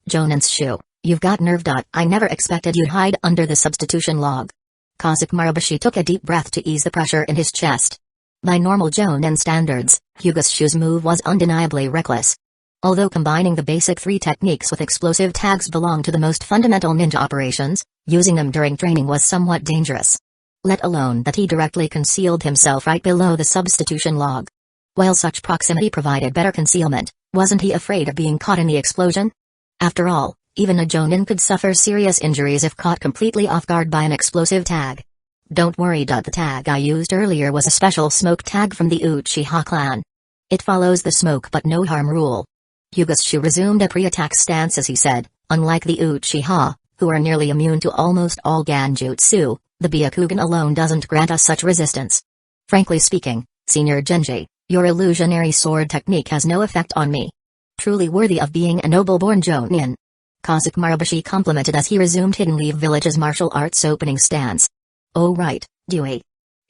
Jonan's shoe, you've got nerve. I never expected you'd hide under the substitution log. Kazakh Marubushi took a deep breath to ease the pressure in his chest. By normal Jonan standards, Hyuga's shoe's move was undeniably reckless. Although combining the basic 3 techniques with explosive tags belonged to the most fundamental ninja operations, using them during training was somewhat dangerous. Let alone that he directly concealed himself right below the substitution log. While such proximity provided better concealment, wasn't he afraid of being caught in the explosion? After all, even a Jonin could suffer serious injuries if caught completely off guard by an explosive tag. Don't worry. The tag I used earlier was a special smoke tag from the Uchiha clan. It follows the smoke but no harm rule. Hyuga's shoe resumed a pre-attack stance as he said, unlike the Uchiha, who are nearly immune to almost all Ganjutsu, the Byakugan alone doesn't grant us such resistance. Frankly speaking, Senior Genji, your illusionary sword technique has no effect on me. Truly worthy of being a noble-born Jonin. Kazakh Marubushi complimented as he resumed Hidden Leaf Village's martial arts opening stance. Oh right, Dewey.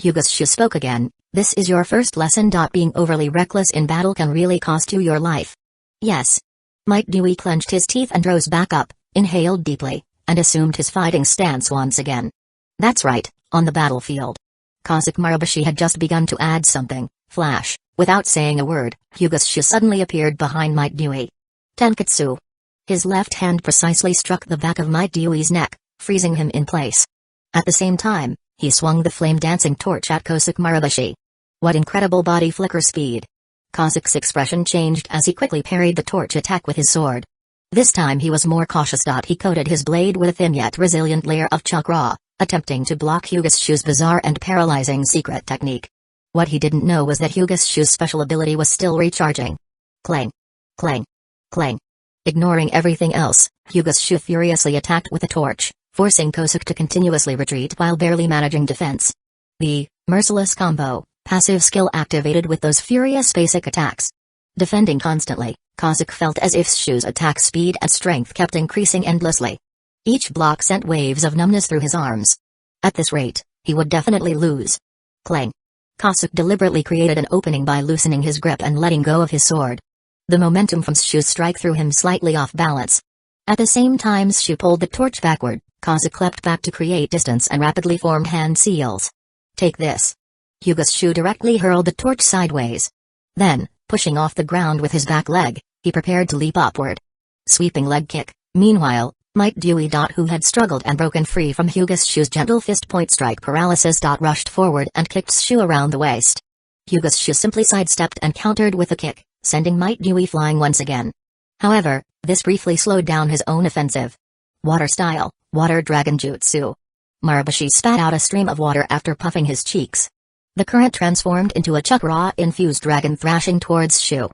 Hyuga's shoe spoke again, this is your first lesson. Being overly reckless in battle can really cost you your life. Yes. Might Dewey clenched his teeth and rose back up, inhaled deeply, and assumed his fighting stance once again. That's right, on the battlefield. Kazakh Marubushi had just begun to add something, flash, without saying a word, Hyuga's shoe suddenly appeared behind Might Dewey. Tenketsu. His left hand precisely struck the back of Might Dewey's neck, freezing him in place. At the same time, he swung the flame-dancing torch at Kazakh Marubushi. What incredible body flicker speed! Kazakh's expression changed as he quickly parried the torch attack with his sword. This time he was more cautious. He coated his blade with a thin yet resilient layer of chakra, attempting to block Hyuga's shoe's bizarre and paralyzing secret technique. What he didn't know was that Hyuga's shoe's special ability was still recharging. Clang! Clang! Clang! Ignoring everything else, Hyuga's shoe furiously attacked with the torch, forcing Kazakh to continuously retreat while barely managing defense. The merciless combo, passive skill activated with those furious basic attacks. Defending constantly, Kazakh felt as if Shu's attack speed and strength kept increasing endlessly. Each block sent waves of numbness through his arms. At this rate, he would definitely lose. Clang! Kazakh deliberately created an opening by loosening his grip and letting go of his sword. The momentum from Shu's strike threw him slightly off balance. At the same time Shu pulled the torch backward, Kazakh leapt back to create distance and rapidly formed hand seals. Take this. Hyuga's Shu directly hurled the torch sideways. Then, pushing off the ground with his back leg, he prepared to leap upward. Sweeping leg kick. Meanwhile, Might Dewey, who had struggled and broken free from Hyuga's Shu's gentle fist point strike paralysis, rushed forward and kicked Shu around the waist. Hyuga's Shu simply sidestepped and countered with a kick, sending Might Dewey flying once again. However, this briefly slowed down his own offensive. Water style, water dragon jutsu. Marubushi spat out a stream of water after puffing his cheeks. The current transformed into a chakra-infused dragon thrashing towards Shu.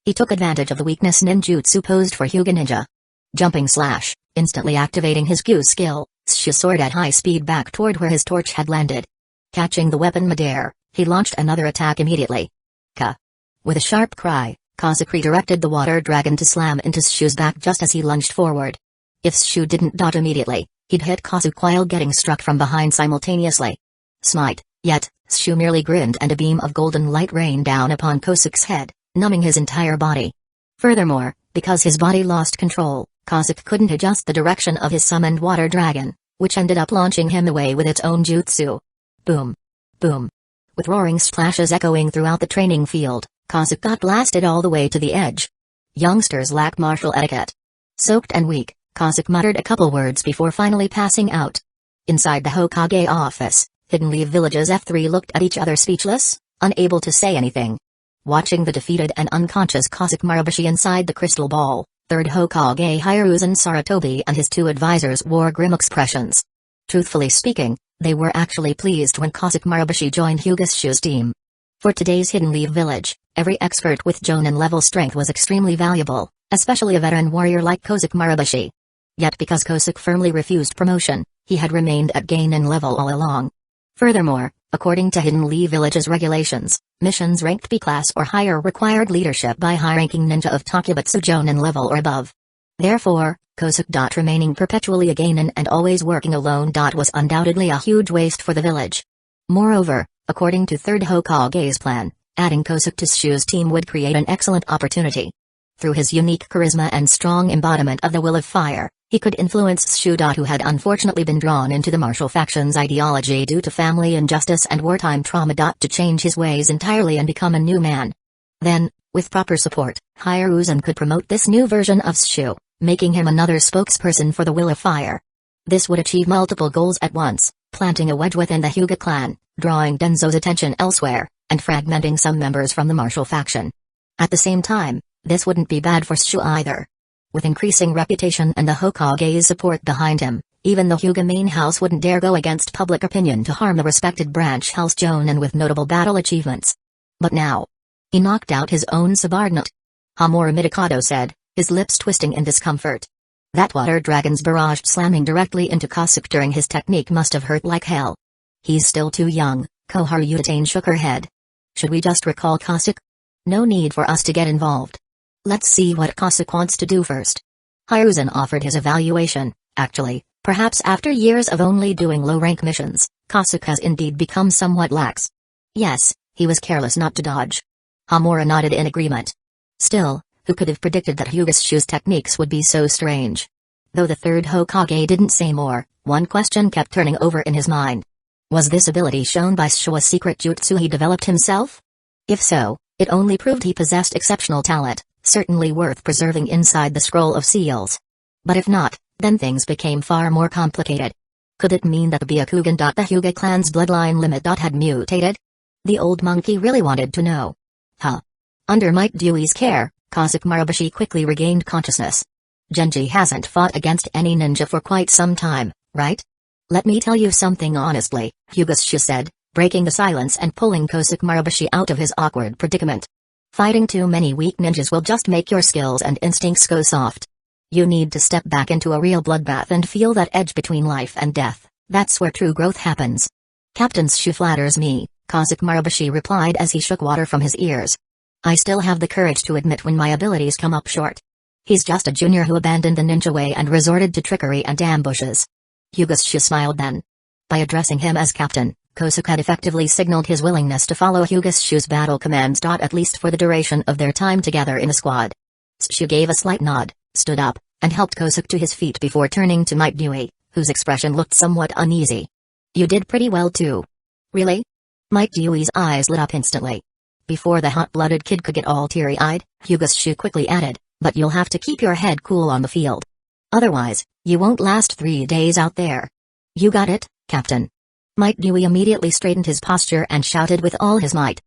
He took advantage of the weakness ninjutsu posed for Hyuga ninja. Jumping slash, instantly activating his Q skill, Shu soared at high speed back toward where his torch had landed. Catching the weapon midair, he launched another attack immediately. Ka! With a sharp cry, Kazakh redirected the water dragon to slam into Shu's back just as he lunged forward. If Shu didn't dodge immediately, he'd hit Kazakh while getting struck from behind simultaneously. Smite, yet, Shu merely grinned and a beam of golden light rained down upon Kazakh's head, numbing his entire body. Furthermore, because his body lost control, Kazakh couldn't adjust the direction of his summoned water dragon, which ended up launching him away with its own jutsu. Boom! Boom! With roaring splashes echoing throughout the training field, Kazakh got blasted all the way to the edge. Youngsters lack martial etiquette. Soaked and weak, Kazakh muttered a couple words before finally passing out. Inside the Hokage office, Hidden Leaf Village's F3 looked at each other speechless, unable to say anything. Watching the defeated and unconscious Kazakh Marubushi inside the crystal ball, third Hokage Hiruzen Sarutobi and his two advisors wore grim expressions. Truthfully speaking, they were actually pleased when Kazakh Marubushi joined Hyuga's Shu's team. For today's Hidden Leaf Village, every expert with Jonin-level strength was extremely valuable, especially a veteran warrior like Kazakh Marubushi. Yet because Kazakh firmly refused promotion, he had remained at Genin level all along. Furthermore, according to Hidden Leaf Village's regulations, missions ranked B class or higher required leadership by high-ranking ninja of Takebutsu Jonin level or above. Therefore, Kosuke. Remaining perpetually a Ganon and always working alone. Was undoubtedly a huge waste for the village. Moreover, according to Third Hokage's plan, adding Kosuke to Shu's team would create an excellent opportunity. Through his unique charisma and strong embodiment of the will of fire, he could influence Shu. Who had unfortunately been drawn into the martial faction's ideology due to family injustice and wartime trauma. To change his ways entirely and become a new man. Then, with proper support, Hiruzen could promote this new version of Shu, making him another spokesperson for the will of fire. This would achieve multiple goals at once, planting a wedge within the Hyuga clan, drawing Denzo's attention elsewhere, and fragmenting some members from the martial faction. At the same time, this wouldn't be bad for Shu either. With increasing reputation and the Hokage's support behind him, even the Hyuga main house wouldn't dare go against public opinion to harm the respected branch house Jonin with notable battle achievements. But now, he knocked out his own subordinate. Hamura Mikado said, his lips twisting in discomfort. That water dragon's barrage slamming directly into Kosuke during his technique must have hurt like hell. He's still too young, Koharu shook her head. Should we just recall Kosuke? No need for us to get involved. Let's see what Kosuke wants to do first. Hiruzen offered his evaluation. Actually, perhaps after years of only doing low-rank missions, Kosuke has indeed become somewhat lax. Yes, he was careless not to dodge. Hamura nodded in agreement. Still, who could have predicted that Hyuga Shu's techniques would be so strange? Though the third Hokage didn't say more, one question kept turning over in his mind. Was this ability shown by Shu a secret jutsu he developed himself? If so, it only proved he possessed exceptional talent, certainly worth preserving inside the Scroll of Seals. But if not, then things became far more complicated. Could it mean that the Byakugan. The Hyuga clan's bloodline limit. Had mutated? The old monkey really wanted to know. Huh. Under Might Dewey's care, Kosuke Murabushi quickly regained consciousness. Genji hasn't fought against any ninja for quite some time, right? Let me tell you something honestly, Hyuga Shu said, breaking the silence and pulling Kosuke Murabushi out of his awkward predicament. Fighting too many weak ninjas will just make your skills and instincts go soft. You need to step back into a real bloodbath and feel that edge between life and death. That's where true growth happens. Captain Shu flatters me, Kosuke Murabushi replied as he shook water from his ears. I still have the courage to admit when my abilities come up short. He's just a junior who abandoned the ninja way and resorted to trickery and ambushes. Hyuga Shu smiled then. By addressing him as captain, Kosuke had effectively signaled his willingness to follow Hyuga Shu's battle commands. At least for the duration of their time together in a squad. Shu gave a slight nod, stood up, and helped Kosuke to his feet before turning to Might Dewey, whose expression looked somewhat uneasy. You did pretty well too. Really? Might Dewey's eyes lit up instantly. Before the hot-blooded kid could get all teary-eyed, Hyuga Shu quickly added, but you'll have to keep your head cool on the field. Otherwise, you won't last 3 days out there. You got it, Captain. Might Dewey immediately straightened his posture and shouted with all his might,